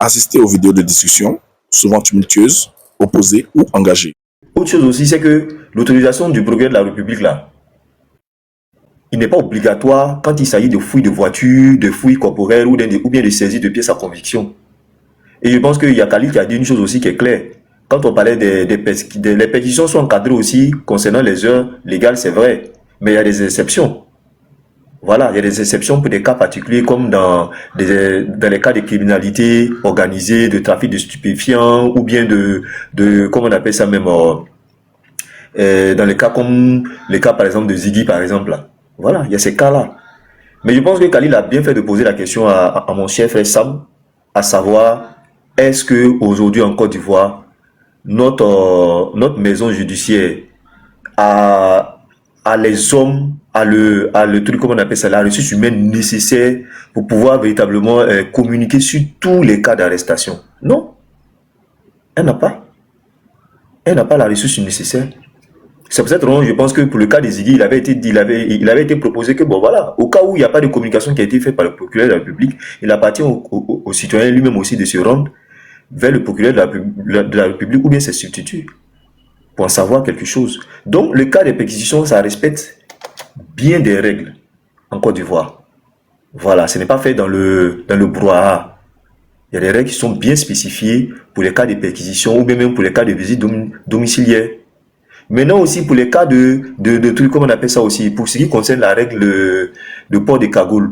Assister aux vidéos de discussion, souvent tumultueuses, opposées ou engagées. Autre chose aussi, c'est que l'autorisation du procureur de la République, là, il n'est pas obligatoire quand il s'agit de fouilles de voitures, de fouilles corporelles ou bien de saisies de pièces à conviction. Et je pense qu'il y a Khalid qui a dit une chose aussi qui est claire. Quand on parlait les pétitions sont encadrées aussi concernant les heures légales, c'est vrai. Mais il y a des exceptions. Voilà, il y a des exceptions pour des cas particuliers comme dans les cas de criminalité organisée, de trafic de stupéfiants ou bien comment on appelle ça même, dans les cas comme les cas par exemple de Ziggy par exemple. Là. Voilà, il y a ces cas-là. Mais je pense que Khalil a bien fait de poser la question à mon chef frère Sam, à savoir, est-ce que aujourd'hui en Côte d'Ivoire, notre maison judiciaire a les hommes, a le truc, comment on appelle ça, la ressource humaine nécessaire pour pouvoir véritablement communiquer sur tous les cas d'arrestation? Non, elle n'a pas. Elle n'a pas la ressource nécessaire. C'est pour cette raison, je pense que pour le cas des Ziggy, il avait été proposé que, bon voilà, au cas où il n'y a pas de communication qui a été faite par le procureur de la République, il appartient au citoyen lui-même aussi de se rendre vers le procureur de la République ou bien ses substituts pour en savoir quelque chose. Donc, le cas des perquisitions, ça respecte bien des règles en Côte d'Ivoire. Voilà, ce n'est pas fait dans le brouhaha. Il y a des règles qui sont bien spécifiées pour les cas de perquisition ou bien même pour les cas de visite domiciliaire. Maintenant aussi pour les cas de trucs, comme on appelle ça aussi, pour ce qui concerne la règle de port de cagoule.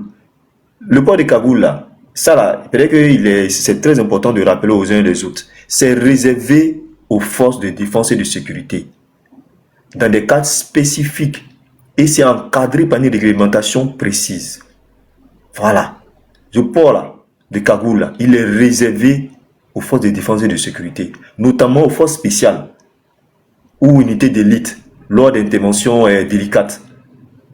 Le port de cagoule là, ça là, peut-être que c'est très important de rappeler aux uns et les autres. C'est réservé aux forces de défense et de sécurité. Dans des cas spécifiques. Et c'est encadré par une réglementation précise. Voilà. Ce port là, de cagoule là, il est réservé aux forces de défense et de sécurité. Notamment aux forces spéciales. Ou unités d'élite lors d'interventions délicates.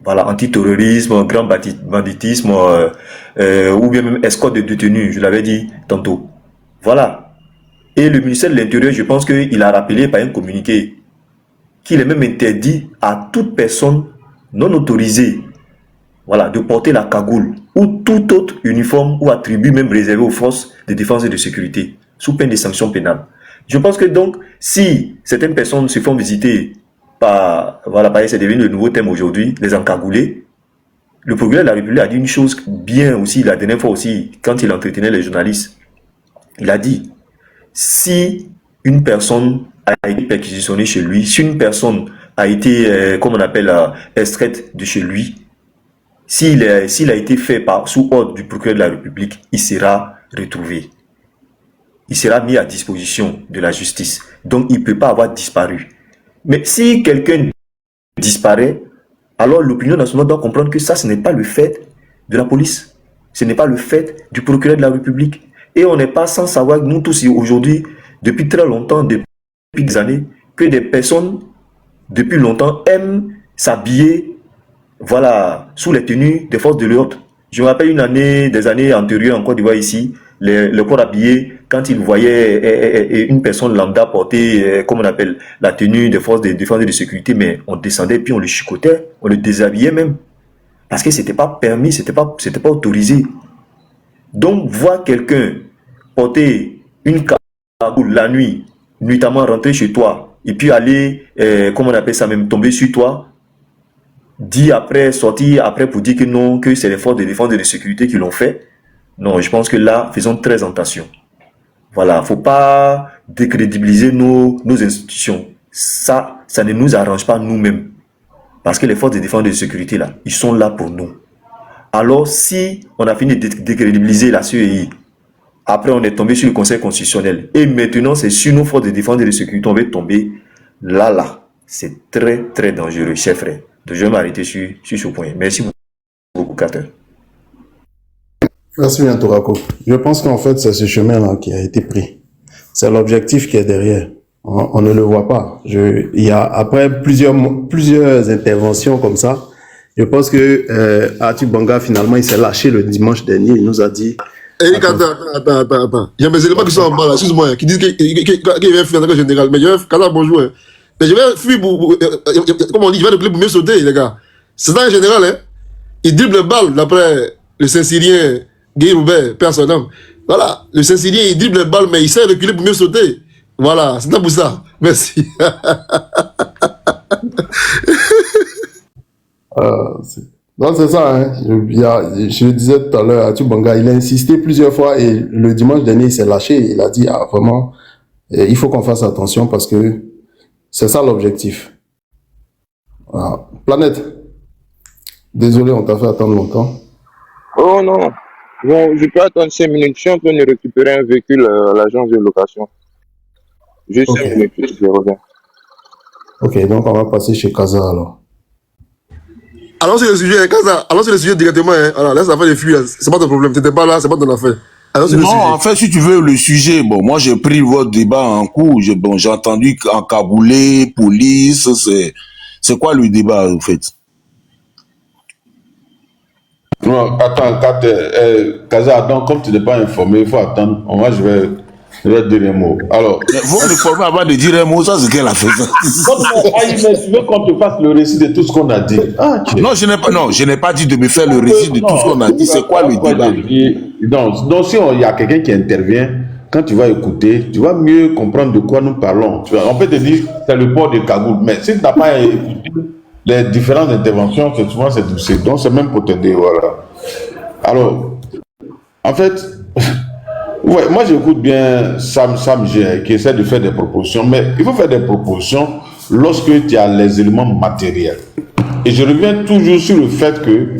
Voilà, antiterrorisme, grand banditisme, ou bien même escorte de détenus, je l'avais dit tantôt. Voilà. Et le ministère de l'Intérieur, je pense qu'il a rappelé par un communiqué qu'il est même interdit à toute personne non autorisée, voilà, de porter la cagoule ou tout autre uniforme ou attribut même réservé aux forces de défense et de sécurité, sous peine de sanctions pénales. Je pense que donc, si certaines personnes se font visiter par, voilà, c'est devenu le nouveau thème aujourd'hui, les encagoulés, le procureur de la République a dit une chose bien aussi, la dernière fois aussi, quand il entretenait les journalistes. Il a dit, si une personne a été perquisitionnée chez lui, si une personne a été, comme on appelle, extraite de chez lui, s'il a été fait sous ordre du procureur de la République, il sera retrouvé. Il sera mis à disposition de la justice. Donc, il ne peut pas avoir disparu. Mais si quelqu'un disparaît, alors l'opinion nationale doit comprendre que ça, ce n'est pas le fait de la police. Ce n'est pas le fait du procureur de la République. Et on n'est pas sans savoir, nous tous aujourd'hui, depuis très longtemps, depuis des années, que des personnes, depuis longtemps, aiment s'habiller, voilà, sous les tenues des forces de l'ordre. Je me rappelle des années antérieures en Côte d'Ivoire ici, le corps habillé, quand il voyait une personne lambda porter, comme on appelle, la tenue des forces de défense et de sécurité, mais on descendait puis on le chicotait, on le déshabillait même. Parce que c'était pas permis, c'était pas autorisé. Donc, voir quelqu'un porter une cagoule la nuit, nuitamment rentrer chez toi, et puis aller, comme on appelle ça même, tomber sur toi, sortir après pour dire que non, que c'est les forces de défense et de sécurité qui l'ont fait. Non, je pense que là, faisons très attention. Voilà, faut pas décrédibiliser nos institutions. Ça ne nous arrange pas nous-mêmes. Parce que les forces de défense et de sécurité, là, ils sont là pour nous. Alors, si on a fini de décrédibiliser la CEI, après on est tombé sur le Conseil constitutionnel, et maintenant c'est sur nos forces de défense et de sécurité on va tomber, là, c'est très, très dangereux, chers frères. Donc, je vais m'arrêter sur ce point. Merci beaucoup, Carter. Merci bien, Torako. Je pense qu'en fait, c'est ce chemin-là qui a été pris. C'est l'objectif qui est derrière. On ne le voit pas. Il y a, après plusieurs interventions comme ça, je pense que Arthur Banga, finalement, il s'est lâché le dimanche dernier. Il nous a dit... Eric, attends. Il y a mes éléments qui sont en bas, là, excuse-moi, qui disent qu'il va fuir en tant que général. Mais je vais... Kata, bonjour. Mais je vais fuir pour... Comme on dit, je vais le pour mieux sauter, les gars. C'est ça, en général, hein. Il dribble le balle, d'après le Saint-Syrien... Guy Roubert, père son homme. Voilà, le Saint-Syrien, il dribble les balles, mais il sait reculer pour mieux sauter. Voilà, c'est pour ça. Merci. Donc c'est ça, hein. Je le disais tout à l'heure, Atubanga, il a insisté plusieurs fois et le dimanche dernier, il s'est lâché. Il a dit, ah, vraiment, il faut qu'on fasse attention parce que c'est ça l'objectif. Voilà. Planète, désolé, on t'a fait attendre longtemps. Oh non. Bon, je peux attendre 5 minutes. Je suis en train de récupérer un véhicule à l'agence de location. Juste Ok. 5 minutes, je reviens. Ok, donc on va passer chez Kaza alors. Alors c'est le sujet, Kaza, alors c'est le sujet directement, hein. Alors laisse l'affaire de fuir, c'est pas ton problème, t'étais pas là, c'est pas ton affaire. Alors c'est le Non, sujet. en fait, si tu veux le sujet, bon, moi j'ai pris votre débat en cours. Bon, j'ai entendu qu'en Kaboulé, police, c'est quoi le débat en fait? Non, attends, Kaza, donc, comme tu n'es pas informé, il faut attendre. Moi, je vais dire un mot. Alors, Mais vous me formez avant de dire un mot, ça c'est qu'elle a fait. mais tu veux qu'on te fasse le récit de tout ce qu'on a dit. Ah, ok. Non, je n'ai pas dit de me faire le récit de tout ce qu'on a dit. C'est quoi le débat? Donc, si il y a quelqu'un qui intervient, quand tu vas écouter, tu vas mieux comprendre de quoi nous parlons. On peut te dire c'est le port de Kagoul, mais si tu n'as pas écouté les différentes interventions, c'est souvent c'est donc c'est même pour t'aider, voilà. Alors, en fait, ouais, moi j'écoute bien Sam G qui essaie de faire des propositions, mais il faut faire des propositions lorsque tu as les éléments matériels. Et je reviens toujours sur le fait que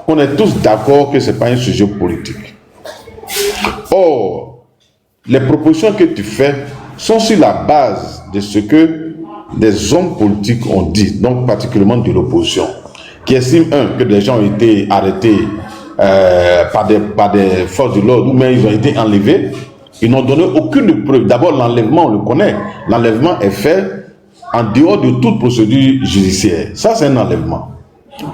on est tous d'accord que ce n'est pas un sujet politique. Or, les propositions que tu fais sont sur la base de ce que des hommes politiques ont dit, donc particulièrement de l'opposition, qui estiment, que des gens ont été arrêtés par des forces de l'ordre, ou même ils ont été enlevés, ils n'ont donné aucune preuve. D'abord, l'enlèvement, on le connaît. L'enlèvement est fait en dehors de toute procédure judiciaire. Ça, c'est un enlèvement.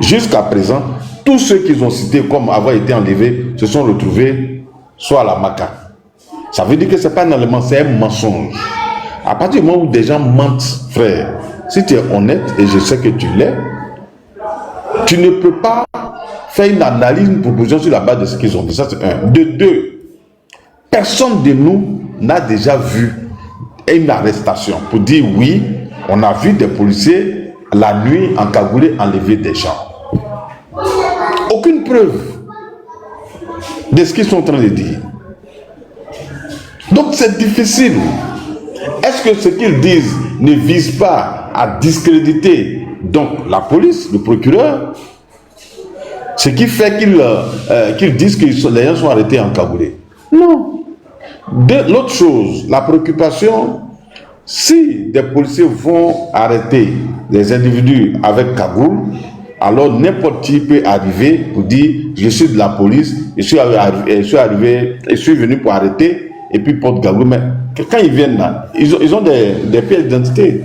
Jusqu'à présent, tous ceux qu'ils ont cités comme avoir été enlevés se sont retrouvés soit à la Maca. Ça veut dire que ce n'est pas un enlèvement, c'est un mensonge. À partir du moment où des gens mentent, frère, si tu es honnête, et je sais que tu l'es, tu ne peux pas faire une analyse, une proposition sur la base de ce qu'ils ont dit. Ça, c'est un. De deux, personne de nous n'a déjà vu une arrestation pour dire oui, on a vu des policiers la nuit encagoulés enlever des gens. Aucune preuve de ce qu'ils sont en train de dire. Donc c'est difficile. Est-ce que ce qu'ils disent ne vise pas à discréditer donc la police, le procureur, ce qui fait qu'ils disent que les gens sont arrêtés encagoulés? Non. L'autre chose, la préoccupation, si des policiers vont arrêter des individus avec cagoule, alors n'importe qui peut arriver pour dire je suis de la police, je suis venu pour arrêter et puis porte cagoule. Mais quand ils viennent là, ils ont des pièces d'identité.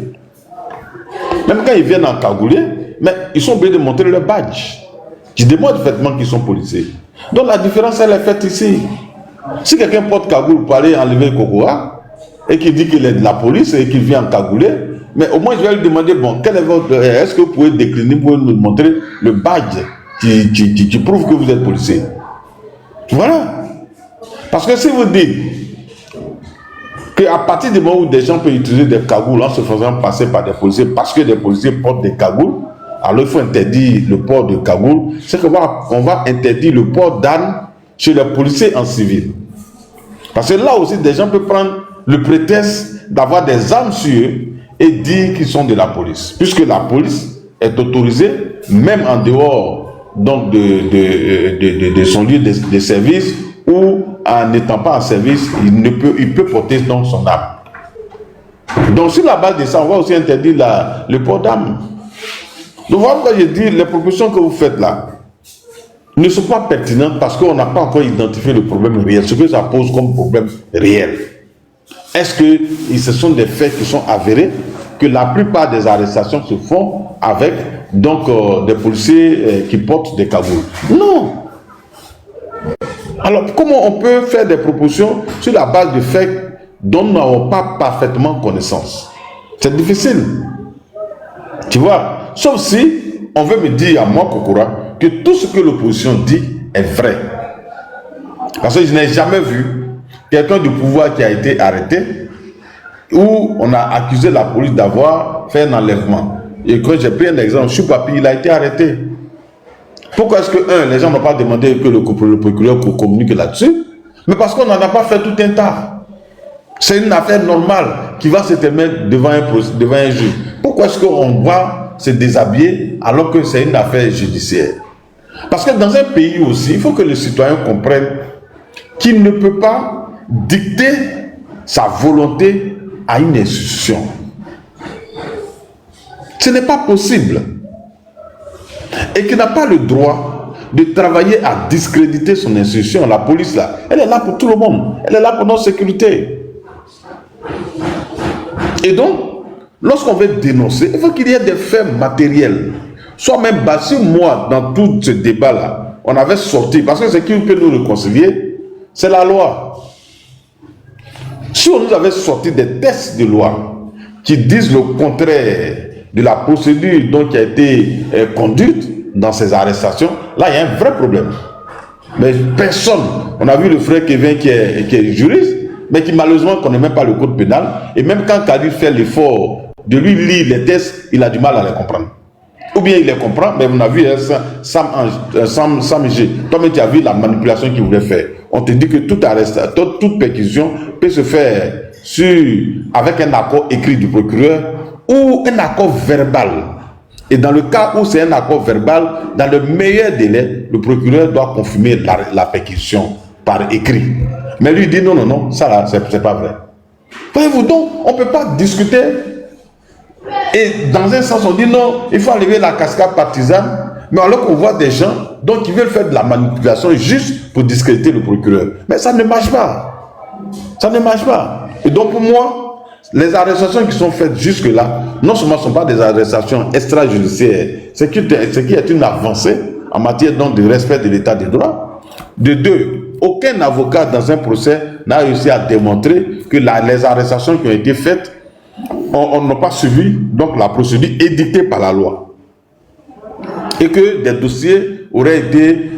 Même quand ils viennent en cagoulé, mais ils sont obligés de montrer leur badge qui démontre effectivement qu'ils sont policiers. Donc la différence elle est faite ici. Si quelqu'un porte cagoule pour aller enlever Kokoa et qu'il dit qu'il est de la police et qu'il vient en cagoulé, mais au moins je vais lui demander, bon, est-ce que vous pouvez décliner, vous pouvez nous montrer le badge qui prouve que vous êtes policier. Voilà. Parce que si vous dites qu'à partir du moment où des gens peuvent utiliser des cagoules en se faisant passer par des policiers parce que des policiers portent des cagoules, alors il faut interdire le port de cagoule, c'est qu'on va interdire le port d'armes chez les policiers en civil. Parce que là aussi, des gens peuvent prendre le prétexte d'avoir des armes sur eux et dire qu'ils sont de la police. Puisque la police est autorisée, même en dehors donc, de son lieu de service, ou en n'étant pas en service, il peut porter donc son arme. Donc sur la base de ça, on va aussi interdire le port d'armes. Donc voilà pourquoi je dis, les propositions que vous faites là ne sont pas pertinentes parce qu'on n'a pas encore identifié le problème réel, ce que ça pose comme problème réel. Est-ce que ce sont des faits qui sont avérés, que la plupart des arrestations se font avec donc des policiers qui portent des cagoules? Non. Alors comment on peut faire des propositions sur la base de faits dont nous n'avons pas parfaitement connaissance? C'est difficile. Tu vois, sauf si on veut me dire à moi, Kokora, que tout ce que l'opposition dit est vrai. Parce que je n'ai jamais vu quelqu'un du pouvoir qui a été arrêté, où on a accusé la police d'avoir fait un enlèvement. Et quand j'ai pris un exemple, Choupapi, il a été arrêté. Pourquoi est-ce que, les gens n'ont pas demandé que le procureur communique là-dessus? Mais parce qu'on n'en a pas fait tout un tas. C'est une affaire normale qui va se terminer devant un juge. Pourquoi est-ce qu'on va se déshabiller alors que c'est une affaire judiciaire? Parce que dans un pays aussi, il faut que les citoyens comprennent qu'il ne peut pas dicter sa volonté à une institution. Ce n'est pas possible. Et qu'il n'a pas le droit de travailler à discréditer son institution. La police, là, elle est là pour tout le monde. Elle est là pour notre sécurité. Et donc, lorsqu'on veut dénoncer, il faut qu'il y ait des faits matériels. Soit même, si moi, dans tout ce débat-là, on avait sorti, parce que ce qui peut nous réconcilier, c'est la loi. Si on nous avait sorti des textes de loi qui disent le contraire de la procédure donc, qui a été conduite dans ces arrestations, là, il y a un vrai problème. Mais personne, on a vu le frère Kevin qui est juriste, mais qui malheureusement ne connaît même pas le code pénal, et même quand Kadir fait l'effort de lui lire les textes, il a du mal à les comprendre. Ou bien il les comprend, mais on a vu Sam G. Toi-même tu as vu la manipulation qu'il voulait faire. On te dit que toute arrestation, toute perquisition peut se faire avec un accord écrit du procureur ou un accord verbal. Et dans le cas où c'est un accord verbal, dans le meilleur délai, le procureur doit confirmer la perquisition par écrit. Mais lui dit non, ça là, c'est pas vrai. Voyez-vous, donc, on ne peut pas discuter. Et dans un sens, on dit non, il faut enlever la cascade partisane. Mais alors qu'on voit des gens donc, qui veulent faire de la manipulation juste pour discréditer le procureur. Mais ça ne marche pas. Ça ne marche pas. Et donc pour moi, les arrestations qui sont faites jusque-là, non seulement ne sont pas des arrestations extrajudiciaires, ce qui est une avancée en matière donc, de respect de l'état de droit. De deux, aucun avocat dans un procès n'a réussi à démontrer que les arrestations qui ont été faites n'ont pas suivi donc, la procédure édictée par la loi. Et que des dossiers auraient été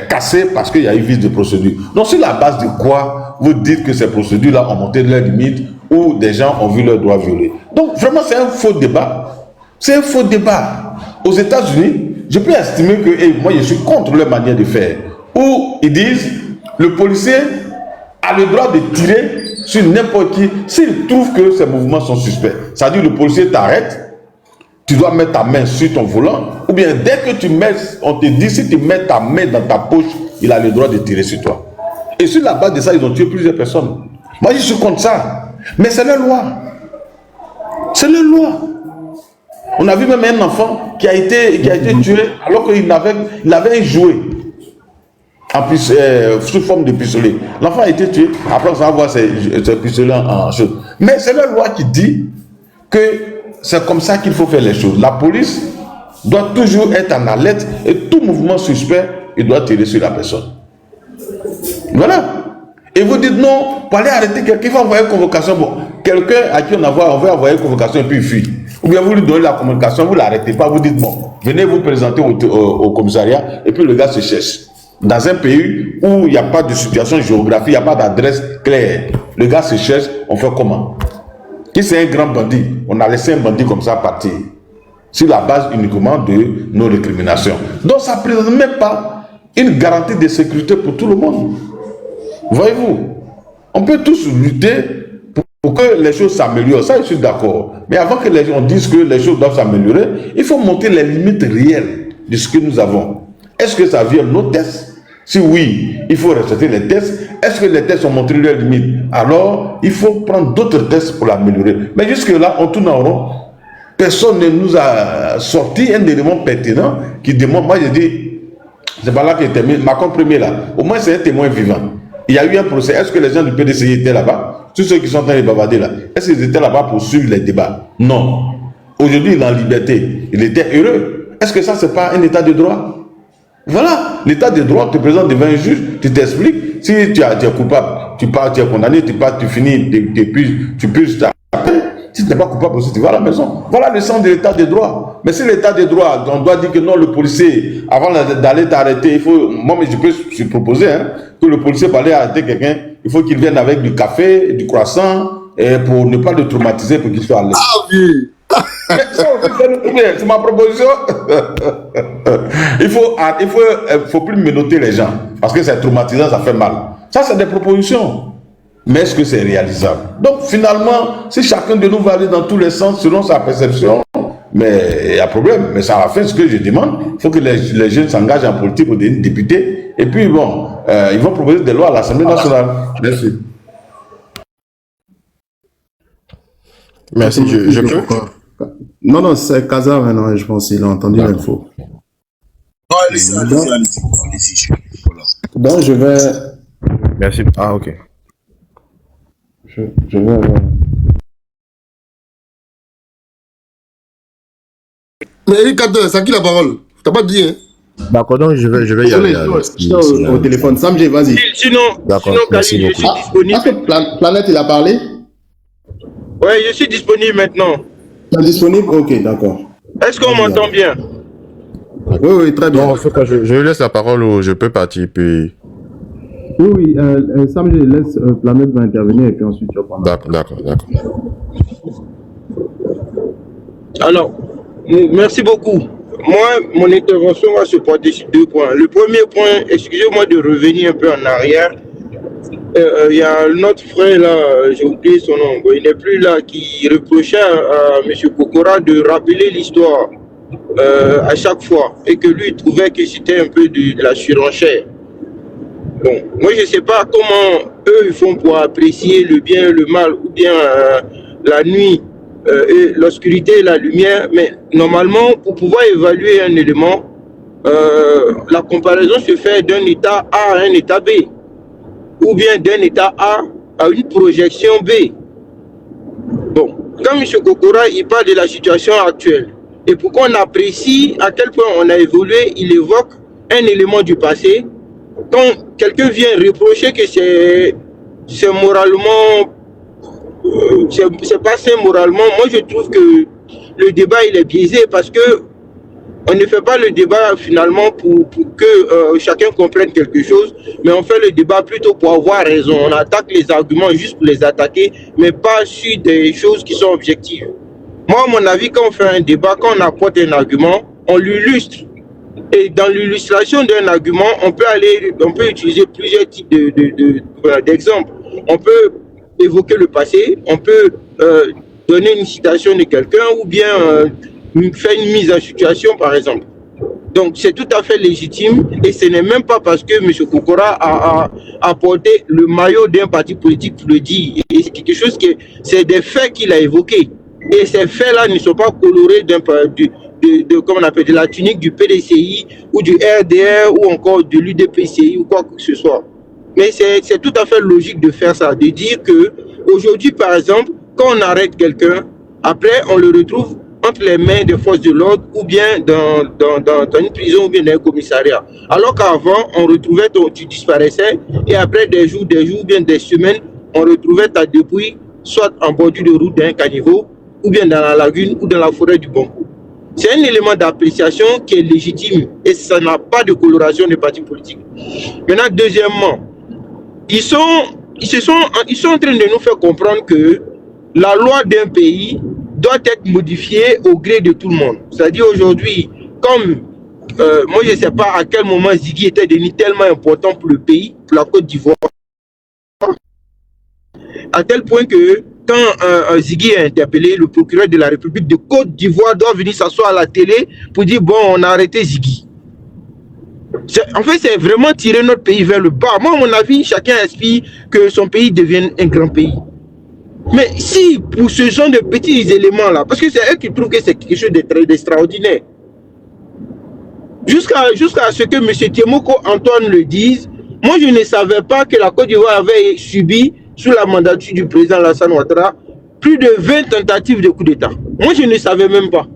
cassés parce qu'il y a eu vice de procédure. Donc, sur la base de quoi vous dites que ces procédures-là ont monté leurs limites ou des gens ont vu leurs droits violés? Donc, vraiment, c'est un faux débat. C'est un faux débat. Aux États-Unis, je peux estimer que moi, je suis contre leur manière de faire. Où ils disent le policier a le droit de tirer sur n'importe qui s'il trouve que ces mouvements sont suspects. C'est-à-dire le policier t'arrête, tu dois mettre ta main sur ton volant, ou bien dès que tu mets, on te dit si tu mets ta main dans ta poche, il a le droit de tirer sur toi. Et sur la base de ça, ils ont tué plusieurs personnes. Moi, je suis contre ça. Mais c'est leur loi. C'est leur loi. On a vu même un enfant qui a été tué alors qu'il avait un jouet sous forme de pistolet. L'enfant a été tué. Après, on va voir ces pistolets en chose. Mais c'est leur loi qui dit que c'est comme ça qu'il faut faire les choses. La police doit toujours être en alerte et tout mouvement suspect, il doit tirer sur la personne. Voilà. Et vous dites non, pour aller arrêter quelqu'un, il faut envoyer une convocation. Bon, quelqu'un à qui on veut envoyer une convocation et puis il fuit. Ou bien vous lui donnez la communication, vous ne l'arrêtez pas, vous dites bon, venez vous présenter au commissariat et puis le gars se cherche. Dans un pays où il n'y a pas de situation géographique, il n'y a pas d'adresse claire, le gars se cherche, on fait comment? Si c'est un grand bandit, on a laissé un bandit comme ça partir, sur la base uniquement de nos récriminations. Donc ça ne présente même pas une garantie de sécurité pour tout le monde. Voyez-vous, on peut tous lutter pour que les choses s'améliorent, ça je suis d'accord. Mais avant que les gens disent que les choses doivent s'améliorer, il faut monter les limites réelles de ce que nous avons. Est-ce que ça vient de nos tests? Si oui, il faut respecter les tests. Est-ce que les tests ont montré leurs limites? Alors, il faut prendre d'autres tests pour l'améliorer. Mais jusque-là, on tourne en rond. Personne ne nous a sorti un élément pertinent qui démontre. Moi, j'ai dit, c'est pas là que termine. Macron premier là, au moins c'est un témoin vivant. Il y a eu un procès. Est-ce que les gens du PDC étaient là-bas? Tous ceux qui sont en train de bavarder là, est-ce qu'ils étaient là-bas pour suivre les débats? Non. Aujourd'hui, il est en liberté. Il était heureux. Est-ce que ça, c'est pas un état de droit? Voilà, l'état de droit te présente devant un juge, tu t'expliques, si tu es coupable, tu pars, tu es condamné, tu pars, tu finis, tu purges ta peine, Si tu n'es pas coupable aussi, tu vas à la maison. Voilà le sens de l'état de droit. Mais si l'état de droit, on doit dire que non, le policier, avant d'aller t'arrêter, il faut, moi, mais je peux se proposer, hein, que le policier, pour aller arrêter quelqu'un, il faut qu'il vienne avec du café, du croissant, et pour ne pas le traumatiser, pour qu'il soit à l'aise. Ah oui. C'est ma proposition. Il faut plus menotter les gens parce que c'est traumatisant, ça fait mal. Ça, c'est des propositions. Mais est-ce que c'est réalisable? Donc, finalement, si chacun de nous va aller dans tous les sens selon sa perception, mais il y a problème. Mais ça va faire ce que je demande. Il faut que les jeunes s'engagent en politique pour devenir députés. Et puis, bon, ils vont proposer des lois à l'Assemblée nationale. Merci. Merci, je peux. Non, c'est Kaza maintenant, je pense qu'il a entendu l'info. Non, allez-y. Voilà. Donc, je vais. Merci. Ah, ok. Je vais. Mais Eric Carter, c'est à qui la parole? T'as pas dit, hein? D'accord, donc je vais y aller. Au téléphone. Samji, vas-y. Sinon, merci Khalil, je suis beaucoup. disponible. Est-ce que Planète, il a parlé? Ouais, je suis disponible maintenant. Tu es disponible? Ok, d'accord. Est-ce qu'on m'entend bien? Oui, très bien. Donc, je laisse la parole ou je peux partir, puis... Oui, Samji, laisse Planète va intervenir et puis ensuite tu vas prendre. D'accord. Alors, merci beaucoup. Moi, mon intervention va se porter sur 2 points. Le premier point, excusez-moi de revenir un peu en arrière. Il y a notre frère là, j'ai oublié son nom, il n'est plus là, qui reprochait à M. Kokora de rappeler l'histoire à chaque fois et que lui il trouvait que c'était un peu de la surenchère. Bon, moi je ne sais pas comment eux ils font pour apprécier le bien et le mal ou bien la nuit et l'obscurité et la lumière, mais normalement pour pouvoir évaluer un élément, la comparaison se fait d'un état A à un état B, ou bien d'un état A à une projection B. Bon, quand M. Kokora il parle de la situation actuelle, et pour qu'on apprécie à quel point on a évolué, il évoque un élément du passé. Quand quelqu'un vient reprocher que c'est moralement, c'est pas sain moralement, moi je trouve que le débat il est biaisé parce que on ne fait pas le débat finalement pour que chacun comprenne quelque chose, mais on fait le débat plutôt pour avoir raison. On attaque les arguments juste pour les attaquer, mais pas sur des choses qui sont objectives. Moi, à mon avis, quand on fait un débat, quand on apporte un argument, on l'illustre. Et dans l'illustration d'un argument, on peut utiliser plusieurs types d'exemples. On peut évoquer le passé, on peut donner une citation de quelqu'un ou bien faire une mise en situation, par exemple. Donc, c'est tout à fait légitime et ce n'est même pas parce que M. Kokora a porté le maillot d'un parti politique pour le dire. Et c'est quelque chose c'est des faits qu'il a évoqués. Et ces faits-là ne sont pas colorés comment on appelle, de la tunique du PDCI ou du RDR ou encore de l'UDPCI ou quoi que ce soit. Mais c'est tout à fait logique de faire ça, de dire que aujourd'hui, par exemple, quand on arrête quelqu'un, après on le retrouve entre les mains des forces de l'ordre ou bien dans une prison ou bien dans un commissariat. Alors qu'avant, on retrouvait, tu disparaissais et après des jours ou bien des semaines, on retrouvait ta dépouille soit en bordure de route d'un caniveau ou bien dans la lagune ou dans la forêt du Bongo. C'est un élément d'appréciation qui est légitime et ça n'a pas de coloration de parti politique. Maintenant, deuxièmement, ils sont en train de nous faire comprendre que la loi d'un pays doit être modifiée au gré de tout le monde. C'est-à-dire aujourd'hui, comme moi je ne sais pas à quel moment Ziggy était devenu tellement important pour le pays, pour la Côte d'Ivoire, à tel point que quand Ziggy est interpellé, le procureur de la République de Côte d'Ivoire doit venir s'asseoir à la télé pour dire bon, on a arrêté Ziggy. En fait, c'est vraiment tirer notre pays vers le bas. Moi, à mon avis, chacun aspire que son pays devienne un grand pays. Mais si, pour ce genre de petits éléments-là, parce que c'est eux qui trouvent que c'est quelque chose d'extraordinaire, jusqu'à ce que M. Tiemoko Antoine le dise, moi, je ne savais pas que la Côte d'Ivoire avait subi, sous la mandature du président Alassane Ouattara, plus de 20 tentatives de coup d'État. Moi, je ne savais même pas.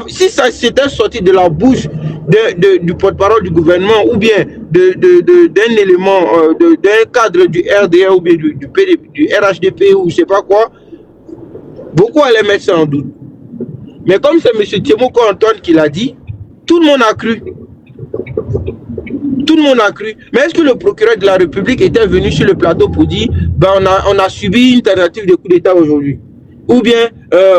Si ça s'était sorti de la bouche du porte-parole du gouvernement ou bien d'un élément, d'un cadre du RDA ou bien du RHDP ou je ne sais pas quoi, Beaucoup allaient mettre ça en doute. Mais comme c'est M. Thiemoko Antoine qui l'a dit, tout le monde a cru. Tout le monde a cru. Mais est-ce que le procureur de la République était venu sur le plateau pour dire ben on a subi une tentative de coup d'État aujourd'hui? Ou bien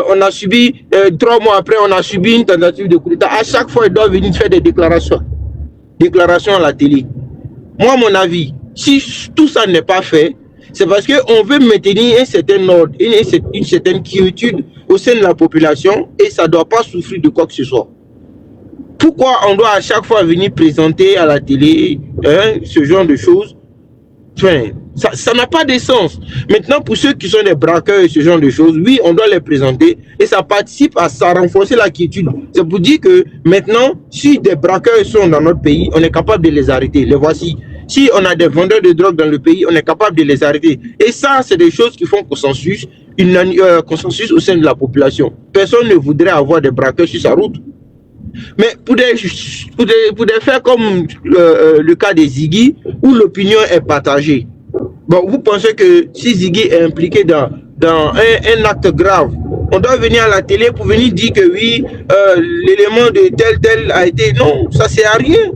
on a subi, 3 mois après, on a subi une tentative de coup d'État. À chaque fois, il doit venir faire des déclarations. Déclarations à la télé. Moi, à mon avis, si tout ça n'est pas fait, c'est parce qu'on veut maintenir un certain ordre, une certaine quiétude au sein de la population et ça ne doit pas souffrir de quoi que ce soit. Pourquoi on doit à chaque fois venir présenter à la télé ce genre de choses? Enfin, ça n'a pas de sens. Maintenant, pour ceux qui sont des braqueurs et ce genre de choses, oui, on doit les présenter et ça participe à renforcer la quiétude. C'est pour dire que maintenant, si des braqueurs sont dans notre pays, on est capable de les arrêter. Les voici. Si on a des vendeurs de drogue dans le pays, on est capable de les arrêter. Et ça, c'est des choses qui font consensus, consensus au sein de la population. Personne ne voudrait avoir des braqueurs sur sa route. Mais pour des faits comme le cas des Ziggy, où l'opinion est partagée, bon, vous pensez que si Ziggy est impliqué dans un acte grave, on doit venir à la télé pour venir dire que oui, l'élément de tel a été... Non, ça sert à rien.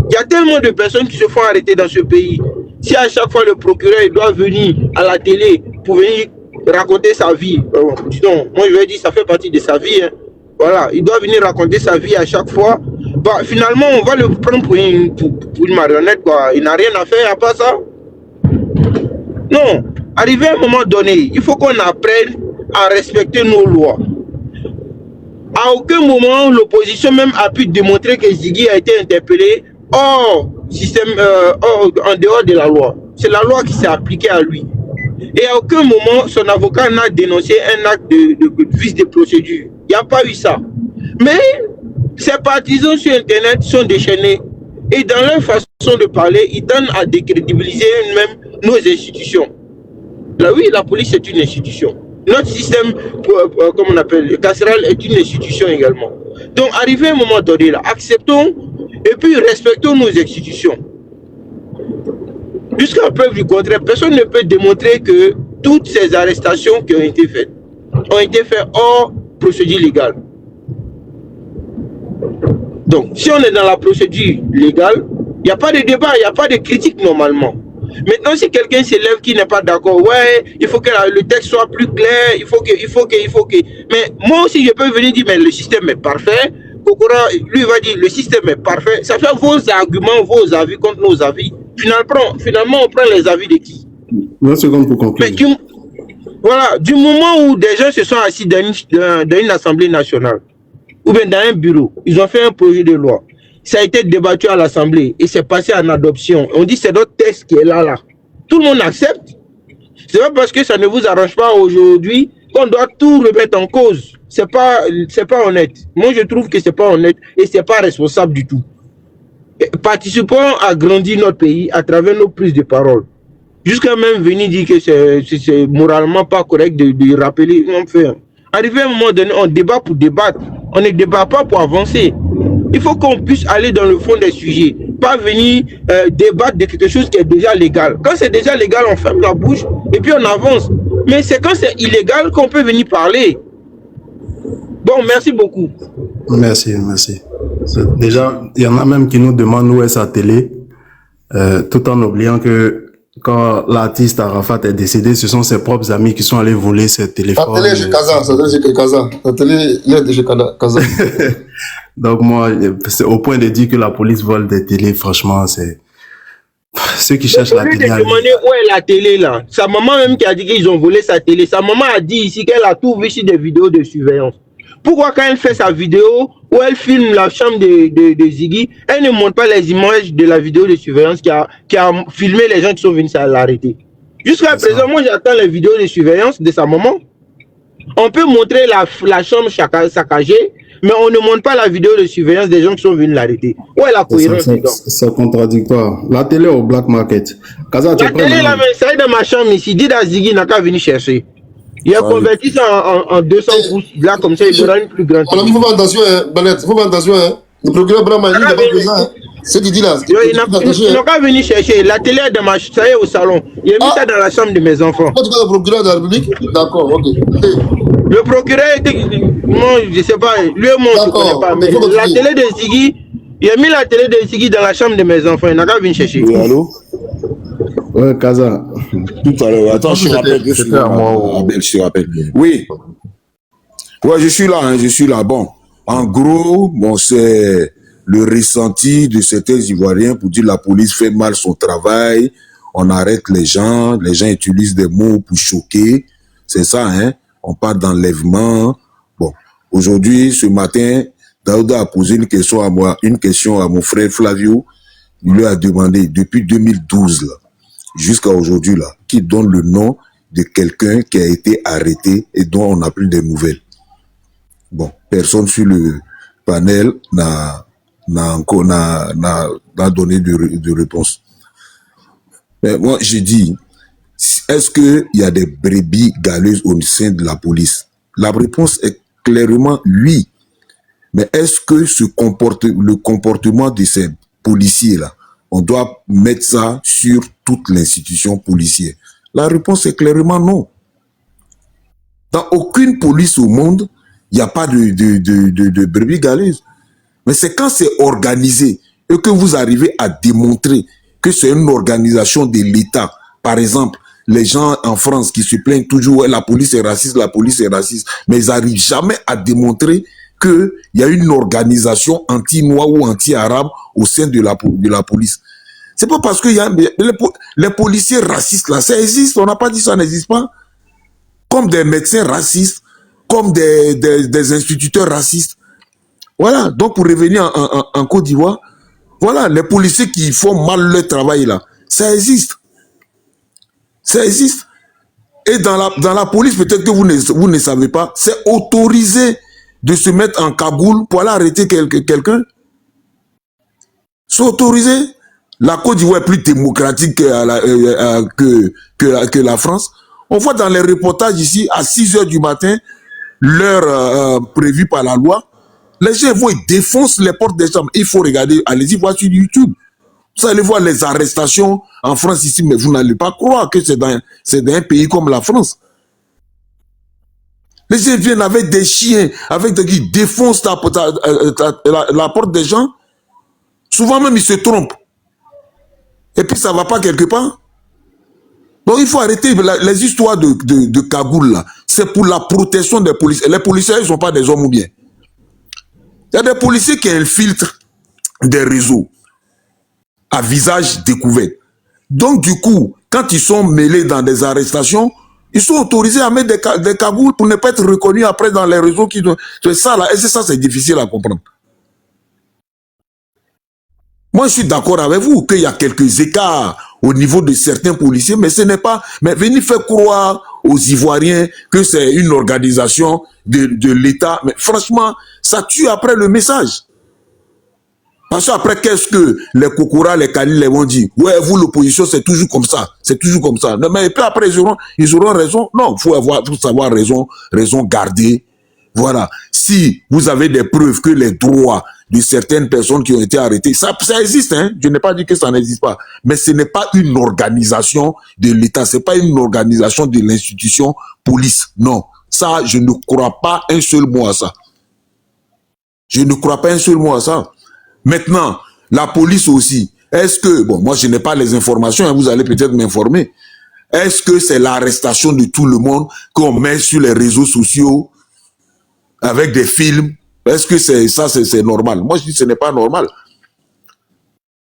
Il y a tellement de personnes qui se font arrêter dans ce pays. Si à chaque fois le procureur il doit venir à la télé pour venir raconter sa vie, disons, moi je vais dire ça fait partie de sa vie, hein. Voilà, il doit venir raconter sa vie à chaque fois. Bah, finalement, on va le prendre pour une marionnette, quoi. Il n'a rien à faire à part ça. Non, arrivé à un moment donné, il faut qu'on apprenne à respecter nos lois. À aucun moment, l'opposition même a pu démontrer que Ziggy a été interpellé hors système, en dehors de la loi. C'est la loi qui s'est appliquée à lui. Et à aucun moment, son avocat n'a dénoncé un acte de vice de procédure. Il n'y a pas eu ça. Mais ces partisans sur Internet sont déchaînés. Et dans leur façon de parler, ils tendent à décrédibiliser même nos institutions. Là, oui, la police est une institution. Notre système, comme on appelle, le carcéral est une institution également. Donc, arrivé à un moment donné, là, acceptons et puis respectons nos institutions. Jusqu'à preuve du contraire, personne ne peut démontrer que toutes ces arrestations qui ont été faites hors procédure légale. Donc, si on est dans la procédure légale, il n'y a pas de débat, il n'y a pas de critique normalement. Maintenant, si quelqu'un s'élève qui n'est pas d'accord, ouais, il faut que le texte soit plus clair, il faut que. Mais moi aussi, je peux venir dire, mais le système est parfait. Kokora, lui, va dire, le système est parfait. Ça fait vos arguments, vos avis contre nos avis. Finalement, on prend les avis de qui? 20 secondes pour conclure. Mais voilà, du moment où des gens se sont assis dans une assemblée nationale, ou bien dans un bureau, ils ont fait un projet de loi. Ça a été débattu à l'Assemblée et c'est passé en adoption. On dit c'est notre texte qui est là. Tout le monde accepte. C'est pas parce que ça ne vous arrange pas aujourd'hui qu'on doit tout remettre en cause. C'est pas honnête. Moi, je trouve que c'est pas honnête et c'est pas responsable du tout. Et participons à grandir notre pays à travers nos prises de parole. Jusqu'à même venir dire que c'est moralement pas correct de rappeler. On fait. Arrivé à un moment donné, on débat pour débattre. On ne débat pas pour avancer. Il faut qu'on puisse aller dans le fond des sujets, pas venir débattre de quelque chose qui est déjà légal. Quand c'est déjà légal, on ferme la bouche et puis on avance. Mais c'est quand c'est illégal qu'on peut venir parler. Bon, merci beaucoup. Merci. Déjà, il y en a même qui nous demandent où est sa télé, tout en oubliant que quand l'artiste Arafat est décédé, ce sont ses propres amis qui sont allés voler ses téléphones. La télé est chez Kaza, La télé est chez Kaza. Donc moi, c'est au point de dire que la police vole des télés, franchement, c'est... Ceux qui cherchent la télé... demandé où est la télé là. Sa maman même qui a dit qu'ils ont volé sa télé. Sa maman a dit ici qu'elle a tout vu sur des vidéos de surveillance. Pourquoi quand elle fait sa vidéo où elle filme la chambre de Ziggy, elle ne montre pas les images de la vidéo de surveillance qui a filmé les gens qui sont venus l'arrêter? Jusqu'à présent, moi j'attends les vidéos de surveillance de sa maman. On peut montrer la chambre saccagée, mais on ne montre pas la vidéo de surveillance des gens qui sont venus l'arrêter. Où est la cohérence? C'est contradictoire. La télé au black market. Kaza, la télé là, ça est dans ma chambre ici. Dis à Ziggy n'a qu'à venir chercher. Il a converti ça en 200 pouces. Là, comme ça, il aura une plus grande. Alors, il faut faire attention, Banette. Il faut faire attention. Le procureur Brahma, il n'est pas présent. Ce qu'il dit là, Ils n'ont qu'à venir chercher. La télé est dans ma chambre, ça y est, au salon. J'ai mis ça dans la chambre de mes enfants. Toi, tu vois le procureur de la République? D'accord, ok. Le procureur était. Moi, je ne sais pas. Lui et moi, je ne connais pas. Mais la télé de Ziggy, j'ai mis la télé de Ziggy dans la chambre de mes enfants. Il n'a qu'à venir chercher. Oui, allô? Ouais, Kaza. Tout à l'heure. Attends, je te rappelle. C'était à moi. Abel, je te rappelle. Oui. Ouais, je suis là, hein, je suis là. Bon, en gros, bon, c'est le ressenti de certains Ivoiriens pour dire la police fait mal son travail, on arrête les gens utilisent des mots pour choquer. C'est ça, hein. On parle d'enlèvement. Bon, aujourd'hui, ce matin, Daouda a posé une question à moi, une question à mon frère Flavio. Il lui a demandé, depuis 2012, là, jusqu'à aujourd'hui, là, qui donne le nom de quelqu'un qui a été arrêté et dont on n'a plus de nouvelles. Bon, personne sur le panel n'a donné de réponse. Mais moi, j'ai dit, est-ce qu'il y a des brebis galeuses au sein de la police? La réponse est clairement oui. Mais est-ce que le comportement de ces policiers-là, on doit mettre ça sur toute l'institution policière? La réponse est clairement non. Dans aucune police au monde, il n'y a pas de brebis galeuses. Mais c'est quand c'est organisé et que vous arrivez à démontrer que c'est une organisation de l'État. Par exemple, les gens en France qui se plaignent toujours, ouais, la police est raciste, mais ils n'arrivent jamais à démontrer qu'il y a une organisation anti-noire ou anti-arabe au sein de la police. C'est pas parce que les policiers racistes là, ça existe, on n'a pas dit ça n'existe pas. Comme des médecins racistes, comme des instituteurs racistes. Voilà, donc pour revenir en Côte d'Ivoire, voilà, les policiers qui font mal leur travail là, ça existe. Ça existe. Et dans la police, peut-être que vous ne savez pas, c'est autorisé de se mettre en cagoule pour aller arrêter quelqu'un. C'est autorisé. La Côte d'Ivoire est plus démocratique que la France. On voit dans les reportages ici, à 6 h du matin, l'heure prévue par la loi, les gens vont, ils défoncent les portes des chambres. Il faut regarder, allez-y voir sur YouTube. Vous allez voir les arrestations en France ici, mais vous n'allez pas croire que c'est dans un pays comme la France. Les gens viennent avec des chiens, qui défoncent la porte des gens. Souvent même, ils se trompent. Et puis, ça ne va pas quelque part. Donc, il faut arrêter les histoires de cagoule, là. C'est pour la protection des policiers. Les policiers, ils ne sont pas des hommes ou bien. Il y a des policiers qui infiltrent des réseaux à visage découvert. Donc, du coup, quand ils sont mêlés dans des arrestations, ils sont autorisés à mettre des cagoules pour ne pas être reconnus après dans les réseaux. C'est ça, là. Et ça, c'est difficile à comprendre. Moi, je suis d'accord avec vous qu'il y a quelques écarts au niveau de certains policiers, mais ce n'est pas... Mais venir faire croire aux Ivoiriens que c'est une organisation de l'État, mais franchement, ça tue après le message. Parce qu'après, qu'est-ce que les Kokora, les Kali, les vont dire? Ouais, vous, l'opposition, c'est toujours comme ça. C'est toujours comme ça. Non, mais puis après, ils auront raison. Non, il faut savoir raison garder. Voilà. Si vous avez des preuves que les droits de certaines personnes qui ont été arrêtées, ça existe, hein. Je n'ai pas dit que ça n'existe pas. Mais ce n'est pas une organisation de l'État. Ce n'est pas une organisation de l'institution police. Non. Ça, je ne crois pas un seul mot à ça. Je ne crois pas un seul mot à ça. Maintenant, la police aussi. Est-ce que, bon, moi je n'ai pas les informations, hein, vous allez peut-être m'informer. Est-ce que c'est l'arrestation de tout le monde qu'on met sur les réseaux sociaux avec des films? Est-ce que c'est normal? Moi je dis que ce n'est pas normal.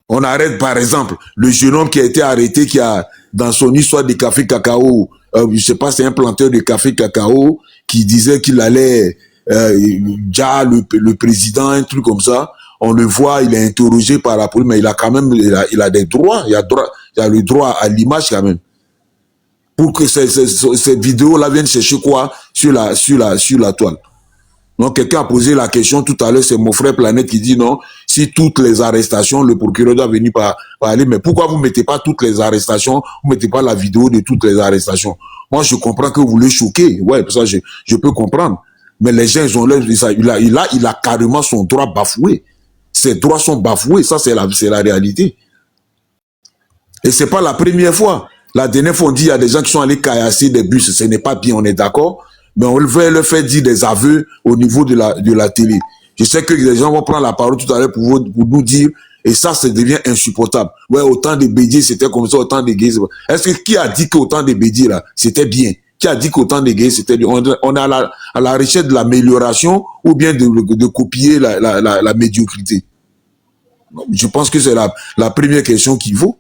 On arrête par exemple le jeune homme qui a été arrêté, qui a dans son histoire de café cacao, je sais pas, c'est un planteur de café cacao qui disait qu'il allait déjà le président, un truc comme ça. On le voit, il est interrogé par la police, mais il a quand même, il a des droits, il a le droit à l'image quand même. Pour que cette vidéo-là vienne chercher quoi sur la toile. Donc quelqu'un a posé la question tout à l'heure, c'est mon frère Planète qui dit non, si toutes les arrestations, le procureur doit venir par aller, mais pourquoi vous mettez pas toutes les arrestations, vous mettez pas la vidéo de toutes les arrestations? Moi je comprends que vous voulez choquer, ouais, pour ça je peux comprendre. Mais les gens, ils ont l'air, il a carrément son droit bafoué. Ses droits sont bafoués, ça c'est la réalité. Et c'est pas la première fois. La dernière fois, on dit il y a des gens qui sont allés caillasser des bus, ce n'est pas bien, on est d'accord, mais on veut leur faire dire des aveux au niveau de la télé. Je sais que les gens vont prendre la parole tout à l'heure pour nous dire, et ça devient insupportable. Ouais, autant de Bédier, c'était comme ça, autant de gays. Est-ce que qui a dit qu'autant de Bédier, là, c'était bien? Qui a dit qu'autant de gays, c'était bien? On est à la recherche de l'amélioration ou bien de copier la médiocrité? Je pense que c'est la première question qu'il vaut.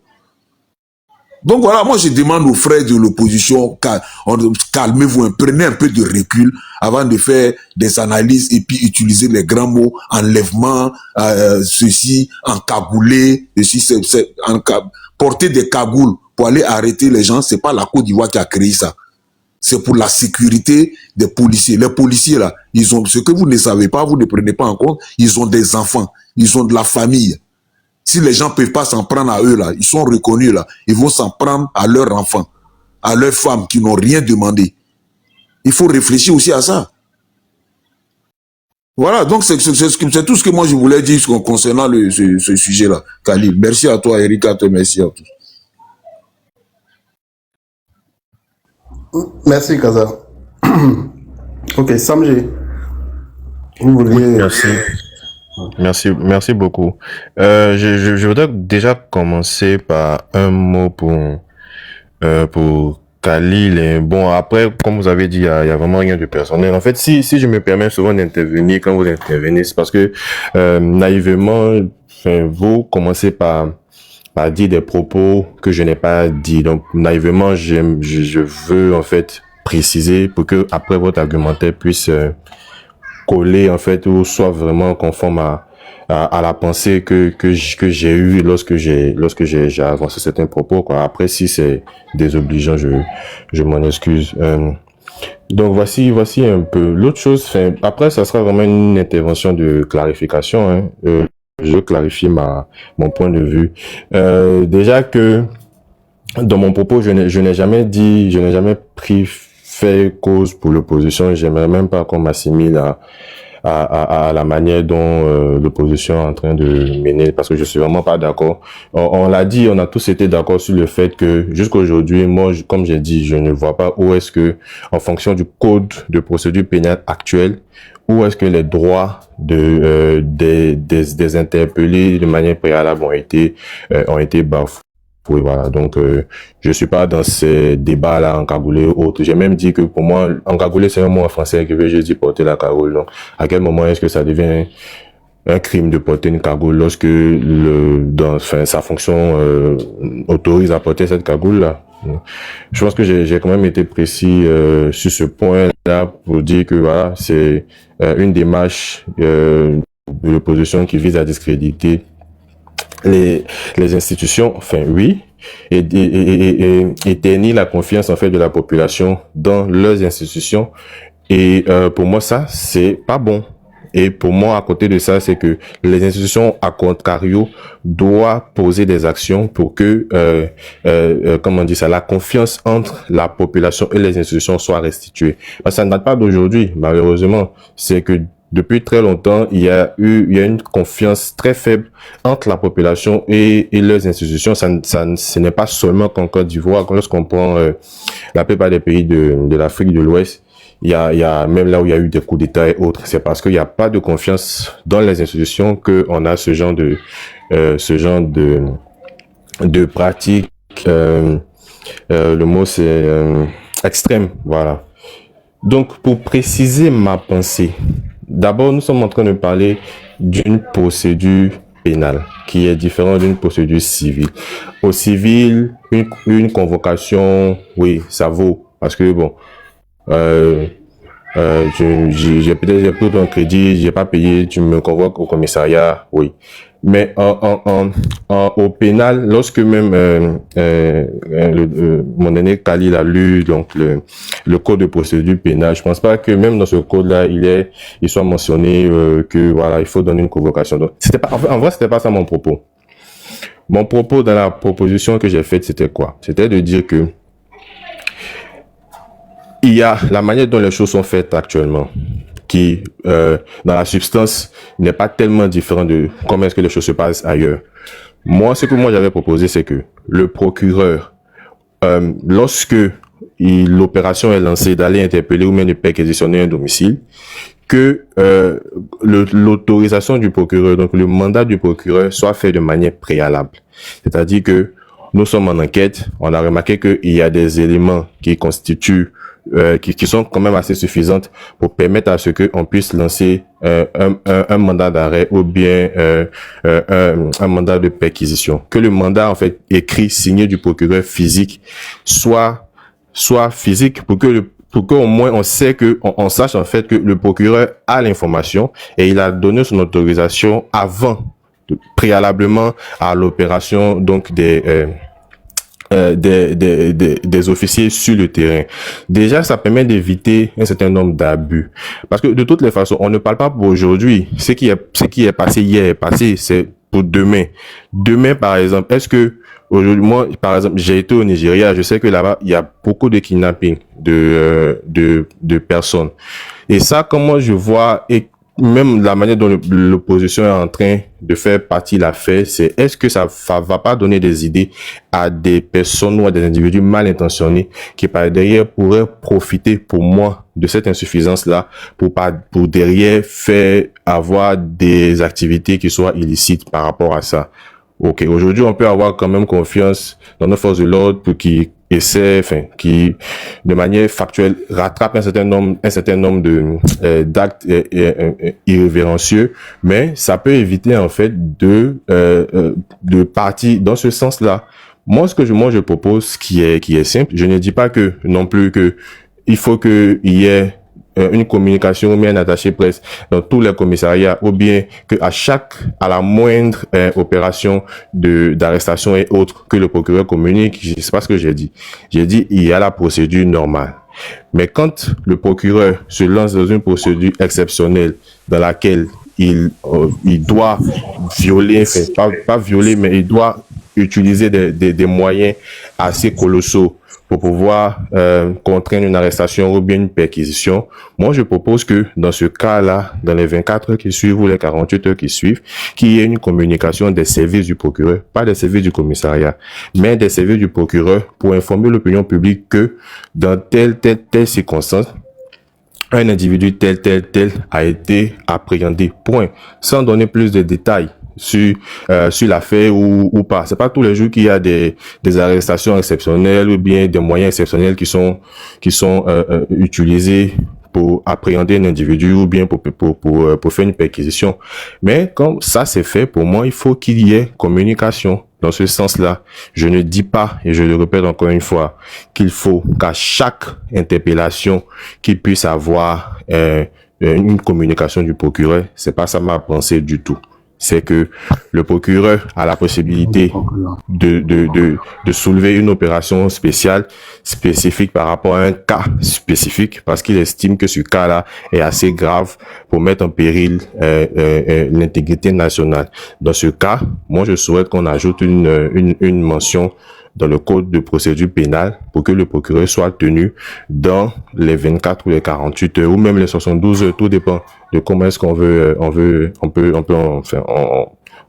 Donc voilà, moi je demande aux frères de l'opposition, calmez-vous, prenez un peu de recul avant de faire des analyses et puis utiliser les grands mots, enlèvement, ceci, encagoulé, ceci, porter des cagoules pour aller arrêter les gens, c'est pas la Côte d'Ivoire qui a créé ça. C'est pour la sécurité des policiers. Les policiers là, ils ont ce que vous ne savez pas, vous ne prenez pas en compte, ils ont des enfants, ils ont de la famille. Si les gens ne peuvent pas s'en prendre à eux, là, ils sont reconnus, là, ils vont s'en prendre à leurs enfants, à leurs femmes qui n'ont rien demandé. Il faut réfléchir aussi à ça. Voilà, donc c'est tout ce que moi je voulais dire concernant ce sujet-là. Khalil, merci à toi, Eric, à toi, merci à tous. Merci, Kaza. Ok, Samji, vous vouliez... Merci beaucoup. Je voudrais déjà commencer par un mot pour Khalil. Et bon, après, comme vous avez dit, il y a vraiment rien de personnel. En fait, si je me permets souvent d'intervenir quand vous intervenez, c'est parce que naïvement, vous commencez par dire des propos que je n'ai pas dit. Donc, naïvement, je veux en fait préciser pour que après votre argumentaire puisse coller en fait ou soit vraiment conforme à la pensée que j'ai eue lorsque j'ai avancé certains propos, quoi. Après, si c'est désobligeant, je m'en excuse. Donc voici un peu l'autre chose. Après, ça sera vraiment une intervention de clarification, hein. Je clarifie mon point de vue. Déjà que dans mon propos, je n'ai jamais pris fait cause pour l'opposition. J'aimerais même pas qu'on m'assimile à la manière dont l'opposition est en train de mener, parce que je suis vraiment pas d'accord. On l'a dit, on a tous été d'accord sur le fait que jusqu'à aujourd'hui, moi, comme j'ai dit, je ne vois pas où est-ce que, en fonction du code de procédure pénale actuel, où est-ce que les droits des interpellés de manière préalable ont été bafoués. Voilà, donc je suis pas dans ces débats-là encagoulé ou autre. J'ai même dit que pour moi, encagoulé, c'est un mot en français que je dis porter la cagoule. Donc, à quel moment est-ce que ça devient un crime de porter une cagoule lorsque sa fonction autorise à porter cette cagoule-là? Je pense que j'ai quand même été précis sur ce point-là pour dire que voilà, c'est une démarche de l'opposition qui vise à discréditer les institutions, enfin oui, et ternir la confiance en fait de la population dans leurs institutions. Et pour moi ça c'est pas bon. Et pour moi, à côté de ça, c'est que les institutions, à contrario, doivent poser des actions pour que, comment on dit ça, la confiance entre la population et les institutions soit restituée. Parce que ça ne date pas d'aujourd'hui, malheureusement. C'est que depuis très longtemps, il y a une confiance très faible entre la population et leurs institutions. Ce n'est pas seulement qu'en Côte d'Ivoire. Lorsqu'on prend la plupart des pays de l'Afrique de l'Ouest, il y a même là où il y a eu des coups d'État et autres, c'est parce qu'il n'y a pas de confiance dans les institutions que on a ce genre de pratique. Le mot c'est extrême, voilà. Donc pour préciser ma pensée, d'abord nous sommes en train de parler d'une procédure pénale qui est différente d'une procédure civile. Au civil, une convocation, oui, ça vaut, parce que bon, j'ai peut-être pris ton crédit, j'ai pas payé, tu me convoques au commissariat, oui. Mais au pénal, lorsque même mon aîné Khalil a lu donc le code de procédure pénale, je pense pas que même dans ce code-là il soit mentionné que voilà, il faut donner une convocation. Donc en vrai c'était pas ça mon propos. Mon propos dans la proposition que j'ai faite, c'était quoi? C'était de dire que il y a la manière dont les choses sont faites actuellement. qui, dans la substance, n'est pas tellement différent de comment est-ce que les choses se passent ailleurs. Moi, ce que moi j'avais proposé, c'est que le procureur, lorsque l'opération est lancée d'aller interpeller ou même de perquisitionner un domicile, que l'autorisation du procureur, donc le mandat du procureur, soit fait de manière préalable. C'est-à-dire que nous sommes en enquête, on a remarqué qu'il y a des éléments qui constituent, qui sont quand même assez suffisantes pour permettre à ce qu'on puisse lancer un mandat d'arrêt ou bien un mandat de perquisition. Que le mandat en fait écrit, signé du procureur physique soit physique pour qu'au moins on sait on sache en fait que le procureur a l'information et il a donné son autorisation préalablement à l'opération donc des officiers sur le terrain. Déjà, ça permet d'éviter un certain nombre d'abus. Parce que de toutes les façons, on ne parle pas pour aujourd'hui. Ce qui est passé hier est passé, c'est pour demain. Demain, par exemple, est-ce que aujourd'hui, moi, par exemple, j'ai été au Nigeria, je sais que là-bas, il y a beaucoup de kidnapping de personnes. Et ça, comment je vois, et même la manière dont l'opposition est en train de faire partie de l'affaire, c'est est-ce que ça va pas donner des idées à des personnes ou à des individus mal intentionnés qui par derrière pourraient profiter pour moi de cette insuffisance-là pour derrière faire avoir des activités qui soient illicites par rapport à ça. Ok, aujourd'hui on peut avoir quand même confiance dans nos forces de l'ordre pour qu'ils essaient, qui de manière factuelle rattrapent un certain nombre d'actes irrévérencieux, mais ça peut éviter en fait de partir dans ce sens-là. Moi, je propose qui est simple. Je ne dis pas que non plus que il faut qu'il y ait une communication ou bien un attaché presse dans tous les commissariats ou bien que à la moindre opération d'arrestation et autres que le procureur communique. Je sais pas ce que j'ai dit. J'ai dit il y a la procédure normale. Mais quand le procureur se lance dans une procédure exceptionnelle dans laquelle il doit violer, pas violer, mais il doit utiliser des moyens assez colossaux pour pouvoir contraindre une arrestation ou bien une perquisition. Moi, je propose que dans ce cas-là, dans les 24 heures qui suivent ou les 48 heures qui suivent, qu'il y ait une communication des services du procureur, pas des services du commissariat, mais des services du procureur pour informer l'opinion publique que dans telle circonstance, un individu tel a été appréhendé. Point. Sans donner plus de détails sur l'affaire ou pas. C'est pas tous les jours qu'il y a des arrestations exceptionnelles ou bien des moyens exceptionnels qui sont utilisés pour appréhender un individu ou bien pour faire une perquisition. Mais comme ça c'est fait, pour moi, il faut qu'il y ait communication. Dans ce sens-là, je ne dis pas, et je le répète encore une fois, qu'il faut qu'à chaque interpellation, qu'il puisse avoir une communication du procureur. C'est pas ça ma pensée du tout. C'est que le procureur a la possibilité de soulever une opération spécifique par rapport à un cas spécifique parce qu'il estime que ce cas-là est assez grave pour mettre en péril l'intégrité nationale. Dans ce cas, moi je souhaite qu'on ajoute une mention dans le code de procédure pénale pour que le procureur soit tenu dans les 24 ou les 48 heures ou même les 72 heures, tout dépend de comment est-ce qu'on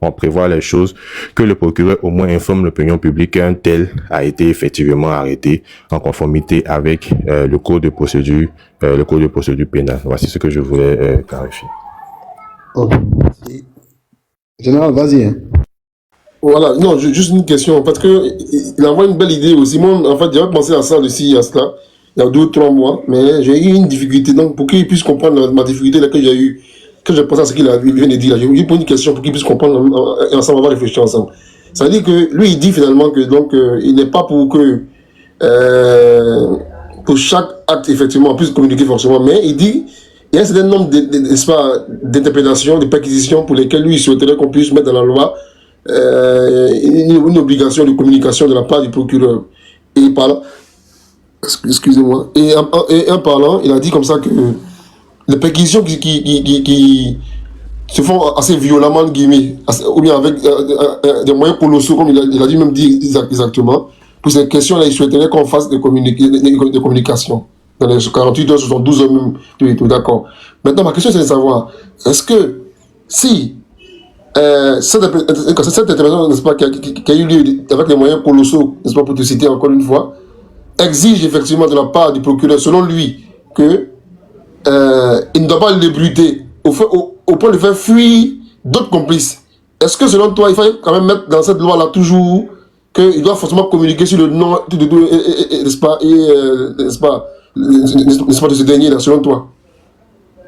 on prévoit les choses, que le procureur au moins informe l'opinion publique qu'un tel a été effectivement arrêté en conformité avec le code de procédure pénale. Voici ce que je voulais clarifier. Ok. Général, vas-y. Hein. Voilà, non, juste une question, parce que il envoie une belle idée aussi. Moi, en fait, j'avais pensé à ça aussi, à cela, il y a 2 ou 3 mois, mais j'ai eu une difficulté. Donc, pour qu'il puisse comprendre ma difficulté là, que j'ai eu, que j'ai pensé à ce qu'il vient de dire là, j'ai eu une question pour qu'il puisse comprendre et ensemble, on va réfléchir ensemble. Ça veut dire que lui, il dit finalement que donc, il n'est pas pour que pour chaque acte, effectivement, on puisse communiquer forcément, mais il dit il y a un certain nombre d'interprétations, de perquisitions pour lesquelles lui, il souhaiterait qu'on puisse mettre dans la loi une obligation de communication de la part du procureur. Et il parle, excusez-moi, et en parlant, il a dit comme ça que les perquisitions qui se font assez violemment, guillemets, ou bien avec des moyens colossaux, comme il a dit exactement, pour ces questions-là, il souhaiterait qu'on fasse des communications. dans les 48 heures, 72 heures même. Tout, d'accord. Maintenant, ma question, c'est de savoir, est-ce que si cette intervention, n'est-ce pas, qui a eu lieu avec les moyens colossaux, n'est-ce pas, pour te citer encore une fois, exige effectivement de la part du procureur, selon lui, que il ne doit pas l'ébruiter au point de faire fuir d'autres complices. Est-ce que selon toi, il faut quand même mettre dans cette loi-là toujours qu'il doit forcément communiquer sur le nom, n'est-ce pas, n'est-ce pas, de ce dernier-là, selon toi?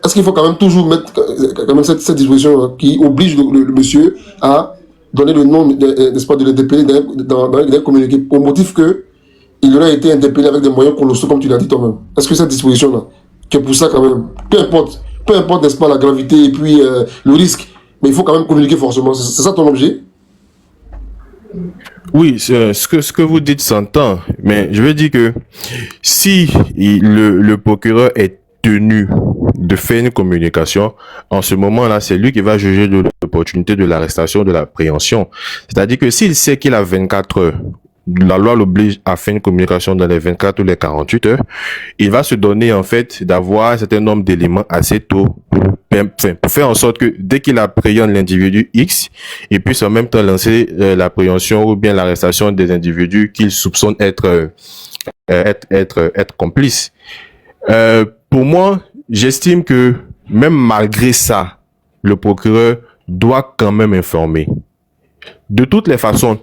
Est-ce qu'il faut quand même toujours mettre quand même cette disposition qui oblige le monsieur à donner le nom, n'est-ce pas, de l'interpellé dans un communiqué au motif que il aurait été interpellé avec des moyens colossaux, comme tu l'as dit toi-même? Est-ce que cette disposition-là, qui est pour ça quand même, peu importe, n'est-ce pas, la gravité et puis le risque, mais il faut quand même communiquer forcément. C'est ça ton objet? Oui, ce que vous dites s'entend, mais je veux dire que si le procureur est tenu de faire une communication, en ce moment-là, c'est lui qui va juger de l'opportunité de l'arrestation, de l'appréhension. C'est-à-dire que s'il sait qu'il a 24 heures, la loi l'oblige à faire une communication dans les 24 ou les 48 heures, il va se donner en fait d'avoir un certain nombre d'éléments assez tôt pour faire en sorte que dès qu'il appréhende l'individu X, il puisse en même temps lancer l'appréhension ou bien l'arrestation des individus qu'il soupçonne être complices. Pour moi, j'estime que même malgré ça, le procureur doit quand même informer. De toutes les façons,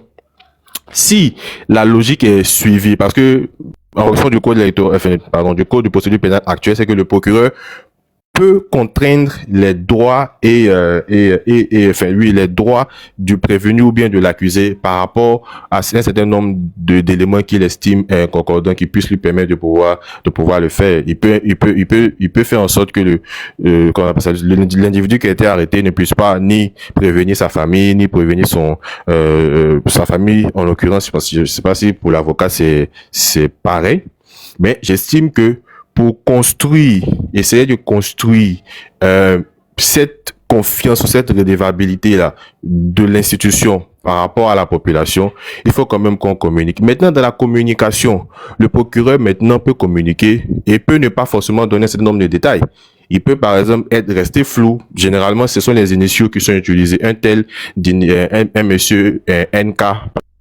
si la logique est suivie, parce que en fonction du code du code de procédure pénale actuel, c'est que le procureur peut contraindre les droits les droits du prévenu ou bien de l'accusé par rapport à un certain nombre d'éléments qu'il estime concordants qui puissent lui permettre de pouvoir le faire. Il peut faire en sorte que l'individu qui a été arrêté ne puisse pas ni prévenir sa famille, ni prévenir sa famille, en l'occurrence. Je sais pas si pour l'avocat c'est pareil, mais j'estime que pour essayer de construire cette confiance ou cette redevabilité-là de l'institution par rapport à la population, il faut quand même qu'on communique. Maintenant, dans la communication, le procureur maintenant peut communiquer et peut ne pas forcément donner un certain nombre de détails. Il peut par exemple rester flou. Généralement, ce sont les initiaux qui sont utilisés. Un monsieur NK,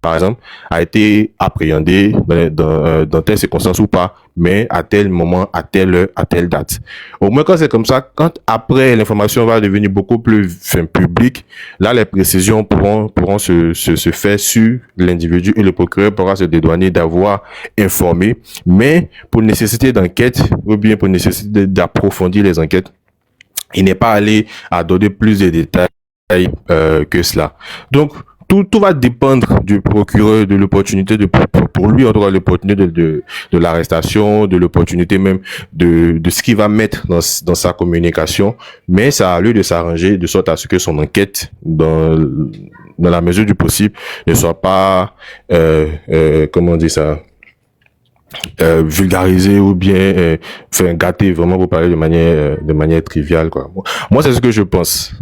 par exemple, a été appréhendé dans telle circonstance ou pas, mais à tel moment, à telle heure, à telle date. Au moins, quand c'est comme ça, quand après l'information va devenir beaucoup plus publique, là, les précisions pourront se faire sur l'individu et le procureur pourra se dédouaner d'avoir informé. Mais pour nécessité d'enquête ou bien pour nécessité d'approfondir les enquêtes, il n'est pas allé à donner plus de détails que cela. Donc, tout va dépendre du procureur, de l'opportunité pour lui, en tout cas, l'opportunité de l'arrestation, de l'opportunité même de ce qu'il va mettre dans sa communication. Mais ça a lieu de s'arranger de sorte à ce que son enquête, dans la mesure du possible, ne soit pas, comment on dit ça, vulgarisé ou bien gâté, vraiment pour parler de manière triviale, quoi. Moi, c'est ce que je pense.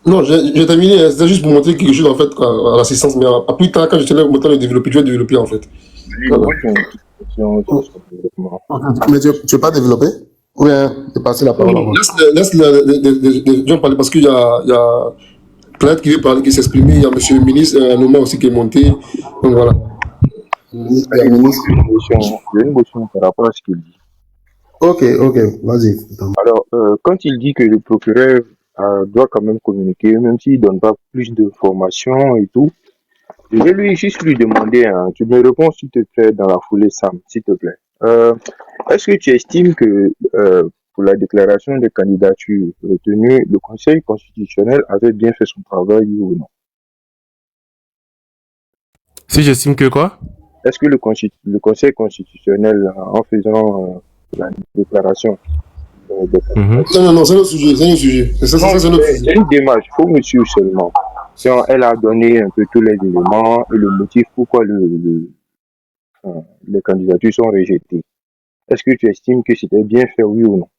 Non, j'ai terminé. C'était juste pour montrer quelque chose en fait à l'assistance, mais à plus tard, quand je te laisse le temps de développer, tu vas développer en fait. Voilà. Mais tu veux pas développer? Ou bien tu passer la parole? Laisse les gens parler parce qu'il y a Claude qui veut parler, qui s'exprimer. Il y a monsieur le ministre, un moment aussi qui est monté. Donc voilà. Il y a une motion par rapport à ce qu'il dit. Ok, vas-y. Alors, quand il dit que le procureur doit quand même communiquer, même s'il ne donne pas plus d'informations et tout, je vais juste lui demander, tu me réponds s'il te plaît dans la foulée, Sam, s'il te plaît. Est-ce que tu estimes que pour la déclaration de candidature retenue, le Conseil constitutionnel avait bien fait son travail ou non? Si j'estime que quoi? Est-ce que le Conseil constitutionnel, en faisant la déclaration Non, c'est notre sujet, c'est une démarche, il faut me suivre seulement. Elle a donné un peu tous les éléments et le motif pourquoi les candidatures sont rejetées. Est-ce que tu estimes que c'était bien fait, oui ou non?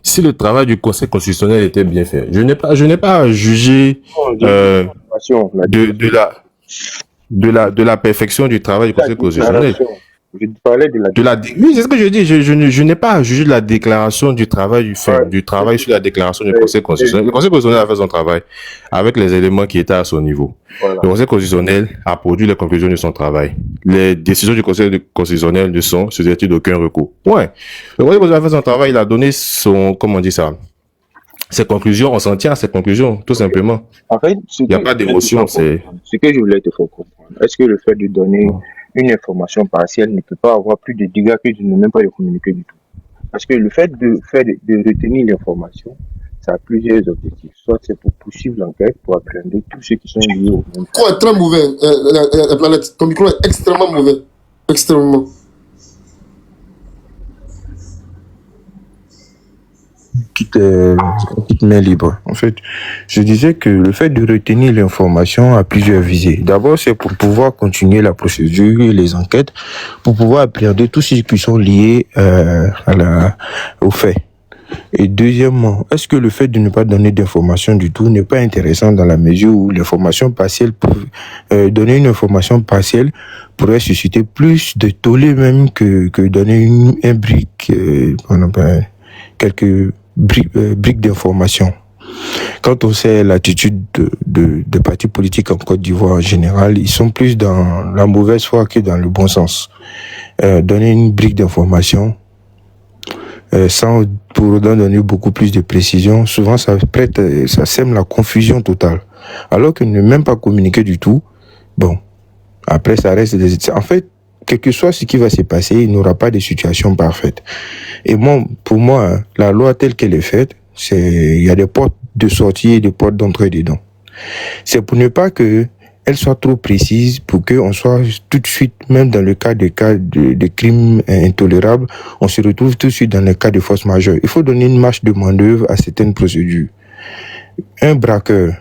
Si le travail du Conseil constitutionnel était bien fait, je n'ai pas à juger de la... de la perfection du travail du La Conseil constitutionnel. déclaration. Je parlais de la Oui, c'est ce que je dis. Je n'ai pas à juger de la déclaration du travail du travail sur la déclaration du Conseil constitutionnel. Le Conseil constitutionnel a fait son travail avec les éléments qui étaient à son niveau. Voilà. Le Conseil constitutionnel a produit les conclusions de son travail. Les décisions du Conseil constitutionnel ne sont susceptibles d'aucun recours. Ouais. Le Conseil constitutionnel a fait son travail. Il a donné son, comment on dit ça, ses conclusions. On s'en tient à ses conclusions, tout simplement. En fait, Il n'y a pas d'émotion. Ce que je voulais te faire comprendre, est-ce que le fait de donner une information partielle ne peut pas avoir plus de dégâts que de ne même pas le communiquer du tout? Parce que le fait de retenir l'information, ça a plusieurs objectifs. Soit c'est pour poursuivre l'enquête, pour appréhender tous ceux qui sont liés au même. Le micro est très mauvais, la planète. Ton micro est extrêmement mauvais. Extrêmement. Petite main libre. En fait, je disais que le fait de retenir l'information a plusieurs visées. D'abord, c'est pour pouvoir continuer la procédure et les enquêtes, pour pouvoir appréhender tous ceux qui sont liés au fait. Et deuxièmement, est-ce que le fait de ne pas donner d'informations du tout n'est pas intéressant dans la mesure où l'information partielle, donner une information partielle pourrait susciter plus de tollé même que donner un brique, quelques briques d'information. Quand on sait l'attitude de partis politiques en Côte d'Ivoire en général, ils sont plus dans la mauvaise foi que dans le bon sens. Donner une brique d'information, sans pour autant donner beaucoup plus de précision, souvent ça sème la confusion totale. Alors que ne même pas communiquer du tout, bon, après ça reste en fait, quel que soit ce qui va se passer, il n'y aura pas de situation parfaite. Et pour moi, la loi telle qu'elle est faite, il y a des portes de sortie et des portes d'entrée dedans. C'est pour ne pas que elle soit trop précise, pour qu'on soit tout de suite, même dans le cas de crimes intolérables, on se retrouve tout de suite dans le cas de force majeure. Il faut donner une marge de manœuvre à certaines procédures. Un braqueur,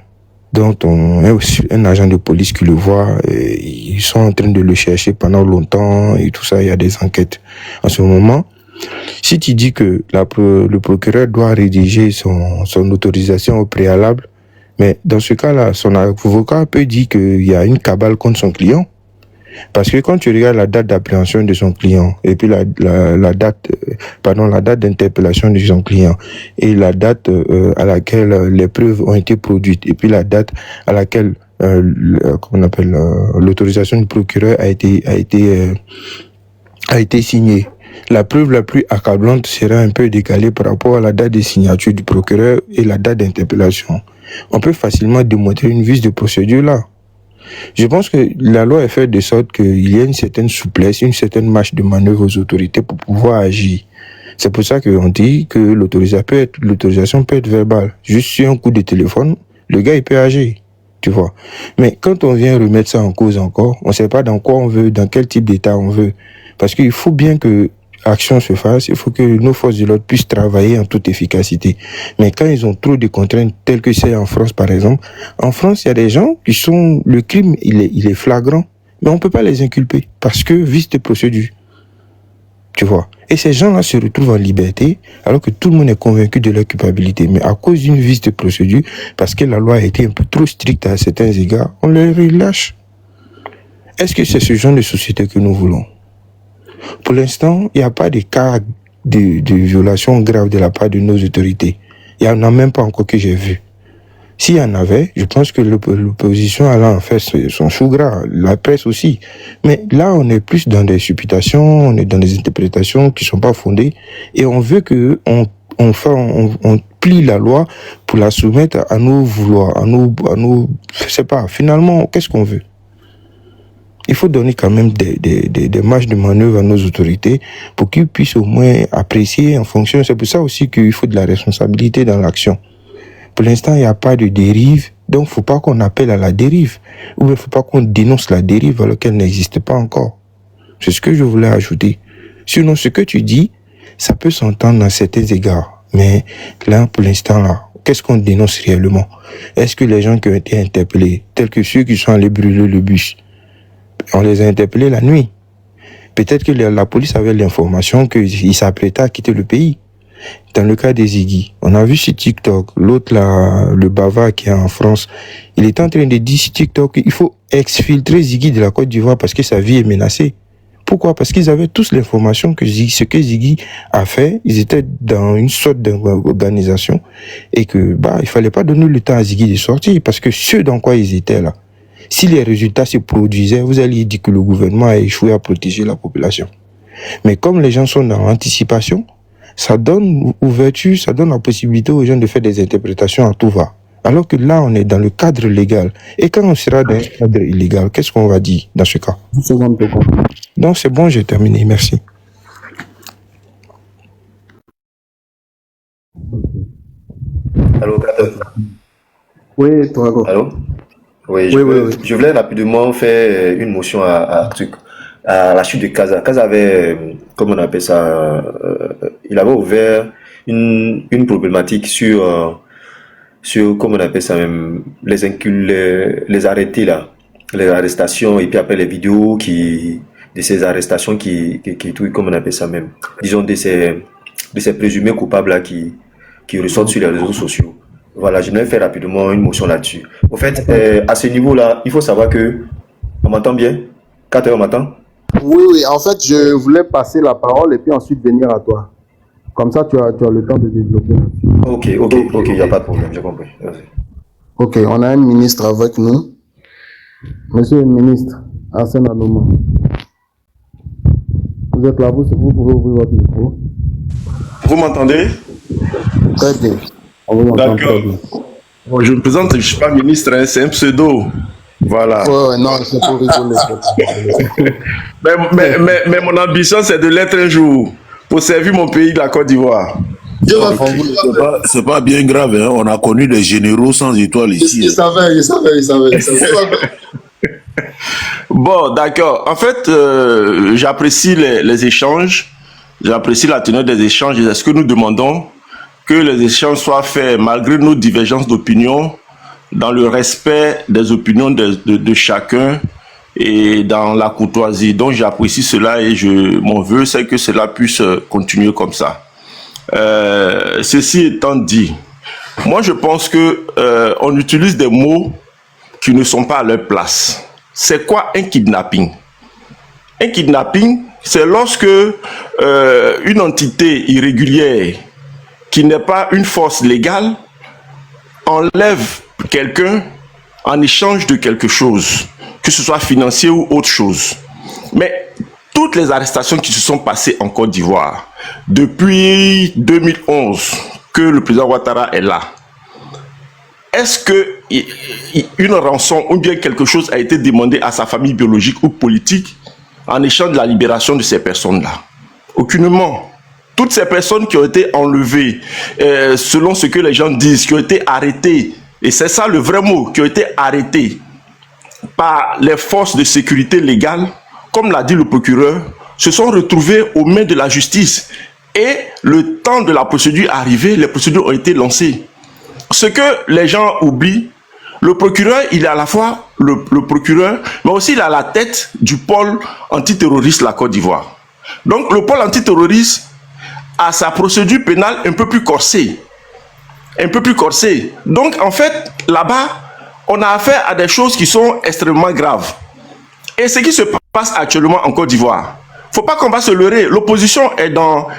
dont un agent de police qui le voit, ils sont en train de le chercher pendant longtemps et tout ça, il y a des enquêtes. En ce moment, si tu dis que le procureur doit rédiger son autorisation au préalable, mais dans ce cas-là, son avocat peut dire qu'il y a une cabale contre son client. Parce que quand tu regardes la date d'appréhension de son client, et puis la date d'interpellation de son client, et la date à laquelle les preuves ont été produites, et puis la date à laquelle l'autorisation du procureur a été signée. La preuve la plus accablante sera un peu décalée par rapport à la date de signature du procureur et la date d'interpellation. On peut facilement démontrer une vice de procédure là. Je pense que la loi est faite de sorte qu'il y a une certaine souplesse, une certaine marge de manœuvre aux autorités pour pouvoir agir. C'est pour ça qu'on dit que l'autorisation peut être verbale. Juste sur un coup de téléphone, le gars il peut agir, tu vois. Mais quand on vient remettre ça en cause encore, on ne sait pas dans quoi on veut, dans quel type d'état on veut. Parce qu'il faut bien que action se fasse, il faut que nos forces de l'ordre puissent travailler en toute efficacité. Mais quand ils ont trop de contraintes, telles que c'est en France par exemple, en France il y a des gens qui sont, le crime il est flagrant, mais on peut pas les inculper parce que vice de procédure, tu vois. Et ces gens-là se retrouvent en liberté alors que tout le monde est convaincu de leur culpabilité. Mais à cause d'une vice de procédure, parce que la loi a été un peu trop stricte à certains égards, on les relâche. Est-ce que c'est ce genre de société que nous voulons? Pour l'instant, il n'y a pas de cas de violation grave de la part de nos autorités. Il n'y en a même pas encore que j'ai vu. S'il y en avait, je pense que l'opposition allait en faire son chou gras, la presse aussi. Mais là, on est plus dans des supputations, on est dans des interprétations qui ne sont pas fondées, et on veut que on plie la loi pour la soumettre à nos vouloirs, je sais pas, finalement, qu'est-ce qu'on veut? Il faut donner quand même des marges de manœuvre à nos autorités pour qu'ils puissent au moins apprécier en fonction. C'est pour ça aussi qu'il faut de la responsabilité dans l'action. Pour l'instant, il n'y a pas de dérive, donc il ne faut pas qu'on appelle à la dérive. Ou il ne faut pas qu'on dénonce la dérive alors qu'elle n'existe pas encore. C'est ce que je voulais ajouter. Sinon, ce que tu dis, ça peut s'entendre dans certains égards. Mais là, pour l'instant, là, qu'est-ce qu'on dénonce réellement? Est-ce que les gens qui ont été interpellés, tels que ceux qui sont allés brûler le bus, on les a interpellés la nuit? Peut-être que la police avait l'information qu'ils s'apprêtaient à quitter le pays. Dans le cas des Ziggy, on a vu sur TikTok, l'autre là, le bavard qui est en France, il est en train de dire sur TikTok qu'il faut exfiltrer Ziggy de la Côte d'Ivoire parce que sa vie est menacée. Pourquoi? Parce qu'ils avaient tous l'information que ce que Ziggy a fait, ils étaient dans une sorte d'organisation et que il fallait pas donner le temps à Ziggy de sortir parce que ce dans quoi ils étaient là, si les résultats se produisaient, vous alliez dire que le gouvernement a échoué à protéger la population. Mais comme les gens sont dans l'anticipation, ça donne ouverture, ça donne la possibilité aux gens de faire des interprétations à tout va. Alors que là, on est dans le cadre légal. Et quand on sera dans le cadre illégal, qu'est-ce qu'on va dire dans ce cas? Donc c'est bon, j'ai terminé. Merci. Allô, Oui, toi, go. allô? Oui, Oui. je voulais rapidement faire une motion à la chute de Casa. Casa avait, comment on appelle ça, il avait ouvert une problématique sur, comment on appelle ça même, les arrêtés là, les arrestations, et puis après les vidéos de ces arrestations comment on appelle ça même, disons de ces présumés coupables là qui ressortent sur les réseaux sociaux. Voilà, je vais faire rapidement une motion là-dessus. Au fait, à ce niveau-là, il faut savoir que, on m'entend bien? 4 heures, on m'entend? Oui, en fait, je voulais passer la parole et puis ensuite venir à toi. Comme ça, tu as le temps de développer. Ok, il n'y a pas de problème, j'ai compris. Merci. Ok, on a un ministre avec nous. Monsieur le ministre, Arsène Anouma. Vous êtes là, vous pouvez ouvrir votre micro. Vous m'entendez? Très bien. On vous entend D'accord. très bien. Bon, je me présente, je ne suis pas ministre, hein, c'est un pseudo. Voilà. Ouais, non, c'est pour rigoler. Mais mon ambition, c'est de l'être un jour pour servir mon pays, la Côte d'Ivoire. C'est pas bien grave, hein. On a connu des généraux sans étoiles ici. Il savait. Bon, d'accord. En fait, j'apprécie les échanges. J'apprécie la teneur des échanges. Et est-ce que nous demandons que les échanges soient faits malgré nos divergences d'opinion, dans le respect des opinions de chacun et dans la courtoisie. Donc j'apprécie cela et mon vœu c'est que cela puisse continuer comme ça. Ceci étant dit, moi je pense que on utilise des mots qui ne sont pas à leur place. C'est quoi un kidnapping? Un kidnapping, c'est lorsque une entité irrégulière qui n'est pas une force légale enlève quelqu'un en échange de quelque chose, que ce soit financier ou autre chose. Mais toutes les arrestations qui se sont passées en Côte d'Ivoire depuis 2011 que le président Ouattara est là, est-ce que une rançon ou bien quelque chose a été demandé à sa famille biologique ou politique en échange de la libération de ces personnes-là? Aucunement. Toutes ces personnes qui ont été enlevées, selon ce que les gens disent, qui ont été arrêtées, et c'est ça le vrai mot, qui ont été arrêtées par les forces de sécurité légale, comme l'a dit le procureur, se sont retrouvées aux mains de la justice. Et le temps de la procédure arrivé, les procédures ont été lancées. Ce que les gens oublient, le procureur, il est à la fois le procureur, mais aussi il a la tête du pôle antiterroriste de la Côte d'Ivoire. Donc le pôle antiterroriste a sa procédure pénale un peu plus corsée. Donc en fait, là-bas, on a affaire à des choses qui sont extrêmement graves. Et ce qui se passe actuellement en Côte d'Ivoire, il ne faut pas qu'on va se leurrer. L'opposition est dans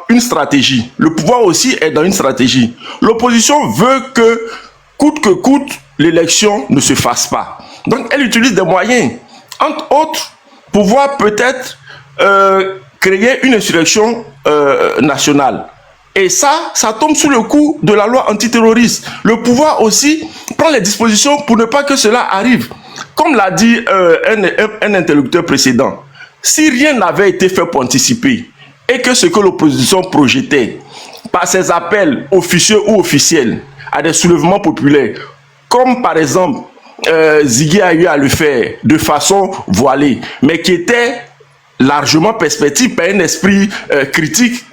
une stratégie. Le pouvoir aussi est dans une stratégie. L'opposition veut que coûte, l'élection ne se fasse pas. Donc elle utilise des moyens, entre autres, pour pouvoir peut-être créer une insurrection nationale. Et ça tombe sous le coup de la loi antiterroriste. Le pouvoir aussi prend les dispositions pour ne pas que cela arrive. Comme l'a dit un interlocuteur précédent, si rien n'avait été fait pour anticiper et que ce que l'opposition projetait par ses appels officieux ou officiels à des soulèvements populaires, comme par exemple Ziggy a eu à le faire de façon voilée, mais qui était largement perspective par un esprit critique.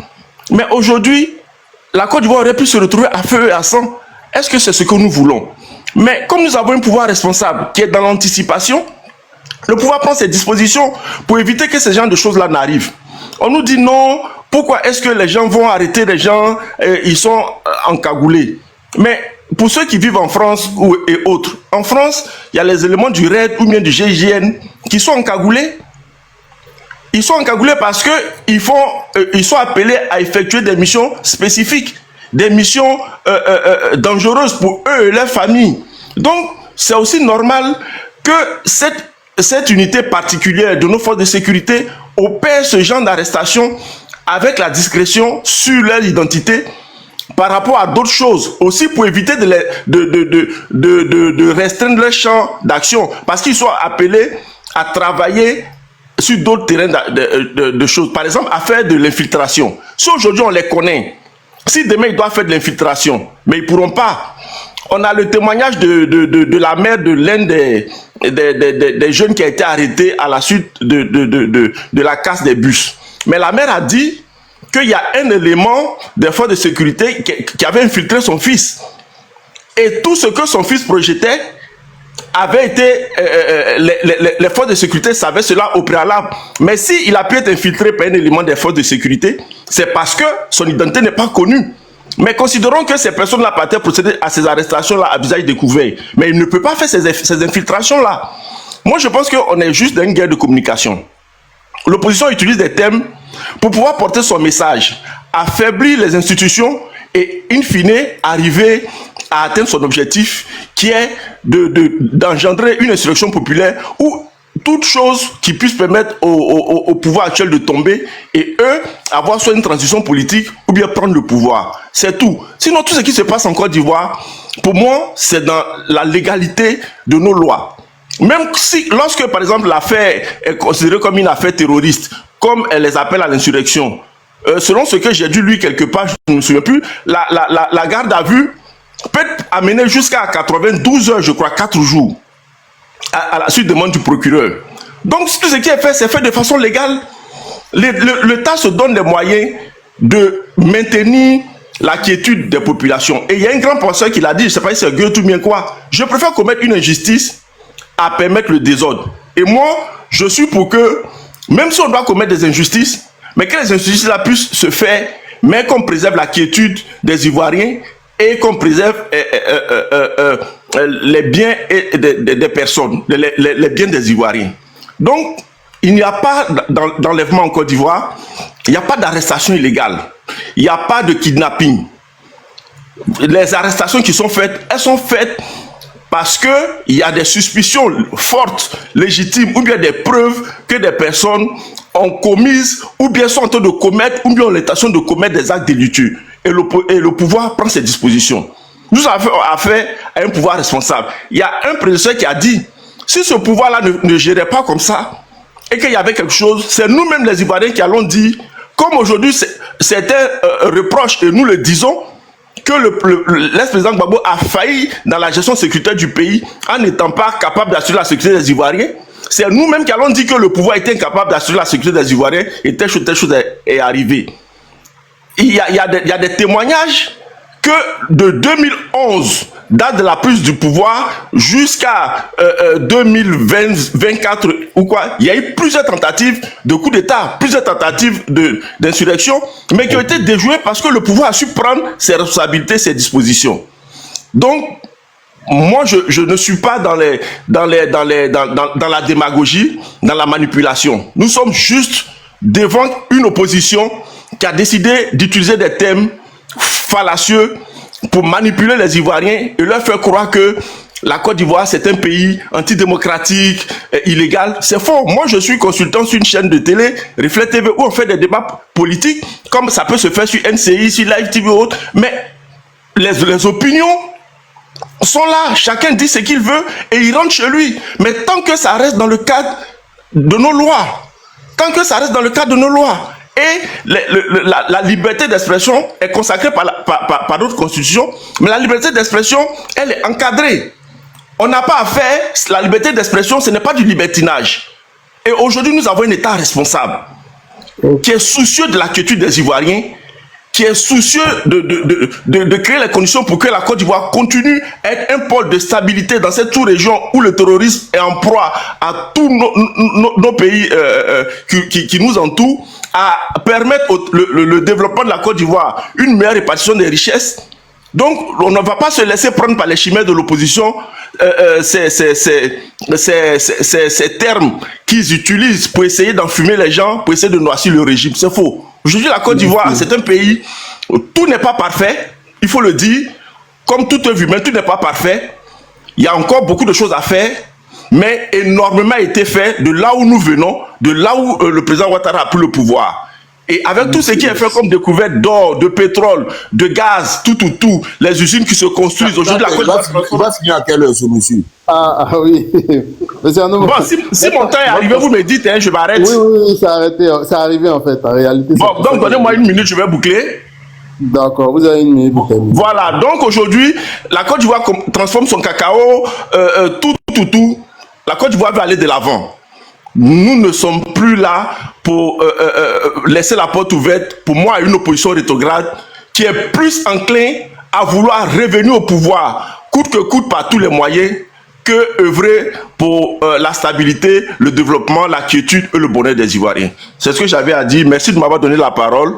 Mais aujourd'hui, la Côte d'Ivoire aurait pu se retrouver à feu et à sang. Est-ce que c'est ce que nous voulons? Mais comme nous avons un pouvoir responsable qui est dans l'anticipation, le pouvoir prend ses dispositions pour éviter que ce genre de choses-là n'arrivent. On nous dit non, Pourquoi est-ce que les gens vont arrêter les gens, ils sont encagoulés? Mais pour ceux qui vivent en France et autres, en France, il y a les éléments du RAID ou bien du GIGN qui sont encagoulés. Ils sont encagoulés parce que ils sont appelés à effectuer des missions spécifiques, des missions dangereuses pour eux et leurs familles. Donc, c'est aussi normal que cette unité particulière de nos forces de sécurité opère ce genre d'arrestation avec la discrétion sur leur identité par rapport à d'autres choses, aussi pour éviter de restreindre leur champ d'action, parce qu'ils sont appelés à travailler sur d'autres terrains de choses. Par exemple, à faire de l'infiltration. Si aujourd'hui on les connaît, si demain ils doivent faire de l'infiltration, mais ils ne pourront pas. On a le témoignage de la mère de l'un des jeunes qui a été arrêté à la suite de la casse des bus. Mais la mère a dit qu'il y a un élément des forces de sécurité qui avait infiltré son fils. Et tout ce que son fils projetait avait été... les forces de sécurité savaient cela au préalable. Mais s'il a pu être infiltré par un élément des forces de sécurité, c'est parce que son identité n'est pas connue. Mais considérons que ces personnes-là partaient procéder à ces arrestations-là à visage découvert. Mais il ne peut pas faire ces infiltrations-là. Moi, je pense qu'on est juste dans une guerre de communication. L'opposition utilise des thèmes pour pouvoir porter son message, affaiblir les institutions et, in fine, arriver à atteindre son objectif qui est d'engendrer une insurrection populaire où toute chose qui puisse permettre au pouvoir actuel de tomber et eux avoir soit une transition politique ou bien prendre le pouvoir. C'est tout. Sinon, tout ce qui se passe en Côte d'Ivoire, pour moi, c'est dans la légalité de nos lois. Même si, lorsque par exemple l'affaire est considérée comme une affaire terroriste, comme elle les appelle à l'insurrection, selon ce que j'ai dû lire quelque part, je ne me souviens plus, la garde à vue peut amener jusqu'à 92 heures, je crois, 4 jours, à la suite de demande du procureur. Donc tout ce qui est fait, c'est fait de façon légale. L'État se donne les moyens de maintenir la quiétude des populations. Et il y a un grand penseur qui l'a dit, je ne sais pas si c'est Goethe ou bien quoi, je préfère commettre une injustice à permettre le désordre. Et moi, je suis pour que, même si on doit commettre des injustices, mais que les injustices-là puissent se faire, mais qu'on préserve la quiétude des Ivoiriens et qu'on préserve les biens des personnes, les biens des Ivoiriens. Donc, il n'y a pas d'enlèvement en Côte d'Ivoire, il n'y a pas d'arrestation illégale, il n'y a pas de kidnapping. Les arrestations qui sont faites, elles sont faites parce qu'il y a des suspicions fortes, légitimes, ou bien des preuves que des personnes ont commises, ou bien sont en train de commettre, ou bien ont l'intention de commettre des actes délictueux. Et le pouvoir prend ses dispositions. Nous avons affaire à un pouvoir responsable. Il y a un prédécesseur qui a dit, si ce pouvoir-là ne gérait pas comme ça, et qu'il y avait quelque chose, c'est nous-mêmes les Ivoiriens qui allons dire, comme aujourd'hui certains reprochent, et nous le disons, que l'ex-président Gbagbo a failli dans la gestion sécuritaire du pays en n'étant pas capable d'assurer la sécurité des Ivoiriens. C'est nous-mêmes qui allons dire que le pouvoir était incapable d'assurer la sécurité des Ivoiriens et telle chose est arrivée. Il y a des témoignages que de 2011, date de la prise du pouvoir, jusqu'à 2024 ou quoi, il y a eu plusieurs tentatives de coup d'État, plusieurs tentatives d'insurrection, mais qui ont été déjouées parce que le pouvoir a su prendre ses responsabilités, ses dispositions. Donc, moi, je ne suis pas dans la démagogie, dans la manipulation. Nous sommes juste devant une opposition qui a décidé d'utiliser des thèmes fallacieux pour manipuler les Ivoiriens et leur faire croire que la Côte d'Ivoire c'est un pays antidémocratique, illégal. C'est faux. Moi je suis consultant sur une chaîne de télé, Reflet TV, où on fait des débats politiques, comme ça peut se faire sur NCI, sur Live TV ou autre, mais les opinions sont là, chacun dit ce qu'il veut et il rentre chez lui. Mais tant que ça reste dans le cadre de nos lois, et la liberté d'expression est consacrée par notre constitution, mais la liberté d'expression, elle est encadrée. On n'a pas à faire, la liberté d'expression, ce n'est pas du libertinage. Et aujourd'hui, nous avons un État responsable, qui est soucieux de la quiétude des Ivoiriens, qui est soucieux de créer les conditions pour que la Côte d'Ivoire continue à être un pôle de stabilité dans cette sous-région où le terrorisme est en proie à tous nos pays qui nous entourent, à permettre le développement de la Côte d'Ivoire, une meilleure répartition des richesses. Donc, on ne va pas se laisser prendre par les chimères de l'opposition, ces termes qu'ils utilisent pour essayer d'enfumer les gens, pour essayer de noircir le régime. C'est faux. Aujourd'hui, la Côte d'Ivoire, c'est un pays où tout n'est pas parfait, il faut le dire. Comme toute œuvre humaine, tout n'est pas parfait. Il y a encore beaucoup de choses à faire, mais énormément a été fait de là où nous venons, de là où le président Ouattara a pris le pouvoir. Et avec tout ce qui est fait comme découverte d'or, de pétrole, de gaz, tout, les usines qui se construisent aujourd'hui, la Côte d'Ivoire. Il va finir à quelle heure ce monsieur? Ah oui. Bon, si mon temps est arrivé, vous me dites, hein, je m'arrête. Oui, c'est arrivé en fait, en réalité. Bon, donc donnez-moi une minute, je vais boucler. D'accord, vous avez une minute pour terminer. Voilà, donc aujourd'hui, la Côte d'Ivoire transforme son cacao, tout. La Côte d'Ivoire veut aller de l'avant. Nous ne sommes plus là pour laisser la porte ouverte, pour moi, à une opposition rétrograde qui est plus enclin à vouloir revenir au pouvoir, coûte que coûte par tous les moyens, que œuvrer pour la stabilité, le développement, la quiétude et le bonheur des Ivoiriens. C'est ce que j'avais à dire. Merci de m'avoir donné la parole.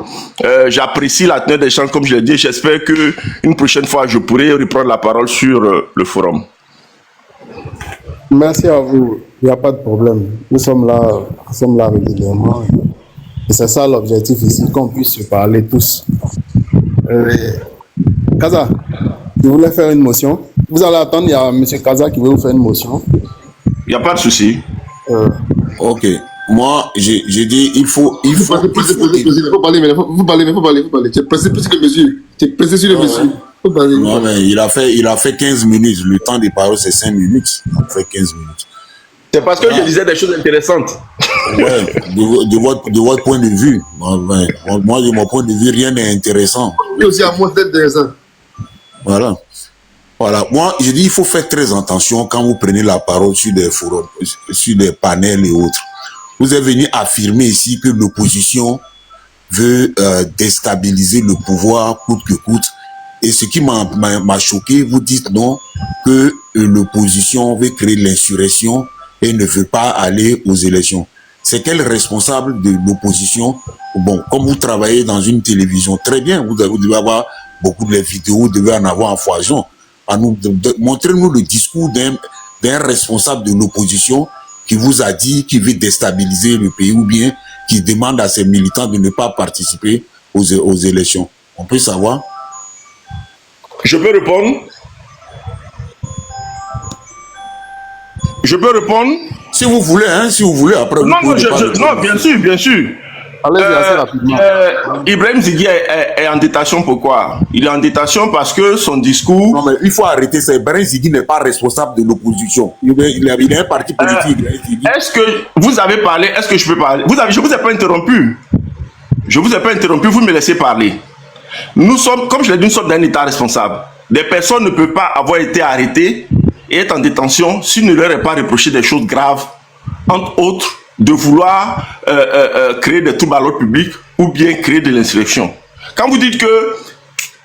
J'apprécie la tenue des échanges, comme je l'ai dit. J'espère qu'une prochaine fois, je pourrai reprendre la parole sur le forum. Merci à vous. Il n'y a pas de problème. Nous sommes là régulièrement. Et c'est ça l'objectif ici, qu'on puisse se parler tous. Kaza, je voulais faire une motion. Vous allez attendre, il y a M. Kaza qui veut vous faire une motion. Il n'y a pas de souci. Ok. Moi, j'ai dit, il faut parler, mais il faut parler. Tu es pressé plus que monsieur. Tu es pressé sur le monsieur. Non, mais il a fait 15 minutes. Le temps des paroles, c'est 5 minutes. Il a fait 15 minutes. C'est parce que je disais des choses intéressantes. Ouais, de votre point de vue. Moi, de mon point de vue, rien n'est intéressant. Lui aussi, à moi, c'est intéressant. Voilà. Moi, je dis, il faut faire très attention quand vous prenez la parole sur des forums, sur des panels et autres. Vous êtes venu affirmer ici que l'opposition veut déstabiliser le pouvoir coûte que coûte. Et ce qui m'a choqué, vous dites non, que l'opposition veut créer l'insurrection et ne veut pas aller aux élections. C'est quel responsable de l'opposition? Bon, comme vous travaillez dans une télévision, très bien, vous devez avoir beaucoup de vidéos, vous devez en avoir en foison. Montrez-nous le discours d'un responsable de l'opposition qui vous a dit qu'il veut déstabiliser le pays ou bien qui demande à ses militants de ne pas participer aux élections. On peut savoir? Je peux répondre? Si vous voulez, après vous non, bien sûr. Allez-y assez rapidement. Ibrahim Zigui est en détention, pourquoi? Il est en détention parce que son discours... Non, mais il faut arrêter ça. Ibrahim Zigui n'est pas responsable de l'opposition. Il est un parti politique. Est-ce que vous avez parlé? Est-ce que je peux parler? Je ne vous ai pas interrompu. Vous me laissez parler. Nous sommes, comme je l'ai dit, nous sommes d'un État responsable. Des personnes ne peuvent pas avoir été arrêtées et être en détention s'il ne leur est pas reproché des choses graves, entre autres de vouloir créer des troubles à l'ordre public ou bien créer de l'insurrection. Quand vous dites que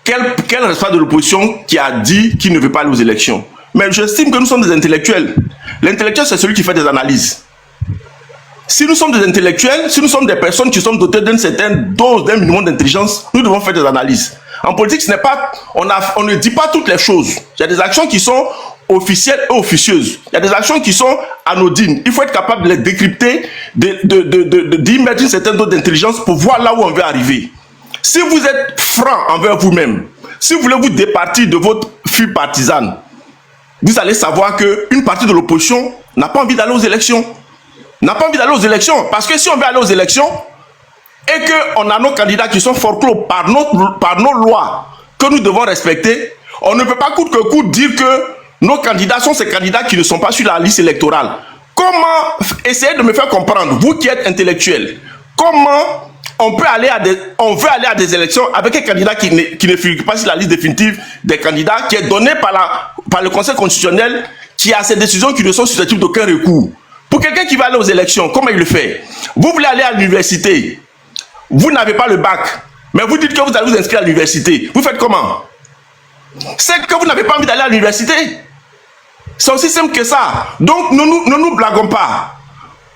quel responsable de l'opposition qui a dit qu'il ne veut pas aller aux élections? Mais j'estime que nous sommes des intellectuels. L'intellectuel, c'est celui qui fait des analyses. Si nous sommes des intellectuels, si nous sommes des personnes qui sont dotées d'une certaine dose, d'un minimum d'intelligence, nous devons faire des analyses. En politique, ce n'est pas, on ne dit pas toutes les choses. Il y a des actions qui sont officielles et officieuses. Il y a des actions qui sont anodines. Il faut être capable de les décrypter, d'y mettre une certaine dose d'intelligence pour voir là où on veut arriver. Si vous êtes franc envers vous-même, si vous voulez vous départir de votre fille partisane, vous allez savoir qu'une partie de l'opposition n'a pas envie d'aller aux élections. Parce que si on veut aller aux élections et qu'on a nos candidats qui sont forclos par nos lois que nous devons respecter, on ne peut pas coûte que coûte dire que nos candidats sont ces candidats qui ne sont pas sur la liste électorale. Comment, essayez de me faire comprendre, vous qui êtes intellectuel, comment on veut aller à des élections avec un candidat qui ne figure pas sur la liste définitive des candidats, qui est donné par le Conseil constitutionnel, qui a ces décisions qui ne sont susceptibles d'aucun recours. Pour quelqu'un qui va aller aux élections, comment il le fait? Vous voulez aller à l'université, vous n'avez pas le bac, Mais vous dites que vous allez vous inscrire à l'université. Vous faites comment? C'est que vous n'avez pas envie d'aller à l'université. C'est aussi simple que ça. Donc, ne nous blaguons pas.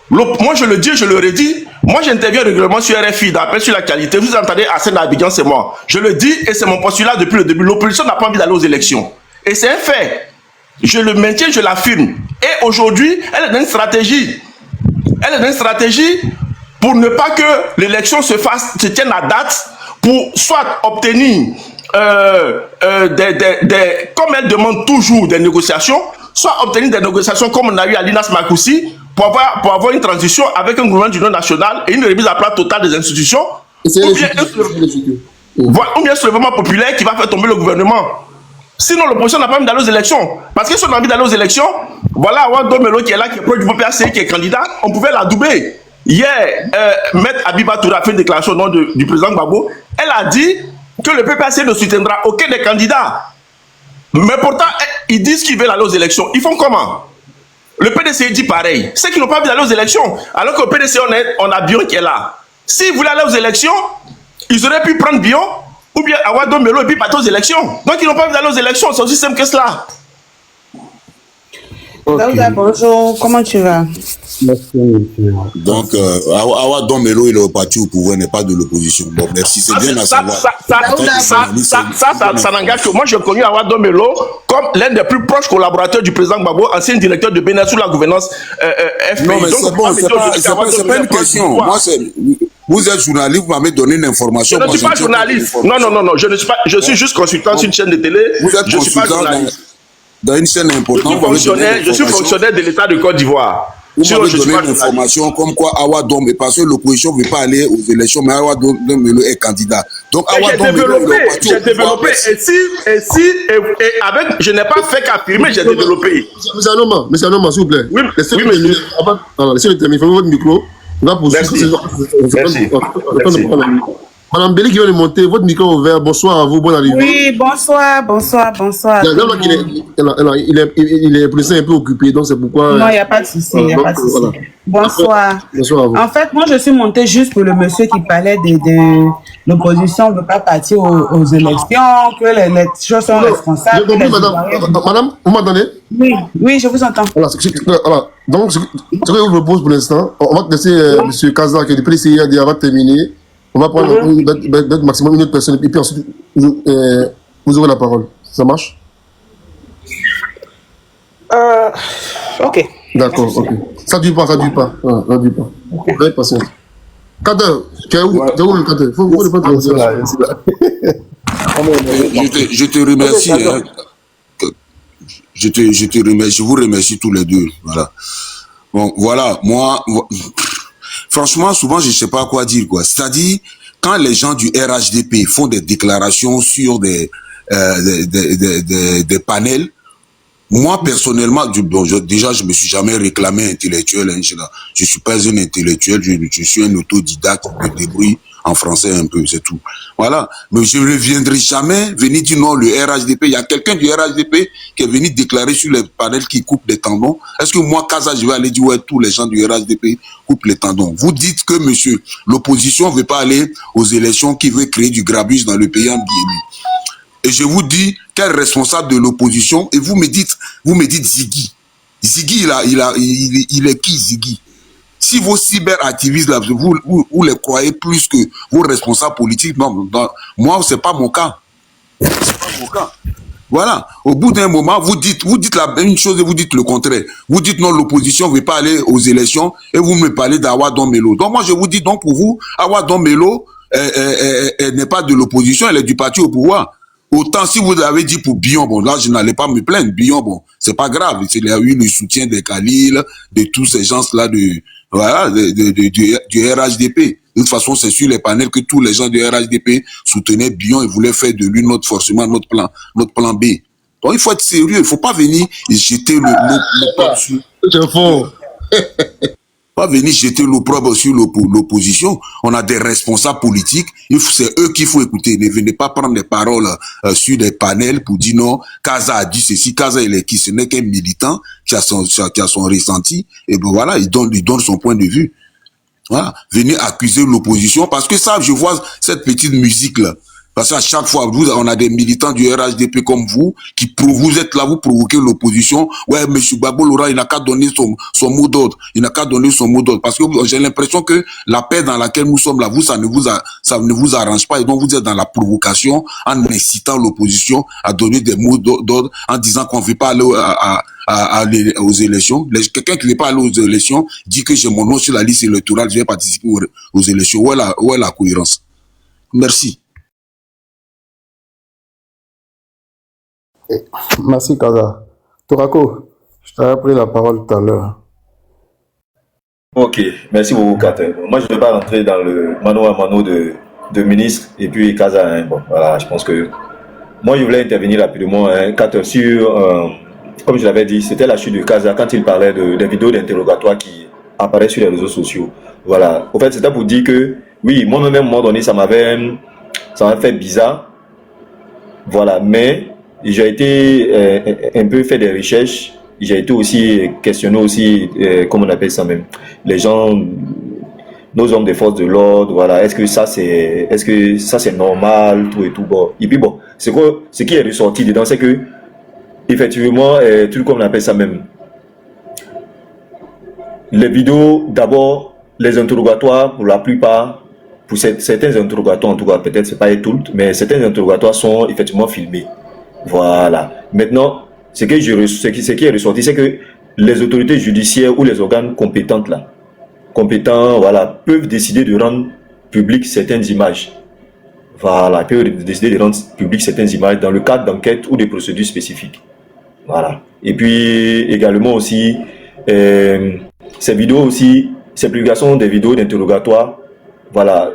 Moi, je le dis, je le redis. Moi, j'interviens régulièrement sur RFI, d'appel sur la qualité. Vous entendez Hassan Abidjan, c'est moi. Je le dis et c'est mon postulat depuis le début. L'opposition n'a pas envie d'aller aux élections. Et c'est un fait. Je le maintiens, je l'affirme. Et aujourd'hui, elle est dans une stratégie. Elle est dans une stratégie pour ne pas que l'élection se tienne à date, pour soit obtenir, comme elle demande toujours des négociations, soit obtenir des négociations comme on a eu à l'Inas Makoussi, pour avoir une transition avec un gouvernement d'union nationale et une remise à plat totale des institutions, ou bien un soulèvement populaire qui va faire tomber le gouvernement. Sinon, l'opposition n'a pas envie d'aller aux élections. Parce que si on a envie d'aller aux élections, voilà Awa Domelo qui est là, qui est proche du PPAC, qui est candidat, on pouvait la doubler. Hier, Maître Abiba Toura a fait une déclaration au nom du président Gbagbo. Elle a dit que le PPAC ne soutiendra aucun des candidats. Mais pourtant, ils disent qu'ils veulent aller aux élections. Ils font comment? Le PDC dit pareil. C'est qu'ils n'ont pas envie d'aller aux élections. Alors qu'au PDC, on a Bion qui est là. S'ils voulaient aller aux élections, ils auraient pu prendre Bion ou bien Awa Domelo et puis partir aux élections. Donc ils n'ont pas envie d'aller aux élections. C'est aussi simple que cela. Daouda, bonjour. Comment tu vas? Merci, monsieur. Donc, Awa Domelo, il est parti au pouvoir, n'est pas de l'opposition. Bon, merci, c'est bien à savoir. Ça n'engage que moi, j'ai connu Awa Domelo comme l'un des plus proches collaborateurs du président Gbagbo, ancien directeur de Bénin sous la gouvernance FPI. Non, mais c'est bon, c'est pas une question. Moi, vous êtes journaliste, vous m'avez donné une information. Je ne suis pas journaliste. Non, je ne suis pas. Je suis juste consultant sur une chaîne de télé. Vous êtes consultant dans une chaîne importante. Je suis fonctionnaire de l'État de Côte d'Ivoire. Vous m'avez donné une information comme quoi Awa Domelo, parce que l'opposition ne veut pas aller aux élections, mais Awa Domelo est candidat. Donc Awa Domelo, j'ai développé. Je n'ai pas fait qu'affirmer, j'ai développé. Monsieur Anoma, s'il vous plaît. Oui, laissez-le terminer. Fermez votre micro. On va poursuivre. Merci. Madame Belli qui vient de monter, votre micro ouvert. Bonsoir à vous, bonne arrivée. Oui, bonsoir. Il est plus un peu occupé, donc c'est pourquoi. Non, il n'y a pas de souci. Voilà. Bonsoir. Bonsoir à vous. En fait, moi, je suis montée juste pour le monsieur qui parlait de l'opposition ne veut pas partir aux élections, que les choses sont responsables. J'ai compris, madame, vous m'entendez? Oui, je vous entends. Voilà. Donc, ce que je vous propose pour l'instant, on va laisser M. Kaza, qui est du PCI, avant de terminer. On va prendre maximum une autre personne et puis ensuite vous aurez la parole. Ça marche? Ok. D'accord, ok. Ça ne dure pas. Ok. Très patiente. Kader, tu es où le Kader? Faut le prendre. Je te remercie. Je vous remercie tous les deux. Voilà. Bon, voilà. Moi, franchement, souvent, je ne sais pas quoi dire, quoi. C'est-à-dire, quand les gens du RHDP font des déclarations sur des panels, moi, personnellement, déjà, je me suis jamais réclamé intellectuel. Hein, je suis pas un intellectuel, je suis un autodidacte, je me débrouille en français un peu, c'est tout. Voilà. Mais je ne viendrai jamais venir dire non, le RHDP. Il y a quelqu'un du RHDP qui est venu déclarer sur les panels qui coupe les tendons. Est-ce que moi, Kaza, je vais aller dire ouais, tous les gens du RHDP coupent les tendons? Vous dites que, monsieur, l'opposition ne veut pas aller aux élections, qui veut créer du grabuge dans le pays en Guinée. Et je vous dis, quel responsable de l'opposition, et vous me dites Ziggy. Ziggy, il est qui, Ziggy? Si vos cyberactivistes, là, vous les croyez plus que vos responsables politiques, non, moi, c'est pas mon cas. C'est pas mon cas. Voilà. Au bout d'un moment, vous dites la même chose et vous dites le contraire. Vous dites non, l'opposition ne veut pas aller aux élections et vous me parlez d'Awa Domelo. Donc moi, je vous dis, donc pour vous, Awa Domelo n'est pas de l'opposition, elle est du parti au pouvoir. Autant si vous avez dit pour Bion, bon là je n'allais pas me plaindre. Bion, bon, c'est pas grave. Il y a eu le soutien des Khalil, de tous ces gens-là du RHDP. De toute façon, c'est sur les panels que tous les gens du RHDP soutenaient Bion et voulaient faire de lui forcément notre plan B. Donc il faut être sérieux, il ne faut pas venir jeter le pas dessus. C'est faux. Pas venir jeter l'opprobre sur l'opposition. On a des responsables politiques. C'est eux qu'il faut écouter. Ne venez pas prendre des paroles sur des panels pour dire non, Kaza a dit ceci, Kaza il est qui? Ce n'est qu'un militant qui a son ressenti. Et ben voilà, il donne son point de vue. Voilà. Venez accuser l'opposition parce que ça, je vois cette petite musique-là. Parce qu'à chaque fois, on a des militants du RHDP comme vous, vous êtes là, vous provoquez l'opposition. Ouais, M. Gbagbo Laurent, il n'a qu'à donner son mot d'ordre. Il n'a qu'à donner son mot d'ordre. Parce que j'ai l'impression que la paix dans laquelle nous sommes là, vous, ça ne vous arrange pas. Et donc, vous êtes dans la provocation en incitant l'opposition à donner des mots d'ordre, en disant qu'on ne veut pas aller aux élections. Quelqu'un qui ne veut pas aller aux élections dit que j'ai mon nom sur la liste électorale, je vais participer aux élections. Où est la cohérence? Merci. Merci, Kaza. Torako, je t'avais pris la parole tout à l'heure. Ok, merci beaucoup, Kater. Moi, je ne vais pas rentrer dans le mano à mano de ministre et puis Kaza. Hein. Bon, voilà, je pense que moi, je voulais intervenir rapidement, hein, Kater, sur, comme je l'avais dit, c'était la chute de Kaza quand il parlait des vidéos d'interrogatoire qui apparaissent sur les réseaux sociaux. Voilà. Au fait, c'était pour dire que, oui, moi-même, à un moment donné, ça m'avait fait bizarre. Voilà, mais j'ai été un peu fait des recherches. J'ai été aussi questionné aussi, comment on appelle ça même, les gens, nos hommes des forces de l'ordre, voilà, est-ce que ça c'est normal, tout et tout, bon. Et puis bon, ce qui est ressorti dedans, c'est que, effectivement, tout comme on appelle ça même, les vidéos, d'abord, les interrogatoires, pour la plupart, pour certains interrogatoires, en tout cas, peut-être c'est pas tout, mais certains interrogatoires sont effectivement filmés. Voilà. Maintenant, ce qui est ressorti, c'est que les autorités judiciaires ou les organes compétents, voilà, peuvent décider de rendre publiques certaines images. Voilà, peuvent décider de rendre publiques certaines images dans le cadre d'enquêtes ou de procédures spécifiques. Voilà. Et puis, également aussi, ces vidéos aussi, ces publications des vidéos d'interrogatoire, voilà,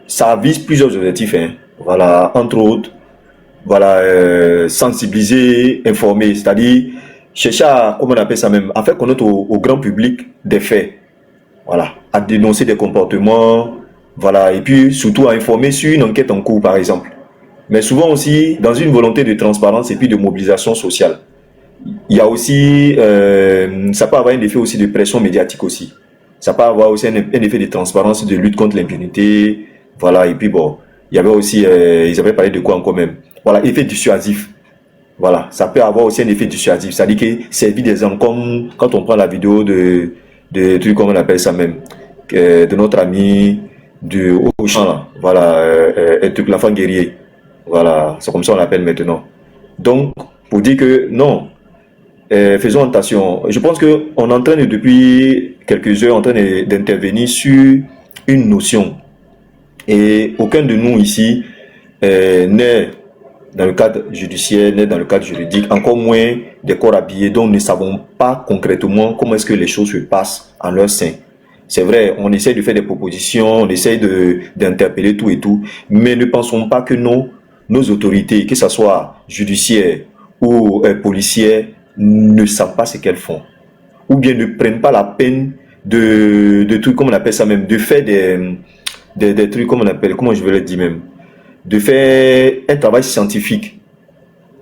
ça vise plusieurs objectifs, hein. Voilà, entre autres, voilà, sensibiliser, informer, c'est-à-dire chercher à, comment on appelle ça même, à faire connaître au grand public des faits, voilà, à dénoncer des comportements, voilà, et puis surtout à informer sur une enquête en cours, par exemple. Mais souvent aussi dans une volonté de transparence et puis de mobilisation sociale. Il y a aussi, ça peut avoir un effet aussi de pression médiatique aussi. Ça peut avoir aussi un effet de transparence, de lutte contre l'impunité, voilà, et puis bon, il y avait aussi, ils avaient parlé de quoi encore même. Voilà, effet dissuasif. Voilà, ça peut avoir aussi un effet dissuasif. C'est-à-dire que c'est vite des gens comme quand on prend la vidéo de trucs, comment on appelle ça même, de notre ami du Auchan, là. Voilà, l'enfant guerrier. Voilà, c'est comme ça on l'appelle maintenant. Donc, pour dire que non, faisons attention. Je pense qu'on est en train depuis quelques heures, en train d'intervenir sur une notion. Et aucun de nous ici n'est dans le cadre judiciaire, n'est dans le cadre juridique, encore moins des corps habillés dont nous ne savons pas concrètement comment est-ce que les choses se passent en leur sein. C'est vrai, on essaie de faire des propositions, on essaie d'interpeller tout et tout, mais ne pensons pas que nos autorités, que ce soit judiciaires ou policières, ne savent pas ce qu'elles font. Ou bien ne prennent pas la peine de trucs, comme on appelle ça même, de faire des trucs, comme on appelle, comment je vais le dire même, de faire un travail scientifique.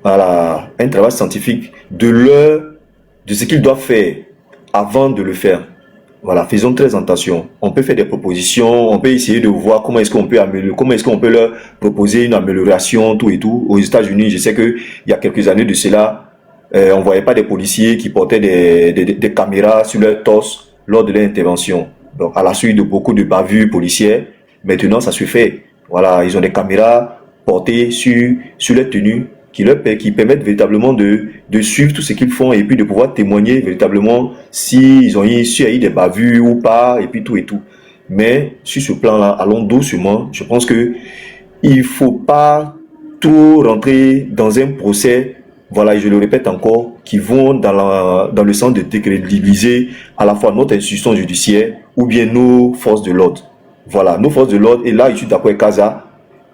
Voilà, un travail scientifique de ce qu'ils doivent faire avant de le faire. Voilà, faisons très attention. On peut faire des propositions, on peut essayer de voir comment est-ce qu'on peut améliorer, comment est-ce qu'on peut leur proposer une amélioration, tout et tout. Aux États-Unis, je sais que il y a quelques années de cela, on voyait pas des policiers qui portaient des caméras sur leur torse lors de leur intervention. Donc, à la suite de beaucoup de bavures policières, maintenant ça se fait. Voilà, ils ont des caméras portées sur leur tenue qui permettent véritablement de suivre tout ce qu'ils font et puis de pouvoir témoigner véritablement s'ils ont eu des bavures ou pas et puis tout et tout. Mais sur ce plan-là, allons doucement. Je pense que il faut pas tout rentrer dans un procès, voilà, et je le répète encore, qui vont dans le sens de décrédibiliser à la fois notre institution judiciaire ou bien nos forces de l'ordre. Voilà, nos forces de l'ordre, et là, je suis d'accord avec Kaza,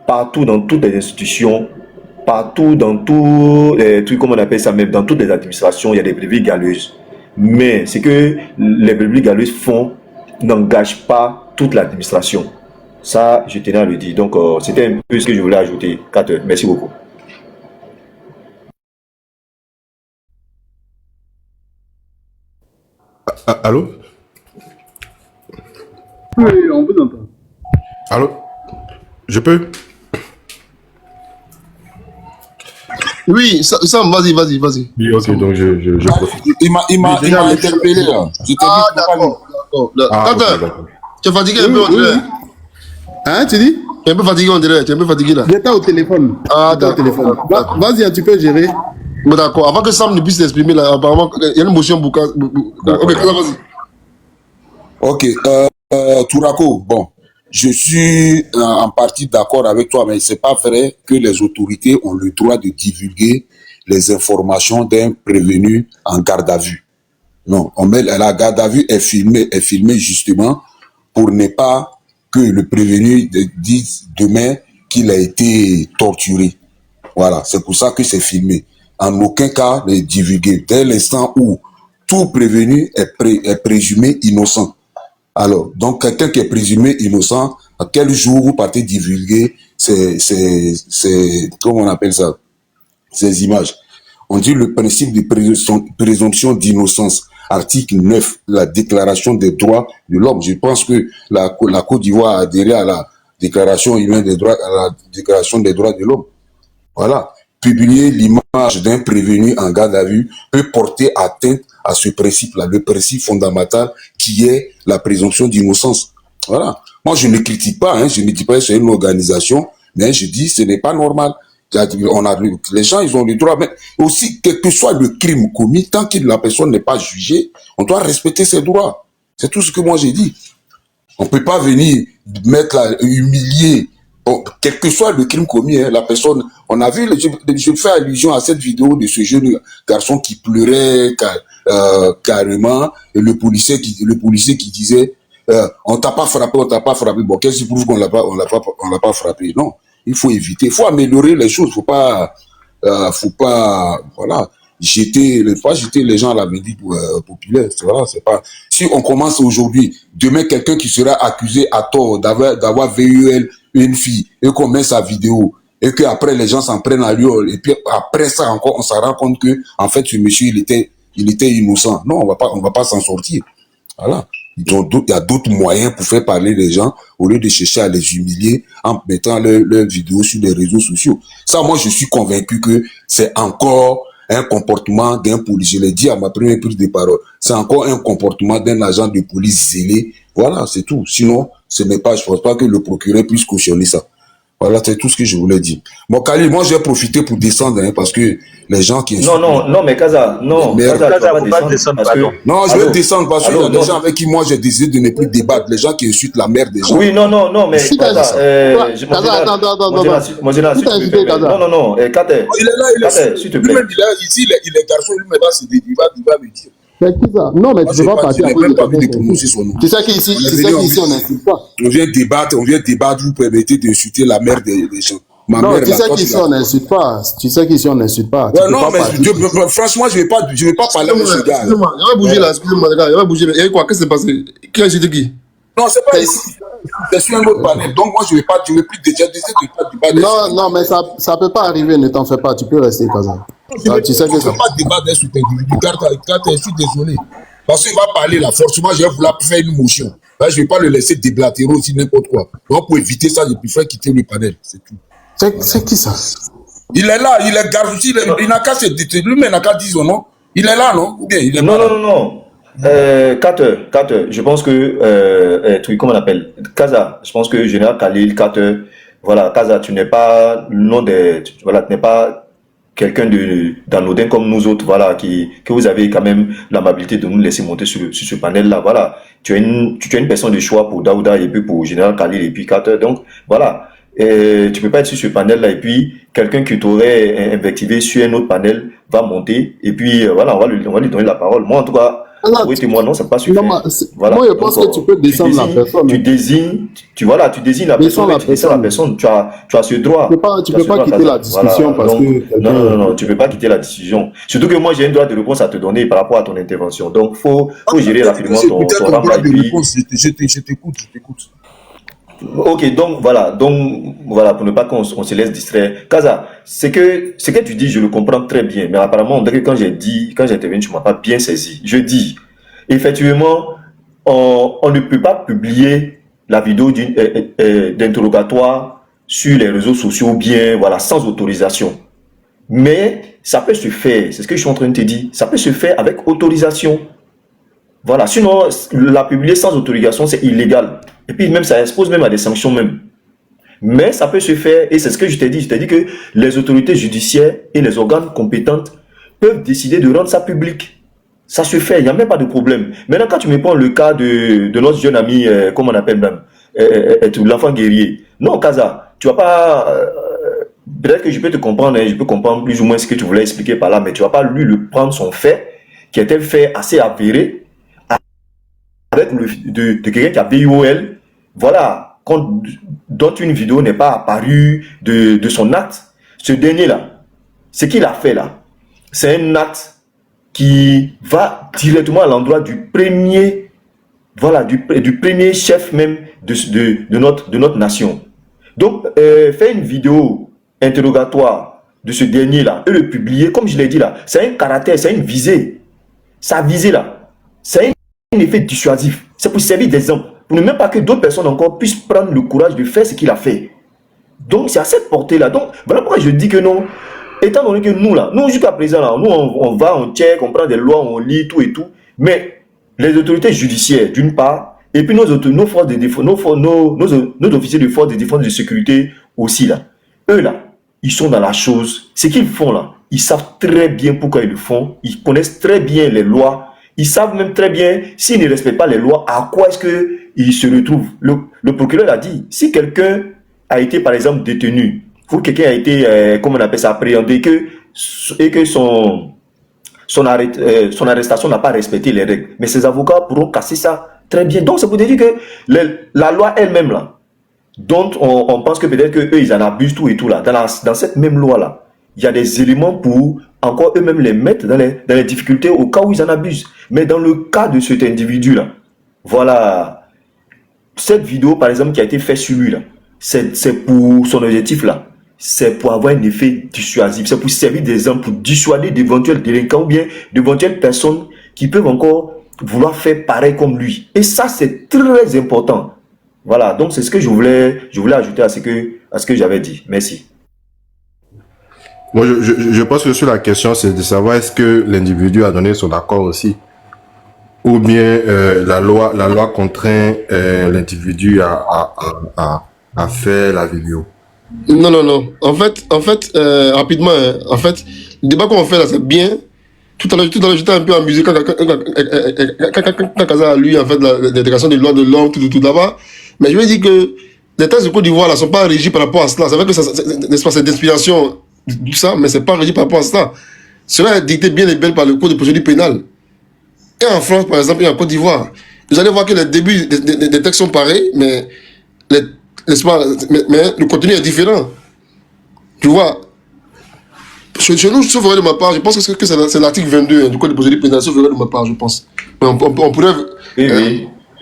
partout dans toutes les institutions, partout dans tous les trucs, comme on appelle ça même, dans toutes les administrations, il y a des brebis galeuses. Mais ce que les brebis galeuses font n'engage pas toute l'administration. Ça, je tenais à le dire. Donc, c'était un peu ce que je voulais ajouter. 4 heures. Merci beaucoup. Allô? Oui, on vous entend. Allô? Je peux? Oui, Sam, vas-y. Oui, ok, donc je profite. Il m'a interpellé là. Je t'ai dit Ah, faut pas d'accord. Ah, ok, Tata, d'accord. tu es fatigué un peu, on dirait. Hein, tu dis? Tu es un peu fatigué, on dirait. Tu es un peu fatigué là. J'étais au téléphone. Ah, J'étais au téléphone. d'accord. Vas-y, tu peux gérer. Bon, d'accord. Avant que Sam ne puisse s'exprimer là, apparemment, il y a une motion pour. Ok, vas-y. Ok, Tourako, bon, je suis en partie d'accord avec toi, mais c'est pas vrai que les autorités ont le droit de divulguer les informations d'un prévenu en garde à vue. Non, la garde à vue est filmée justement pour ne pas que le prévenu dise demain qu'il a été torturé. Voilà, c'est pour ça que c'est filmé. En aucun cas ne divulguer. Dès l'instant où tout prévenu est présumé innocent. Alors, donc quelqu'un qui est présumé innocent, à quel jour vous partez divulguer comment on appelle ça, ces images? On dit le principe de présomption d'innocence, article 9, la déclaration des droits de l'homme. Je pense que la Côte d'Ivoire a adhéré à la déclaration humaine des droits, à la déclaration des droits de l'homme. Voilà. Publier l'image d'un prévenu en garde à vue peut porter atteinte à ce principe-là, le principe fondamental qui est la présomption d'innocence. Voilà. Moi, je ne critique pas, je ne dis pas que c'est une organisation, mais je dis ce n'est pas normal. Les gens, ils ont le droit, mais aussi, quel que soit le crime commis, tant que la personne n'est pas jugée, on doit respecter ses droits. C'est tout ce que moi j'ai dit. On ne peut pas venir humilier. Bon, quel que soit le crime commis, la personne, on a vu, je fais allusion à cette vidéo de ce jeune garçon qui pleurait carrément, et le policier qui disait, on t'a pas frappé. Bon, qu'est-ce qui prouve qu'on l'a pas frappé? Non, il faut éviter, il faut améliorer les choses, faut pas, voilà, jeter les gens à la médite populaire. Voilà, c'est pas. Si on commence aujourd'hui, demain quelqu'un qui sera accusé à tort d'avoir VUL une fille et qu'on met sa vidéo et que après les gens s'en prennent à lui et puis après ça encore on s'en rend compte que en fait ce monsieur il était innocent. Non, on va pas s'en sortir. Voilà. Il y a d'autres moyens pour faire parler les gens au lieu de chercher à les humilier en mettant leurs vidéos sur les réseaux sociaux. Ça, moi, je suis convaincu que c'est encore un comportement d'un policier. Je l'ai dit à ma première prise de parole. C'est encore un comportement d'un agent de police zélé. Voilà, c'est tout. Sinon, je ne pense pas que le procureur puisse cautionner ça. Voilà, c'est tout ce que je voulais dire. Bon, Khalil, moi, j'ai profité pour descendre, parce que les gens qui... Non, mais Kaza, Kaza, faut pas descendre, pardon. Non, je vais descendre parce qu'il y a des gens avec qui moi j'ai décidé de ne plus débattre. Les gens qui insultent la mère des gens. Oui, non, mais Kaza, attends. Non, Kate. Il est là, s'il te plaît. Lui-même, il est garçon, lui-même, il va me dire. C'est qui ça? Non, mais tu ne peux pas partir. Je n'ai même pas envie de prononcer son nom. Tu sais qu'ici, on n'insulte pas. On vient débattre, vous permettez d'insulter la mère des gens. Non, tu sais qu'ici, on n'insulte pas. Ouais, non, mais franchement, je vais pas parler de ce gars. Excusez-moi, il va bouger là, excusez-moi, les gars, il va bouger. Et quoi, qu'est-ce qui s'est passé? Qui a insulté qui? Non, c'est pas ici. C'est sur un autre panel. Donc, moi, je vais plus déjà décider de pas débattre. Non, mais ça peut pas arriver, ne t'en fais pas. Tu peux rester, Kaza. Tu sais que ça. Je ne vais pas débattre sur tes individus. Car je suis désolé. Parce qu'il va parler là, forcément, je vais vouloir faire une motion. Là, je ne vais pas le laisser déblatérer aussi n'importe quoi. Donc, pour éviter ça, je préfère quitter le panel. C'est tout. C'est qui ça? Il est là, il est garde aussi. Il n'a qu'à se détruire. Lui-même n'a qu'à dire son nom. Il est là, non? Ou bien il est Non. 4 je pense que, comment on appelle? Kaza, je pense que Général Khalil, 4 voilà, Kaza, tu n'es pas l'un des, voilà, tu n'es pas quelqu'un d'anodin comme nous autres, voilà, que vous avez quand même l'amabilité de nous laisser monter sur ce panel-là, voilà. Tu as une personne de choix pour Daouda et puis pour Général Khalil et puis 4 donc, voilà. Et tu peux pas être sur ce panel-là et puis quelqu'un qui t'aurait invectivé sur un autre panel va monter et puis, voilà, on va lui donner la parole. Moi, en tout cas, oui, moi, non, ça ne pas suffire. Voilà. Moi, je pense que tu peux descendre la personne. Tu désignes la personne. Tu as ce droit. Tu peux pas quitter la discussion parce que... Non, tu peux pas quitter la discussion. Surtout que moi, j'ai un droit de réponse à te donner par rapport à ton intervention. Donc, faut gérer rapidement ton droit de réponse. Je t'écoute. Ok, donc voilà, pour ne pas qu'on se laisse distraire. Kaza, ce que tu dis, je le comprends très bien, mais apparemment, quand j'ai intervenu, tu m'as pas bien saisi. Je dis, effectivement, on ne peut pas publier la vidéo d'interrogatoire sur les réseaux sociaux, bien, voilà, sans autorisation. Mais ça peut se faire, c'est ce que je suis en train de te dire, ça peut se faire avec autorisation. Voilà, sinon, la publier sans autorisation, c'est illégal. Et puis même, ça expose même à des sanctions même. Mais ça peut se faire, et c'est ce que je t'ai dit que les autorités judiciaires et les organes compétents peuvent décider de rendre ça public. Ça se fait, il n'y a même pas de problème. Maintenant, quand tu me prends le cas de notre jeune ami, comment on appelle même, l'enfant guerrier. Non, Kaza, tu vas pas... peut-être que je peux te comprendre, hein, je peux comprendre plus ou moins ce que tu voulais expliquer par là, mais tu vas pas lui le prendre son fait, qui est un fait assez avéré, avec de quelqu'un qui a VIOL, voilà, dont une vidéo n'est pas apparue de son acte. Ce dernier-là, ce qu'il a fait là, c'est un acte qui va directement à l'endroit du premier, voilà, du premier chef même de notre nation. Donc, faire une vidéo interrogatoire de ce dernier-là et le publier, comme je l'ai dit là, c'est un caractère, c'est une visée. Sa visée là, c'est un effet dissuasif. C'est pour servir d'exemple, pour ne même pas que d'autres personnes encore puissent prendre le courage de faire ce qu'il a fait. Donc, c'est à cette portée-là. Donc, voilà pourquoi je dis que non. Étant donné que nous, là, nous jusqu'à présent, là, nous, on va, on check, on prend des lois, on lit, tout et tout. Mais les autorités judiciaires, d'une part, et puis nos forces de défense, nos officiers de force de défense et de sécurité aussi, là. Eux, là, ils sont dans la chose. Ce qu'ils font, là, ils savent très bien pourquoi ils le font. Ils connaissent très bien les lois. Ils savent même très bien, s'ils ne respectent pas les lois, à quoi est-ce qu'ils se retrouvent. Le procureur a dit, si quelqu'un a été, par exemple, détenu, ou quelqu'un a été, comment on appelle ça, appréhendé, et que son arrestation n'a pas respecté les règles. Mais ses avocats pourront casser ça très bien. Donc, c'est pour te dire que la loi elle-même, là, dont on pense que peut-être qu'eux, ils en abusent tout et tout, là, dans cette même loi-là, il y a des éléments pour encore eux-mêmes les mettre dans les difficultés au cas où ils en abusent. Mais dans le cas de cet individu-là, voilà, cette vidéo, par exemple, qui a été faite sur lui, là, c'est pour son objectif-là. C'est pour avoir un effet dissuasif. C'est pour servir d'exemple, pour dissuader d'éventuels délinquants ou bien d'éventuelles personnes qui peuvent encore vouloir faire pareil comme lui. Et ça, c'est très important. Voilà, donc c'est ce que je voulais ajouter à ce que j'avais dit. Merci. Moi, je pense que sur la question, c'est de savoir est-ce que l'individu a donné son accord aussi, ou bien la loi contraint l'individu à faire la vidéo. Non. En fait, rapidement, en fait, le débat qu'on fait là, c'est bien. Tout à l'heure, j'étais un peu amusé quand Kaza a lu, en fait, la déclaration des lois de l'homme, tout là-bas. Mais je veux dire que les textes de Côte d'Ivoire, là, ne sont pas régis par rapport à cela. C'est vrai que c'est d'inspiration, tout ça, mais c'est pas régi par rapport à cela. Cela est dicté bien et bien par le Code de procédure pénale. Et en France, par exemple, et en Côte d'Ivoire, vous allez voir que les débuts des textes sont pareils, mais le contenu est différent. Tu vois, chez nous, sauf erreur de ma part, je pense que c'est l'article 22 du Code de procédure pénale, sauf erreur de ma part, je pense. Mais on pourrait...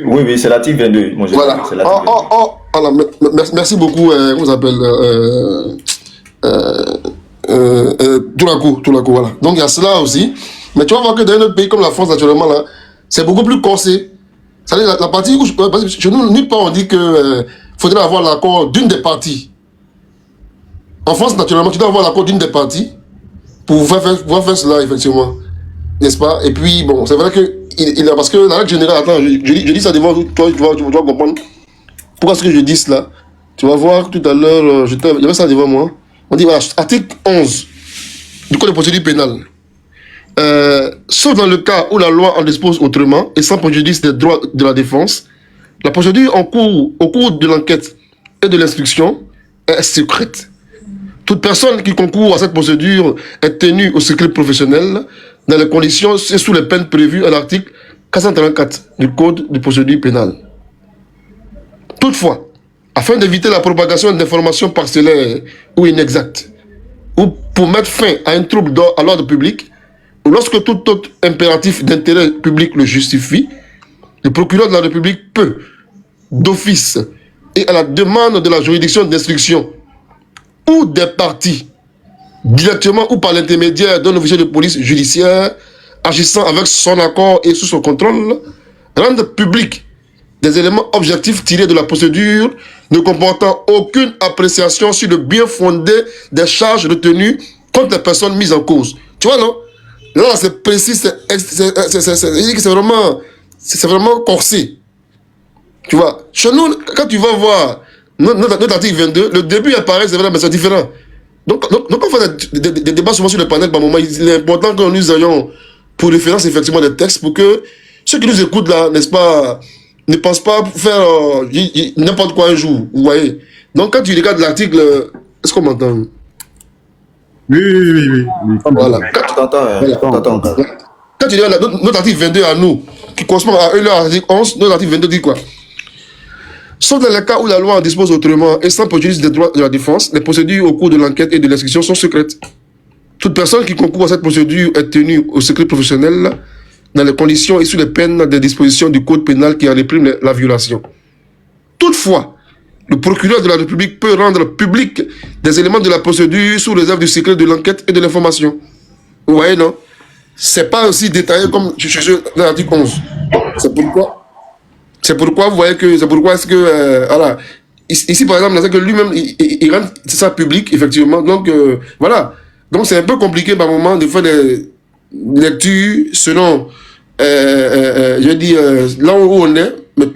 Oui, c'est l'article 22. Moi, voilà. Voilà. Merci beaucoup, comment ça s'appelle tout la coup, voilà. Donc il y a cela aussi. Mais tu vas voir que dans un autre pays comme la France, naturellement, là, c'est beaucoup plus corsé. C'est-à-dire la partie où chez nous, nulle part on dit que faudrait avoir l'accord d'une des parties. En France, naturellement, tu dois avoir l'accord d'une des parties pour pouvoir faire cela, effectivement. N'est-ce pas? Et puis, bon, c'est vrai que parce que la règle générale, attends, je dis ça devant toi, tu vas comprendre. Pourquoi est-ce que je dis cela? Tu vas voir tout à l'heure, j'avais ça devant moi. On dit, voilà, article 11 du Code de procédure pénale. Sauf dans le cas où la loi en dispose autrement et sans préjudice des droits de la défense, la procédure au cours de l'enquête et de l'instruction est secrète. Toute personne qui concourt à cette procédure est tenue au secret professionnel dans les conditions et sous les peines prévues à l'article 434 du Code de procédure pénale. Toutefois, afin d'éviter la propagation d'informations parcellaires ou inexactes, ou pour mettre fin à un trouble à l'ordre public, ou lorsque tout autre impératif d'intérêt public le justifie, le procureur de la République peut, d'office et à la demande de la juridiction d'instruction ou des parties, directement ou par l'intermédiaire d'un officier de police judiciaire, agissant avec son accord et sous son contrôle, rendre public des éléments objectifs tirés de la procédure ne comportant aucune appréciation sur le bien fondé des charges retenues contre les personnes mises en cause. Tu vois, non? Là, c'est précis, c'est vraiment corsé. Tu vois, chez nous, quand tu vas voir notre article 22, le début est pareil, c'est vrai, mais c'est différent. Donc on fait des débats souvent sur le panel par moment. Il est important que nous ayons pour référence effectivement des textes pour que ceux qui nous écoutent là, n'est-ce pas, ne pensent pas faire n'importe quoi un jour. Vous voyez. Donc quand tu regardes l'article, est-ce qu'on m'entend? Oui. Voilà. T'entends. Quand tu regardes notre article 22 à nous, qui correspond à l'article 11, notre article 22 dit quoi? Sauf dans les cas où la loi en dispose autrement et sans préjudice des droits de la défense, les procédures au cours de l'enquête et de l'instruction sont secrètes. Toute personne qui concourt à cette procédure est tenue au secret professionnel dans les conditions et sous les peines des dispositions du code pénal qui en répriment la violation. Toutefois, le procureur de la République peut rendre public des éléments de la procédure sous réserve du secret de l'enquête et de l'information. Vous voyez, non? C'est pas aussi détaillé comme dans l'article 11. C'est pourquoi vous voyez que, voilà. Ici, par exemple, que lui-même, il rend ça public, effectivement. Donc, voilà. Donc, c'est un peu compliqué par moment de faire des lectures selon, je dis, là où on est, mais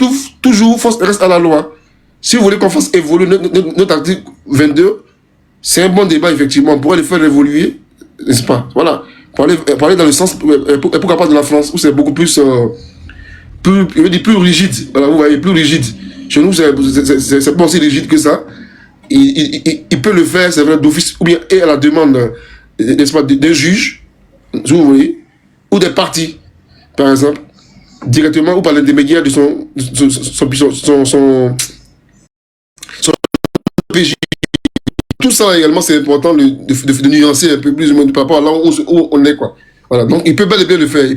toujours, reste à la loi. Si vous voulez qu'on fasse évoluer notre article 22, c'est un bon débat, effectivement. On pourrait le faire évoluer, n'est-ce pas? Voilà. Pour aller dans le sens, pourquoi pas de la France, où c'est beaucoup plus... plus rigide, voilà, vous voyez, plus rigide. Chez nous, c'est pas aussi rigide que ça. Il peut le faire, c'est vrai, d'office, ou bien et à la demande, n'est-ce pas, d'un juge, vous voyez, ou des parties, par exemple, directement ou par l'intermédiaire de son PJ. Tout ça également, c'est important de nuancer un peu plus par rapport à là où on est, quoi. Voilà, donc il peut bel et bien le faire,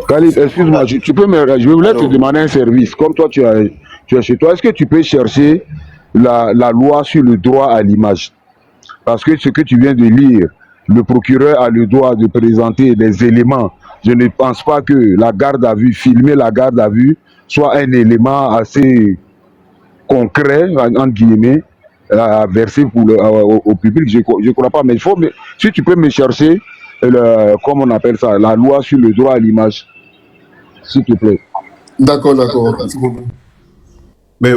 Khalid, excuse-moi, je voulais te demander un service. Comme toi, tu es chez toi, est-ce que tu peux chercher la loi sur le droit à l'image? Parce que ce que tu viens de lire, le procureur a le droit de présenter des éléments. Je ne pense pas que la garde à vue, filmer la garde à vue, soit un élément assez concret, entre guillemets, à verser au public. Je ne crois pas, mais si tu peux me chercher, comment on appelle ça, la loi sur le droit à l'image, s'il te plaît. D'accord. Mais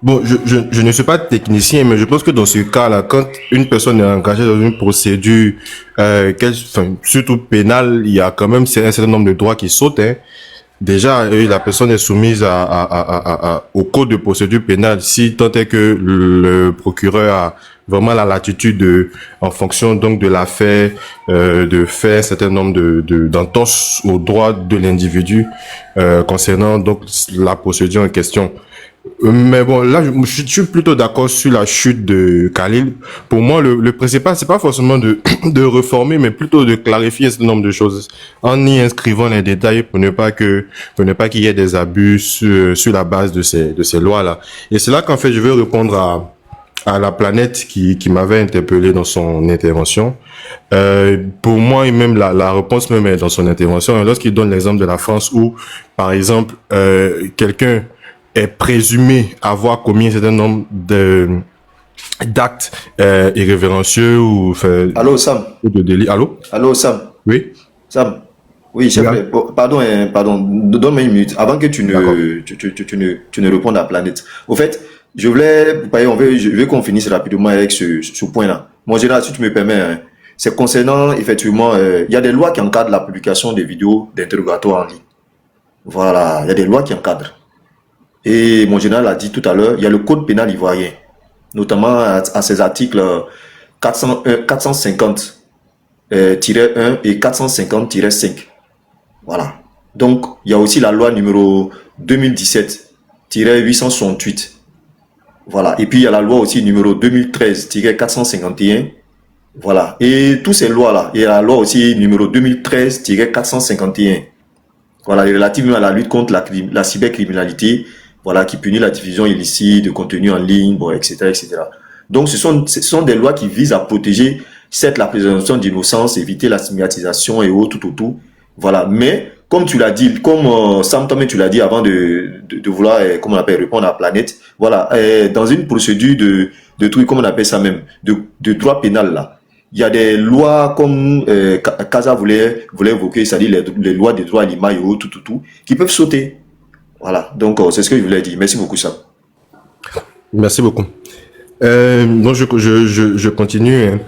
bon, je ne suis pas technicien, mais je pense que dans ce cas-là, quand une personne est engagée dans une procédure, surtout pénale, il y a quand même un certain nombre de droits qui sautent. Hein. Déjà, la personne est soumise au code de procédure pénale si tant est que le procureur a vraiment la latitude en fonction donc de l'affaire, de faire un certain nombre d'entorses aux droits de l'individu concernant donc la procédure en question. Mais bon, là, je suis plutôt d'accord sur la chute de Khalil. Pour moi, le principal, c'est pas forcément de reformer, mais plutôt de clarifier un certain nombre de choses en y inscrivant les détails pour ne pas qu'il y ait des abus sur la base de ces lois-là. Et c'est là qu'en fait, je veux répondre à la planète qui m'avait interpellé dans son intervention. Pour moi, et même la réponse même est dans son intervention. Lorsqu'il donne l'exemple de la France où, par exemple, quelqu'un est présumé avoir commis un certain nombre d'actes irrévérencieux ou Allô, Sam. de délits. Allô, Sam. Oui. Sam. Oui, c'est vrai. Pardon, donne-moi une minute avant que tu ne répondes à Planète. Au fait, je veux qu'on finisse rapidement avec ce point-là. Mon général, si tu me permets, hein, c'est concernant effectivement, il y a des lois qui encadrent la publication des vidéos d'interrogatoire en ligne. Voilà, il y a des lois qui encadrent. Et mon général a dit tout à l'heure, il y a le code pénal ivoirien, notamment à ses articles 450-1 et 450-5. Voilà. Donc, il y a aussi la loi numéro 2017-868. Voilà. Et puis, il y a la loi aussi numéro 2013-451. Voilà. Et toutes ces lois-là, il y a la loi aussi numéro 2013-451. Voilà, relativement à la lutte contre la cybercriminalité, voilà, qui punit la diffusion illicite de contenu en ligne, bon, etc., etc. Donc, ce sont des lois qui visent à protéger, certes, la présomption d'innocence, éviter la stigmatisation et autres, tout. Voilà. Mais, comme tu l'as dit, comme Sam, toi-même tu l'as dit avant de vouloir, comment on appelle, répondre à la planète, voilà, dans une procédure de truc, comment on appelle ça même, de droit pénal là, il y a des lois comme Kaza voulait évoquer, c'est-à-dire les lois des droits animaux, tout, qui peuvent sauter. Voilà, donc c'est ce que je voulais dire. Merci beaucoup, Sam. Merci beaucoup. Donc je continue. Hein.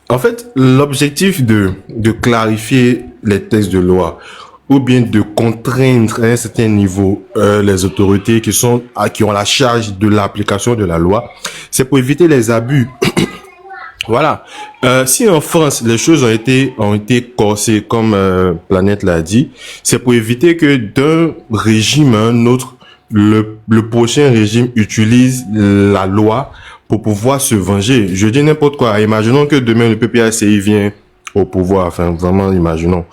En fait, l'objectif de clarifier les textes de loi ou bien de contraindre à un certain niveau les autorités qui ont la charge de l'application de la loi, c'est pour éviter les abus. Voilà. Si en France les choses ont été corsées comme Planète l'a dit, c'est pour éviter que d'un régime à un autre, le prochain régime utilise la loi pour pouvoir se venger. Je dis n'importe quoi. Imaginons que demain le PPACI vient au pouvoir. Enfin, vraiment, imaginons.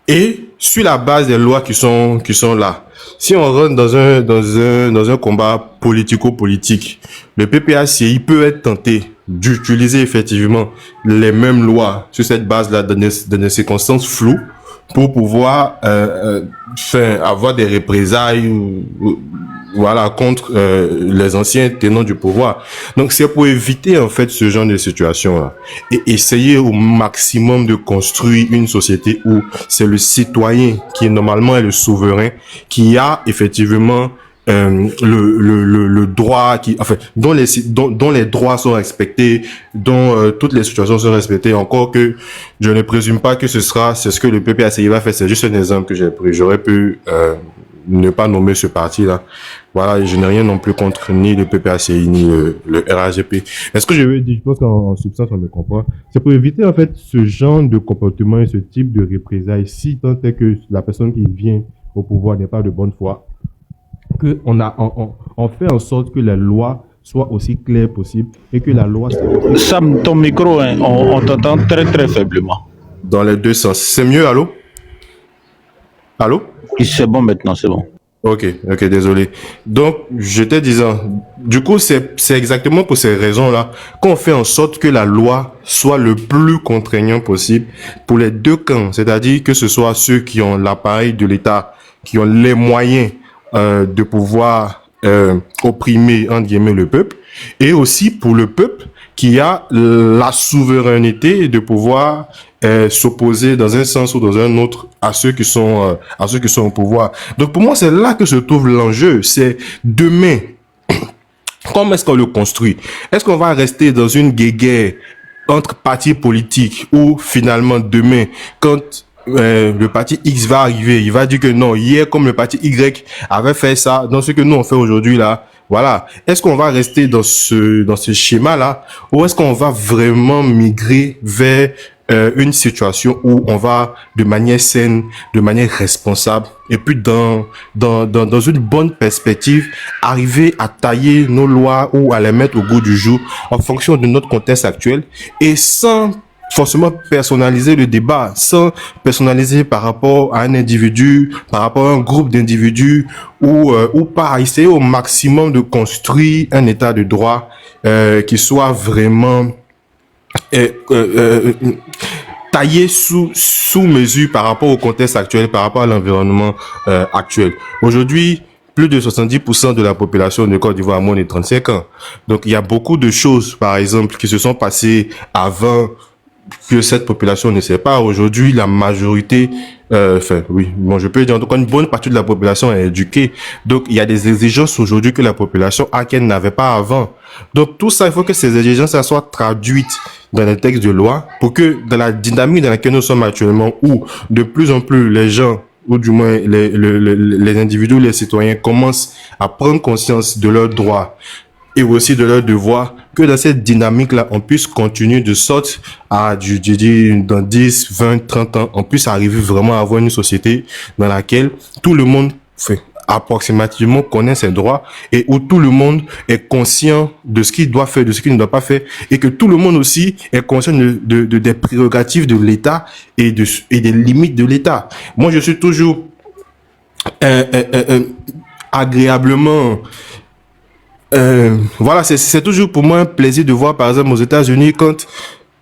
Et sur la base des lois qui sont là, si on rentre dans un combat politico-politique, le PPACI peut être tenté d'utiliser effectivement les mêmes lois sur cette base-là dans des circonstances floues pour pouvoir avoir des représailles voilà contre les anciens tenants du pouvoir. Donc c'est pour éviter en fait ce genre de situation là et essayer au maximum de construire une société où c'est le citoyen qui normalement est le souverain qui a effectivement le droit dont les droits sont respectés, dont toutes les situations sont respectées, encore que je ne présume pas que c'est ce que le PPACI va faire. C'est juste un exemple que j'ai pris. J'aurais pu ne pas nommer ce parti-là. Voilà, je n'ai rien non plus contre ni le PPACI ni le RAGP. Est-ce que je veux dire, je pense qu'en substance on me comprend, c'est pour éviter en fait ce genre de comportement et ce type de représailles si tant est que la personne qui vient au pouvoir n'est pas de bonne foi, que on fait en sorte que la loi soit aussi claire possible et que la loi soit... Sam, ton micro, hein, on t'entend très très faiblement. Dans les deux sens. C'est mieux, allô? Allô? C'est bon maintenant, c'est bon. Ok, désolé. Donc, j'étais disant, du coup, c'est exactement pour ces raisons-là qu'on fait en sorte que la loi soit le plus contraignant possible pour les deux camps, c'est-à-dire que ce soit ceux qui ont l'appareil de l'État, qui ont les moyens de pouvoir opprimer, entre guillemets, le peuple, et aussi pour le peuple qui a la souveraineté de pouvoir s'opposer dans un sens ou dans un autre à ceux qui sont au pouvoir. Donc pour moi, c'est là que se trouve l'enjeu. C'est demain, comment est-ce qu'on le construit? Est-ce qu'on va rester dans une guéguerre entre partis politiques où finalement demain, quand le parti X va arriver, il va dire que non, hier comme le parti Y avait fait ça, dans ce que nous on fait aujourd'hui là, voilà. Est-ce qu'on va rester dans ce schéma là, ou est-ce qu'on va vraiment migrer vers une situation où on va de manière saine, de manière responsable, et puis dans une bonne perspective, arriver à tailler nos lois ou à les mettre au goût du jour en fonction de notre contexte actuel et sans forcément personnaliser le débat, sans personnaliser par rapport à un individu, par rapport à un groupe d'individus ou pas, essayer au maximum de construire un état de droit qui soit vraiment taillé sous mesure par rapport au contexte actuel, par rapport à l'environnement actuel. Aujourd'hui, plus de 70% de la population de Côte d'Ivoire a moins de 35 ans. Donc, il y a beaucoup de choses, par exemple, qui se sont passées avant que cette population ne sait pas. Aujourd'hui, la majorité, je peux dire en tout cas une bonne partie de la population est éduquée. Donc, il y a des exigences aujourd'hui que la population a qu'elle n'avait pas avant. Donc, tout ça, il faut que ces exigences soient traduites dans les textes de loi pour que dans la dynamique dans laquelle nous sommes actuellement, où de plus en plus les gens, ou du moins les individus, les citoyens commencent à prendre conscience de leurs droits et aussi de leurs devoirs, que dans cette dynamique-là, on puisse continuer de sorte à, dans 10, 20, 30 ans, on puisse arriver vraiment à avoir une société dans laquelle tout le monde approximativement connaît ses droits et où tout le monde est conscient de ce qu'il doit faire, de ce qu'il ne doit pas faire, et que tout le monde aussi est conscient des prérogatives de l'État et des limites de l'État. Moi, je suis toujours agréablement... voilà, c'est toujours pour moi un plaisir de voir, par exemple, aux États-Unis, quand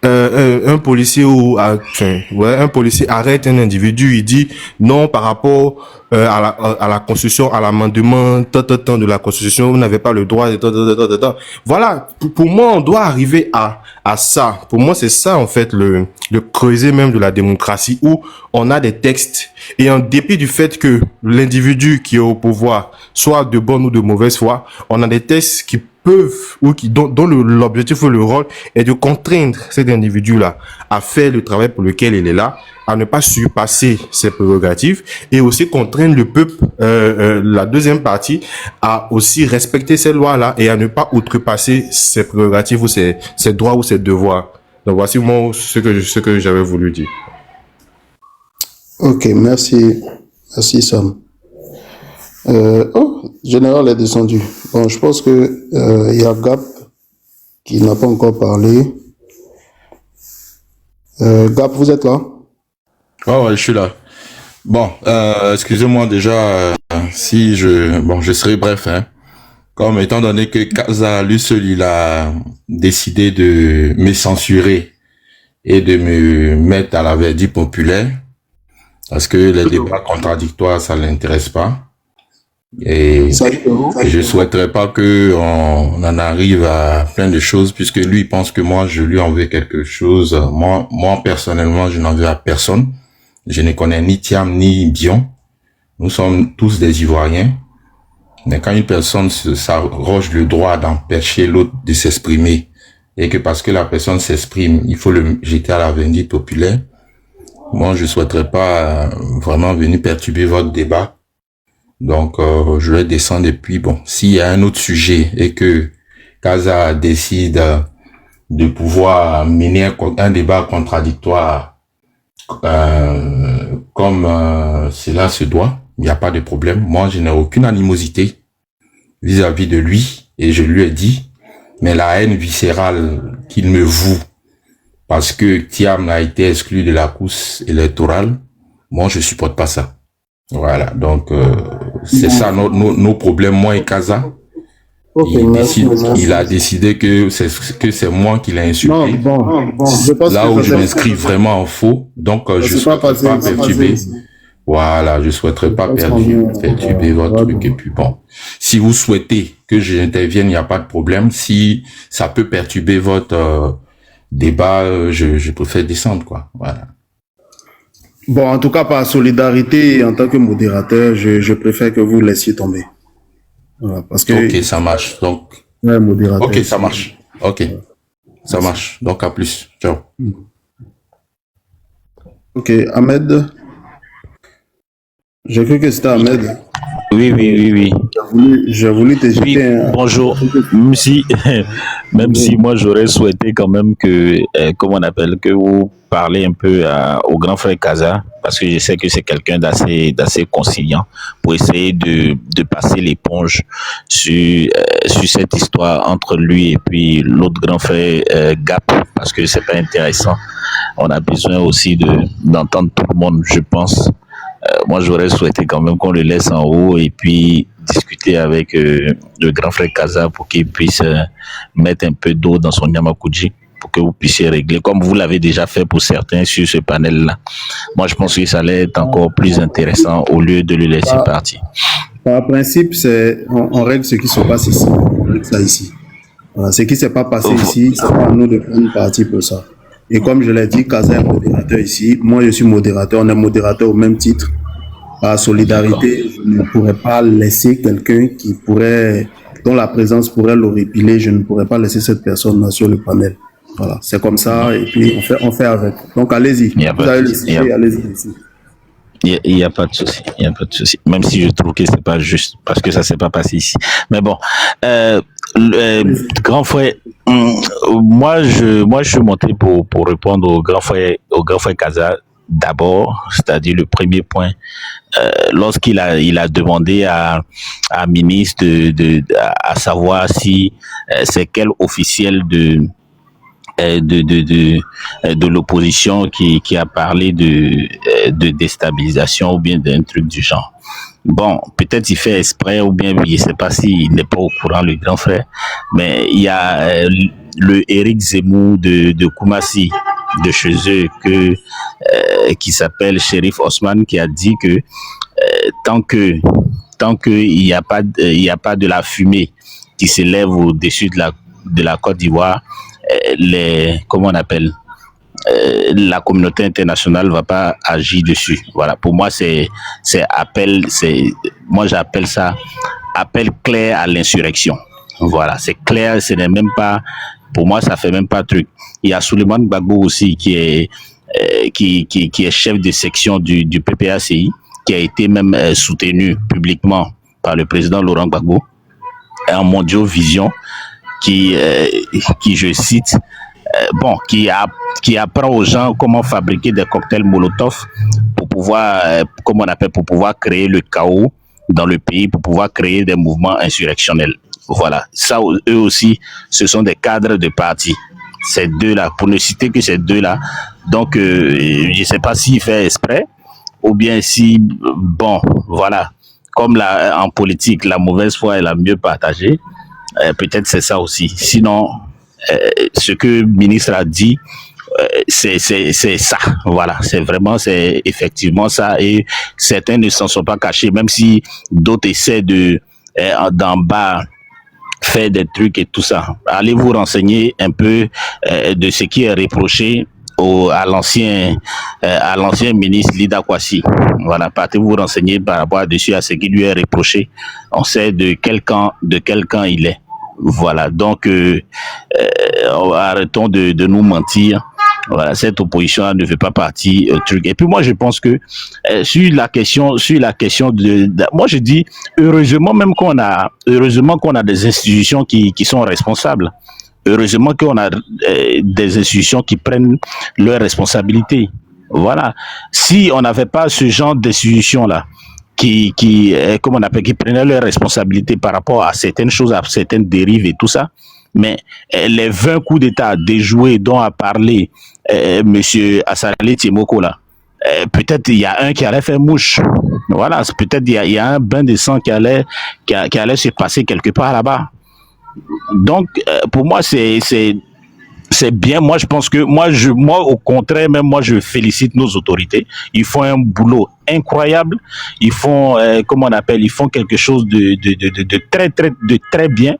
un policier un policier arrête un individu, il dit non par rapport à la constitution, à l'amendement tant de la constitution, vous n'avez pas le droit de tant. Voilà, pour moi on doit arriver à ça. Pour moi c'est ça en fait le creuset même de la démocratie, où on a des textes et en dépit du fait que l'individu qui est au pouvoir soit de bonne ou de mauvaise foi, on a des textes qui peuvent ou dont l'objectif ou le rôle est de contraindre cet individu-là à faire le travail pour lequel il est là, à ne pas surpasser ses prérogatives et aussi contraindre le peuple, la deuxième partie, à aussi respecter ces lois-là et à ne pas outrepasser ses prérogatives ou ses droits ou ses devoirs. Donc voici moi ce que j'avais voulu dire. Ok, merci. Merci Sam. Général est descendu. Bon, je pense que y a Gap qui n'a pas encore parlé. Gap, vous êtes là? Ouais, je suis là. Bon, excusez-moi déjà si je serai bref, hein. Comme étant donné que Kaza, lui seul, il a décidé de me censurer et de me mettre à la verdict populaire, parce que les débats contradictoires, ça l'intéresse pas. Et je souhaiterais pas que on en arrive à plein de choses, puisque lui il pense que moi je lui en veux quelque chose. Moi personnellement, je n'en veux à personne. Je ne connais ni Thiam ni Bion. Nous sommes tous des Ivoiriens. Mais quand une personne s'arroge le droit d'empêcher l'autre de s'exprimer, et que parce que la personne s'exprime, il faut le jeter à la vindicte populaire, moi je souhaiterais pas vraiment venir perturber votre débat. Donc, je vais descendre et puis bon, s'il y a un autre sujet et que Kaza décide de pouvoir mener un débat contradictoire comme cela se doit, il n'y a pas de problème. Moi, je n'ai aucune animosité vis-à-vis de lui et je lui ai dit, mais la haine viscérale qu'il me voue parce que Thiam a été exclu de la course électorale, moi, je supporte pas ça. Voilà, donc c'est ça nos problèmes, moi et Kaza. Il a décidé que c'est moi qui l'ai insulté. Là où je m'inscris vraiment en faux, donc je ne souhaiterais pas perturber. Voilà, je souhaiterais pas perturber votre truc. Et puis bon, si vous souhaitez que j'intervienne, il n'y a pas de problème. Si ça peut perturber votre débat, je préfère descendre, quoi. Voilà. Bon, en tout cas, par solidarité, en tant que modérateur, je préfère que vous laissiez tomber. Voilà, parce que... Ok, ça marche. Donc... Ouais, modérateur. Ok, ça marche. Ok. Ça marche. Donc, à plus. Ciao. Ok, Ahmed. J'ai cru que c'était Ahmed. Oui. J'ai voulu te jeter bonjour. Même si moi j'aurais souhaité quand même que, que vous parlez un peu au grand frère Kaza, parce que je sais que c'est quelqu'un d'assez conciliant, pour essayer de passer l'éponge sur cette histoire entre lui et puis l'autre grand frère Gap, parce que c'est pas intéressant. On a besoin aussi d'entendre tout le monde, je pense. Moi, j'aurais souhaité quand même qu'on le laisse en haut et puis discuter avec le grand frère Kaza pour qu'il puisse mettre un peu d'eau dans son Yamakuji pour que vous puissiez régler, comme vous l'avez déjà fait pour certains sur ce panel-là. Moi, je pense que ça allait être encore plus intéressant au lieu de le laisser partir. Par principe, on règle ce qui se passe ici. On règle ça ici. Voilà, ce qui ne s'est pas passé ici, c'est pas à nous de prendre parti pour ça. Et comme je l'ai dit, Kaza est modérateur ici. Moi, je suis modérateur. On est modérateur au même titre. Par solidarité, je ne pourrais pas laisser quelqu'un dont la présence pourrait l'horripiler. Je ne pourrais pas laisser cette personne sur le panel. Voilà, c'est comme ça. Et puis, on fait avec. Donc, allez-y. Vous avez le sujet, allez-y. Il n'y a pas de souci. Il n'y a pas de souci. Même si je trouve que c'est pas juste, parce que ça s'est pas passé ici. Mais bon, grand frère, moi je suis monté pour répondre au grand frère Kaza d'abord, c'est-à-dire le premier point, lorsqu'il a demandé à ministre à savoir si c'est quel officiel de l'opposition qui a parlé de déstabilisation ou bien d'un truc du genre. Bon, peut-être il fait exprès ou bien je ne sais pas s'il n'est pas au courant, le grand frère, mais il y a le Éric Zemmour de Koumassi, de chez eux, qui s'appelle Shérif Osman, qui a dit que tant que il n'y a pas de la fumée qui s'élève au-dessus de la Côte d'Ivoire, comment on appelle, la communauté internationale va pas agir dessus. Voilà, pour moi moi j'appelle ça appel clair à l'insurrection. Voilà, c'est clair, ce n'est même pas, pour moi ça fait même pas truc. Il y a Souleymane Gbagbo aussi qui est chef de section du PPACI, qui a été même soutenu publiquement par le président Laurent Gbagbo, en Mondio Vision, qui je cite, qui apprend aux gens comment fabriquer des cocktails Molotov pour pouvoir, pour pouvoir créer le chaos dans le pays, pour pouvoir créer des mouvements insurrectionnels. Voilà, ça, eux aussi, ce sont des cadres de parti. Ces deux-là, pour ne citer que ces deux-là. Donc, je ne sais pas s'il fait exprès, ou bien si, voilà, comme en politique, la mauvaise foi est la mieux partagée, peut-être c'est ça aussi. Sinon, ce que le ministre a dit, c'est ça, voilà, c'est effectivement ça, et certains ne s'en sont pas cachés, même si d'autres essaient d'en bas faire des trucs et tout ça. Allez vous renseigner un peu de ce qui est reproché à l'ancien ministre Lida Kwasi. Voilà, partez vous renseigner par rapport à ce qui lui est reproché. On sait de quel camp il est. Voilà, donc arrêtons de nous mentir. Voilà, cette opposition ne fait pas partie truc. Et puis moi je pense que sur la question moi je dis heureusement qu'on a des institutions qui sont responsables. Heureusement qu'on a des institutions qui prennent leurs responsabilités. Voilà. Si on n'avait pas ce genre d'institutions là qui prenaient leurs responsabilités par rapport à certaines choses, à certaines dérives et tout ça, mais les 20 coups d'État déjoués dont a parlé monsieur Assalé Timoko là, peut-être il y a un qui allait faire mouche. Voilà, peut-être il y a un bain de sang qui allait se passer quelque part là-bas. Donc pour moi c'est bien. Moi je pense que moi au contraire, même moi je félicite nos autorités. Ils font un boulot incroyable. Ils font ils font quelque chose de très bien.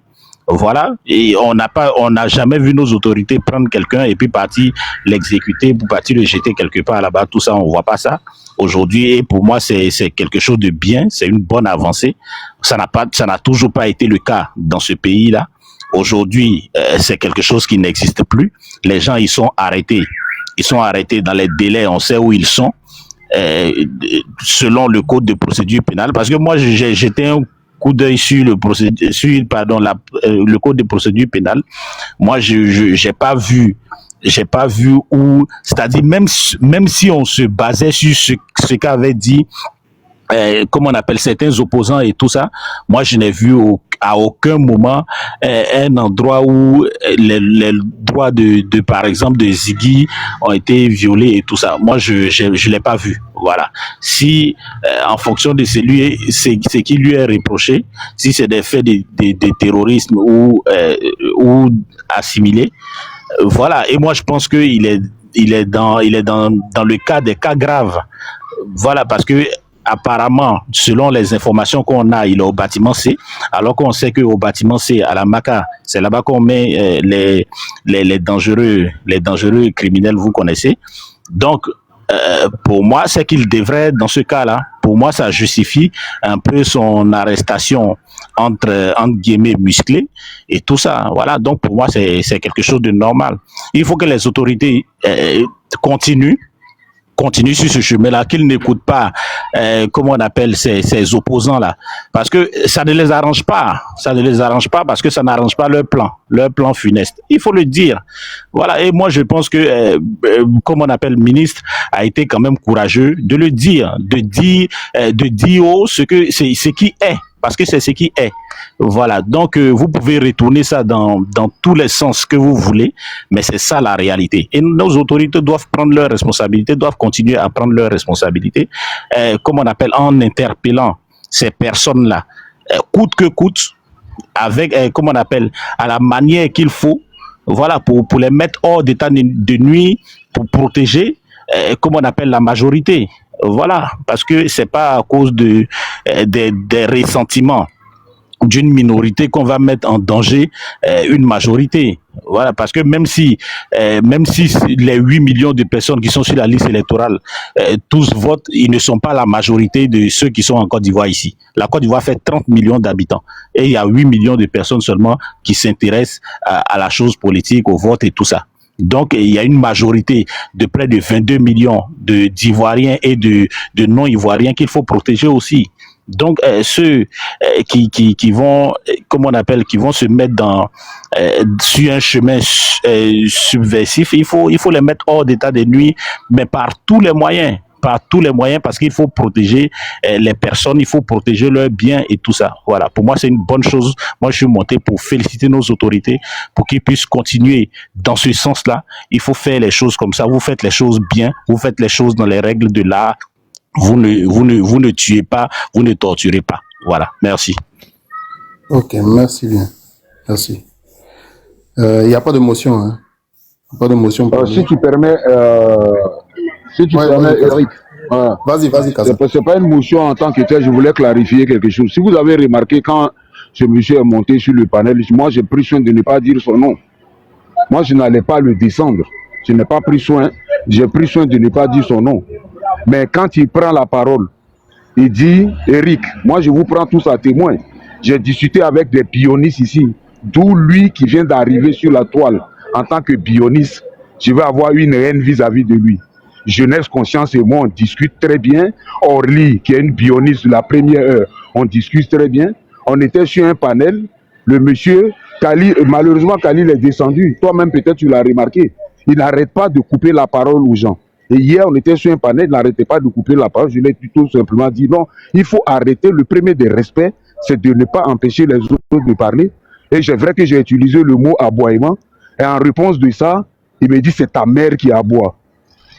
Voilà, et on n'a jamais vu nos autorités prendre quelqu'un et puis partir l'exécuter, pour partir le jeter quelque part là-bas. Tout ça, on voit pas ça aujourd'hui. Et pour moi, c'est quelque chose de bien, c'est une bonne avancée. Ça n'a toujours pas été le cas dans ce pays-là. Aujourd'hui, c'est quelque chose qui n'existe plus. Les gens, ils sont arrêtés. Ils sont arrêtés dans les délais. On sait où ils sont, selon le code de procédure pénale. Parce que moi, j'étais un coup d'œil sur le code de procédure pénale. Moi, j'ai pas vu où, c'est-à-dire même si on se basait sur ce qu'avait dit certains opposants et tout ça, moi je n'ai vu à aucun moment un endroit où les droits de par exemple de Ziggy ont été violés et tout ça. Moi je l'ai pas vu. Voilà. Si en fonction de ce qui lui est reproché, si c'est des faits de terrorisme ou assimilés, voilà. Et moi je pense que il est dans le cas des cas graves. Voilà, parce que apparemment, selon les informations qu'on a, il est au bâtiment C, alors qu'on sait qu'au bâtiment C, à la Maca, c'est là-bas qu'on met les dangereux criminels, vous connaissez. Donc, pour moi, c'est qu'il devrait, dans ce cas-là, pour moi, ça justifie un peu son arrestation entre guillemets musclée et tout ça. Voilà, donc pour moi, c'est quelque chose de normal. Il faut que les autorités continuent sur ce chemin-là, qu'ils n'écoutent pas, ces opposants-là. Parce que ça ne les arrange pas. Ça ne les arrange pas parce que ça n'arrange pas leur plan funeste. Il faut le dire. Voilà. Et moi, je pense que, le ministre a été quand même courageux de le dire, de dire ce qui est. Parce que c'est ce qui est. Voilà. Donc, vous pouvez retourner ça dans tous les sens que vous voulez, mais c'est ça la réalité. Et nos autorités doivent prendre leurs responsabilités, doivent continuer à prendre leurs responsabilités, en interpellant ces personnes-là, coûte que coûte, avec, à la manière qu'il faut. voilà, pour les mettre hors d'état de nuit, pour protéger, comme on appelle la majorité. Voilà, parce que c'est pas à cause des ressentiments d'une minorité qu'on va mettre en danger une majorité. Voilà, parce que même si les 8 millions de personnes qui sont sur la liste électorale, tous votent, ils ne sont pas la majorité de ceux qui sont en Côte d'Ivoire ici. La Côte d'Ivoire fait 30 millions d'habitants et il y a 8 millions de personnes seulement qui s'intéressent à la chose politique, au vote et tout ça. Donc, il y a une majorité de près de 22 millions d'Ivoiriens et de non-Ivoiriens qu'il faut protéger aussi. Donc, ceux qui vont, comme on appelle, qui vont se mettre sur un chemin subversif, il faut les mettre hors d'état de nuit, mais par tous les moyens, parce qu'il faut protéger les personnes, il faut protéger leurs biens et tout ça. Voilà, pour moi, c'est une bonne chose. Moi, je suis monté pour féliciter nos autorités, pour qu'ils puissent continuer dans ce sens-là. Il faut faire les choses comme ça. Vous faites les choses bien, vous faites les choses dans les règles de l'art. Vous ne tuez pas, vous ne torturez pas. Voilà, merci. Ok, merci bien. Merci. Il n'y a pas de motion, hein? Pas de motion pour si tu permets, Eric. Voilà. Vas-y, Kassa. C'est pas une motion en tant que tel, je voulais clarifier quelque chose. Si vous avez remarqué, quand ce monsieur est monté sur le panel, moi j'ai pris soin de ne pas dire son nom. Moi je n'allais pas le descendre. Je n'ai pas pris soin, j'ai pris soin de ne pas dire son nom. Mais quand il prend la parole, il dit, Eric, moi je vous prends tous à témoin. J'ai discuté avec des bionistes ici, d'où lui qui vient d'arriver sur la toile en tant que bioniste, je vais avoir une haine vis-à-vis de lui. Jeunesse, Conscience et moi, on discute très bien. Orly, qui est une bioniste de la première heure, on discute très bien. On était sur un panel, le monsieur, malheureusement Khalil est descendu, toi-même peut-être tu l'as remarqué, il n'arrête pas de couper la parole aux gens. Et hier, on était sur un panel, il n'arrêtait pas de couper la parole. Je l'ai tout simplement dit, non, il faut arrêter. Le premier des respects, c'est de ne pas empêcher les autres de parler. Et c'est vrai que j'ai utilisé le mot aboiement. Et en réponse de ça, il me dit, c'est ta mère qui aboie.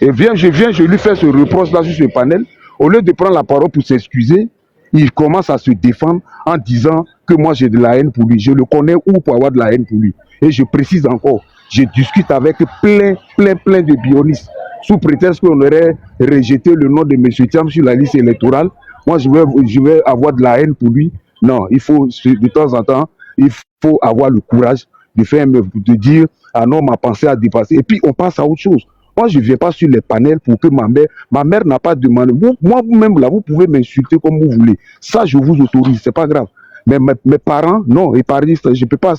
Et je lui fais ce reproche-là sur ce panel. Au lieu de prendre la parole pour s'excuser, il commence à se défendre en disant que moi j'ai de la haine pour lui. Je le connais où pour avoir de la haine pour lui. Et je précise encore, je discute avec plein de bionistes. Sous prétexte qu'on aurait rejeté le nom de M. Thiam sur la liste électorale, moi je vais avoir de la haine pour lui. Non, il faut de temps en temps, il faut avoir le courage de dire ah non, ma pensée a dépassé. Et puis on passe à autre chose. Moi je ne viens pas sur les panels pour que ma mère n'a pas demandé. Moi vous-même là, vous pouvez m'insulter comme vous voulez. Ça je vous autorise, c'est pas grave. Mais mes parents, non, et par exemple, je peux pas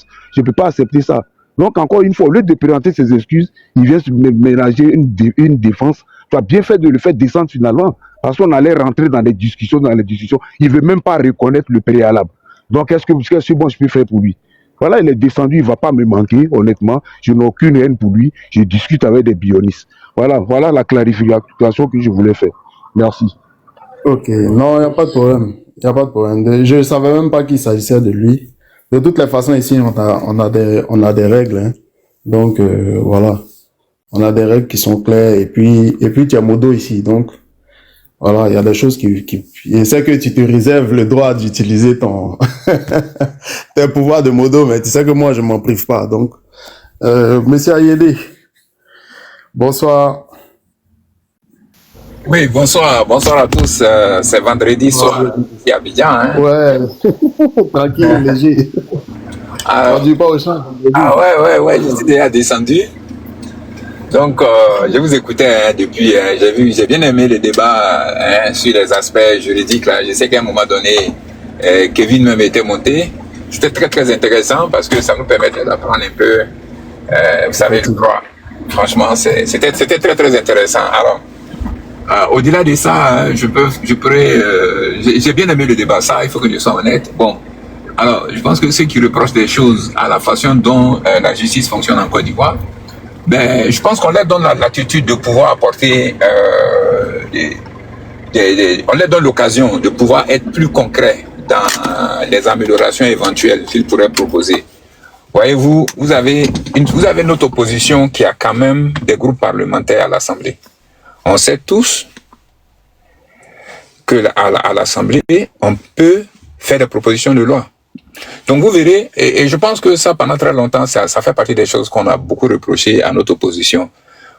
accepter ça. Donc, encore une fois, au lieu de présenter ses excuses, il vient se ménager une défense. Tu as bien fait de le faire descendre finalement, parce qu'on allait rentrer dans les discussions. Il ne veut même pas reconnaître le préalable. Donc, qu'est-ce que moi je peux faire pour lui? Voilà, il est descendu, il ne va pas me manquer, honnêtement. Je n'ai aucune haine pour lui. Je discute avec des bionistes. Voilà la clarification que je voulais faire. Merci. Ok, non, il n'y a pas de problème. Il n'y a pas de problème. Je ne savais même pas qu'il s'agissait de lui. De toutes les façons, ici, on a des règles, hein. Donc, voilà. On a des règles qui sont claires. Et puis, tu as Modo ici. Donc, voilà, il y a des choses je sais que tu te réserves le droit d'utiliser tes pouvoirs de Modo, mais tu sais que moi, je m'en prive pas. Donc, Monsieur Ayede. Bonsoir. Oui, bonsoir à tous. C'est vendredi soir. Il y a bien, hein? Ouais, tranquille, léger. On dit pas au champ. Ouais, je suis déjà descendu. Donc, je vous écoutais depuis. J'ai bien aimé le débat sur les aspects juridiques. Là. Je sais qu'à un moment donné, Kevin même était monté. C'était très, très intéressant parce que ça nous permettait d'apprendre un peu, vous savez, le droit. Franchement, c'était très, très intéressant. Alors, au-delà de ça, j'ai bien aimé le débat. Ça, il faut que je sois honnête. Bon, alors, je pense que ceux qui reprochent des choses à la façon dont la justice fonctionne en Côte d'Ivoire, ben, je pense qu'on leur donne l'attitude de pouvoir apporter, on leur donne l'occasion de pouvoir être plus concret dans les améliorations éventuelles qu'ils pourraient proposer. Voyez-vous, vous avez notre opposition qui a quand même des groupes parlementaires à l'Assemblée. On sait tous que à l'Assemblée, on peut faire des propositions de loi. Donc vous verrez, et je pense que ça, pendant très longtemps, ça fait partie des choses qu'on a beaucoup reproché à notre opposition.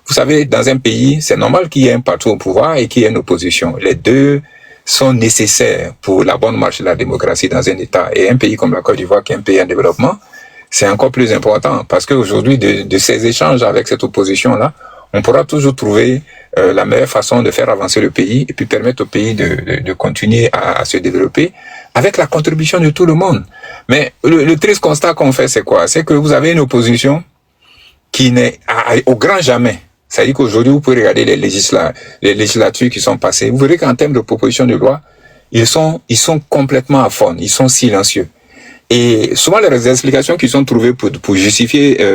Vous savez, dans un pays, c'est normal qu'il y ait un parti au pouvoir et qu'il y ait une opposition. Les deux sont nécessaires pour la bonne marche de la démocratie dans un État. Et un pays comme la Côte d'Ivoire, qui est un pays en développement, c'est encore plus important parce qu'aujourd'hui, de ces échanges avec cette opposition-là, on pourra toujours trouver la meilleure façon de faire avancer le pays et puis permettre au pays de continuer à se développer avec la contribution de tout le monde. Mais le triste constat qu'on fait, c'est quoi? C'est que vous avez une opposition qui n'est au grand jamais. C'est-à-dire qu'aujourd'hui, vous pouvez regarder les législatures qui sont passées. Vous verrez qu'en termes de proposition de loi, ils sont complètement aphones, ils sont silencieux. Et souvent, les explications qu'ils ont trouvées pour justifier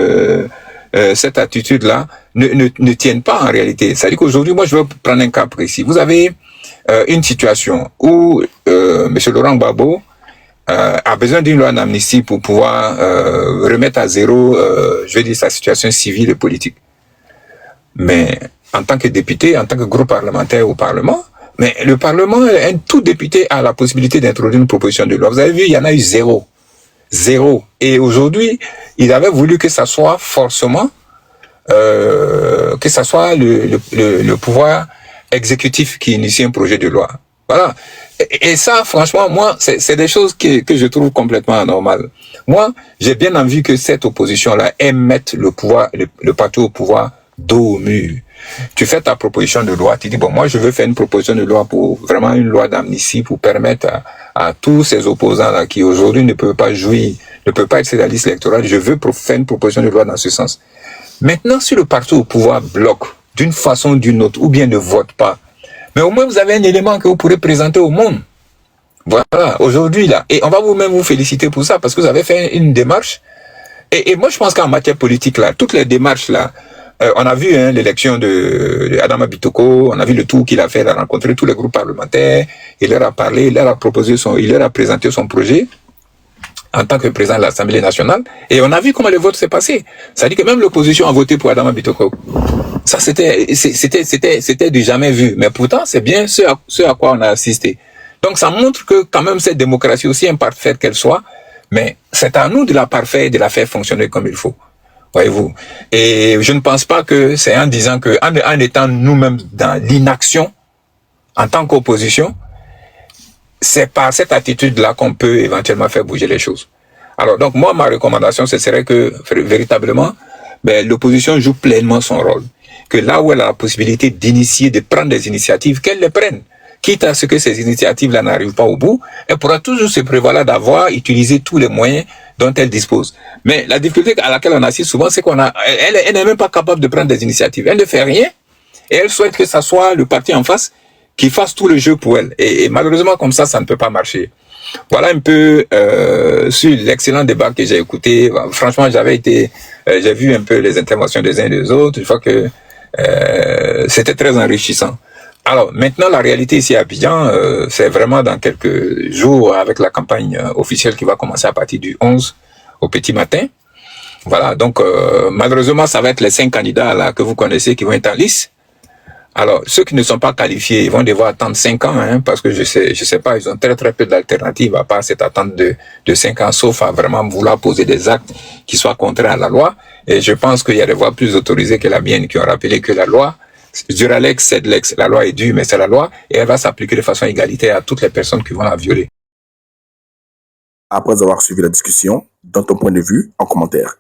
cette attitude-là ne tiennent pas en réalité. C'est-à-dire qu'aujourd'hui, moi, je vais prendre un cas précis. Vous avez une situation où M. Laurent Gbagbo a besoin d'une loi d'amnistie pour pouvoir remettre à zéro, je vais dire, sa situation civile et politique. Mais en tant que député, en tant que groupe parlementaire au Parlement, mais le Parlement, tout député a la possibilité d'introduire une proposition de loi. Vous avez vu, il y en a eu zéro. Zéro. Et aujourd'hui, il avait voulu que ça soit forcément, que ça soit le pouvoir exécutif qui initie un projet de loi. Voilà. Et ça, franchement, moi, c'est des choses que je trouve complètement anormales. Moi, j'ai bien envie que cette opposition-là mette le pouvoir, le parti au pouvoir dos au mur. Tu fais ta proposition de loi, tu dis, bon, moi, je veux faire une proposition de loi pour vraiment une loi d'amnistie pour permettre à tous ces opposants-là qui aujourd'hui ne peuvent pas jouir, ne peuvent pas être sur la liste électorale, je veux faire une proposition de loi dans ce sens. Maintenant, si le parti au pouvoir bloque d'une façon ou d'une autre, ou bien ne vote pas, mais au moins vous avez un élément que vous pourrez présenter au monde. Voilà, aujourd'hui là. Et on va vous-même vous féliciter pour ça, parce que vous avez fait une démarche. Et moi, je pense qu'en matière politique, là, toutes les démarches là, on a vu l'élection de Adama Bitoko, on a vu le tour qu'il a fait, il a rencontré tous les groupes parlementaires, il leur a parlé, il leur a présenté son projet en tant que président de l'Assemblée nationale, et on a vu comment le vote s'est passé. Ça dit que même l'opposition a voté pour Adama Bitoko. Ça, c'était du jamais vu. Mais pourtant, c'est bien ce à quoi on a assisté. Donc, ça montre que quand même cette démocratie, aussi imparfaite qu'elle soit, mais c'est à nous de la parfaire et de la faire fonctionner comme il faut. Voyez-vous. Et je ne pense pas que c'est en disant que, en étant nous-mêmes dans l'inaction, en tant qu'opposition, c'est par cette attitude-là qu'on peut éventuellement faire bouger les choses. Alors, donc, moi, ma recommandation, ce serait que, véritablement, l'opposition joue pleinement son rôle. Que là où elle a la possibilité d'initier, de prendre des initiatives, qu'elle les prenne. Quitte à ce que ces initiatives-là n'arrivent pas au bout, elle pourra toujours se prévaloir d'avoir utilisé tous les moyens dont elle dispose. Mais la difficulté à laquelle on assiste souvent, c'est elle n'est même pas capable de prendre des initiatives. Elle ne fait rien et elle souhaite que ça soit le parti en face qui fasse tout le jeu pour elle. Et malheureusement, comme ça ne peut pas marcher. Voilà un peu sur l'excellent débat que j'ai écouté. Franchement, j'ai vu un peu les interventions des uns et des autres. Je crois que c'était très enrichissant. Alors, maintenant, la réalité ici à Abidjan, c'est vraiment dans quelques jours avec la campagne officielle qui va commencer à partir du 11 au petit matin. Voilà, donc malheureusement, ça va être les 5 candidats là que vous connaissez qui vont être en lice. Alors, ceux qui ne sont pas qualifiés, ils vont devoir attendre 5 ans, parce que je sais pas, ils ont très très peu d'alternatives à part cette attente de 5 ans, sauf à vraiment vouloir poser des actes qui soient contraires à la loi. Et je pense qu'il y a des voix plus autorisées que la mienne qui ont rappelé que la loi, Duralex, c'est l'ex, la loi est dure, mais c'est la loi, et elle va s'appliquer de façon égalitaire à toutes les personnes qui vont la violer. Après avoir suivi la discussion, donne ton point de vue en commentaire.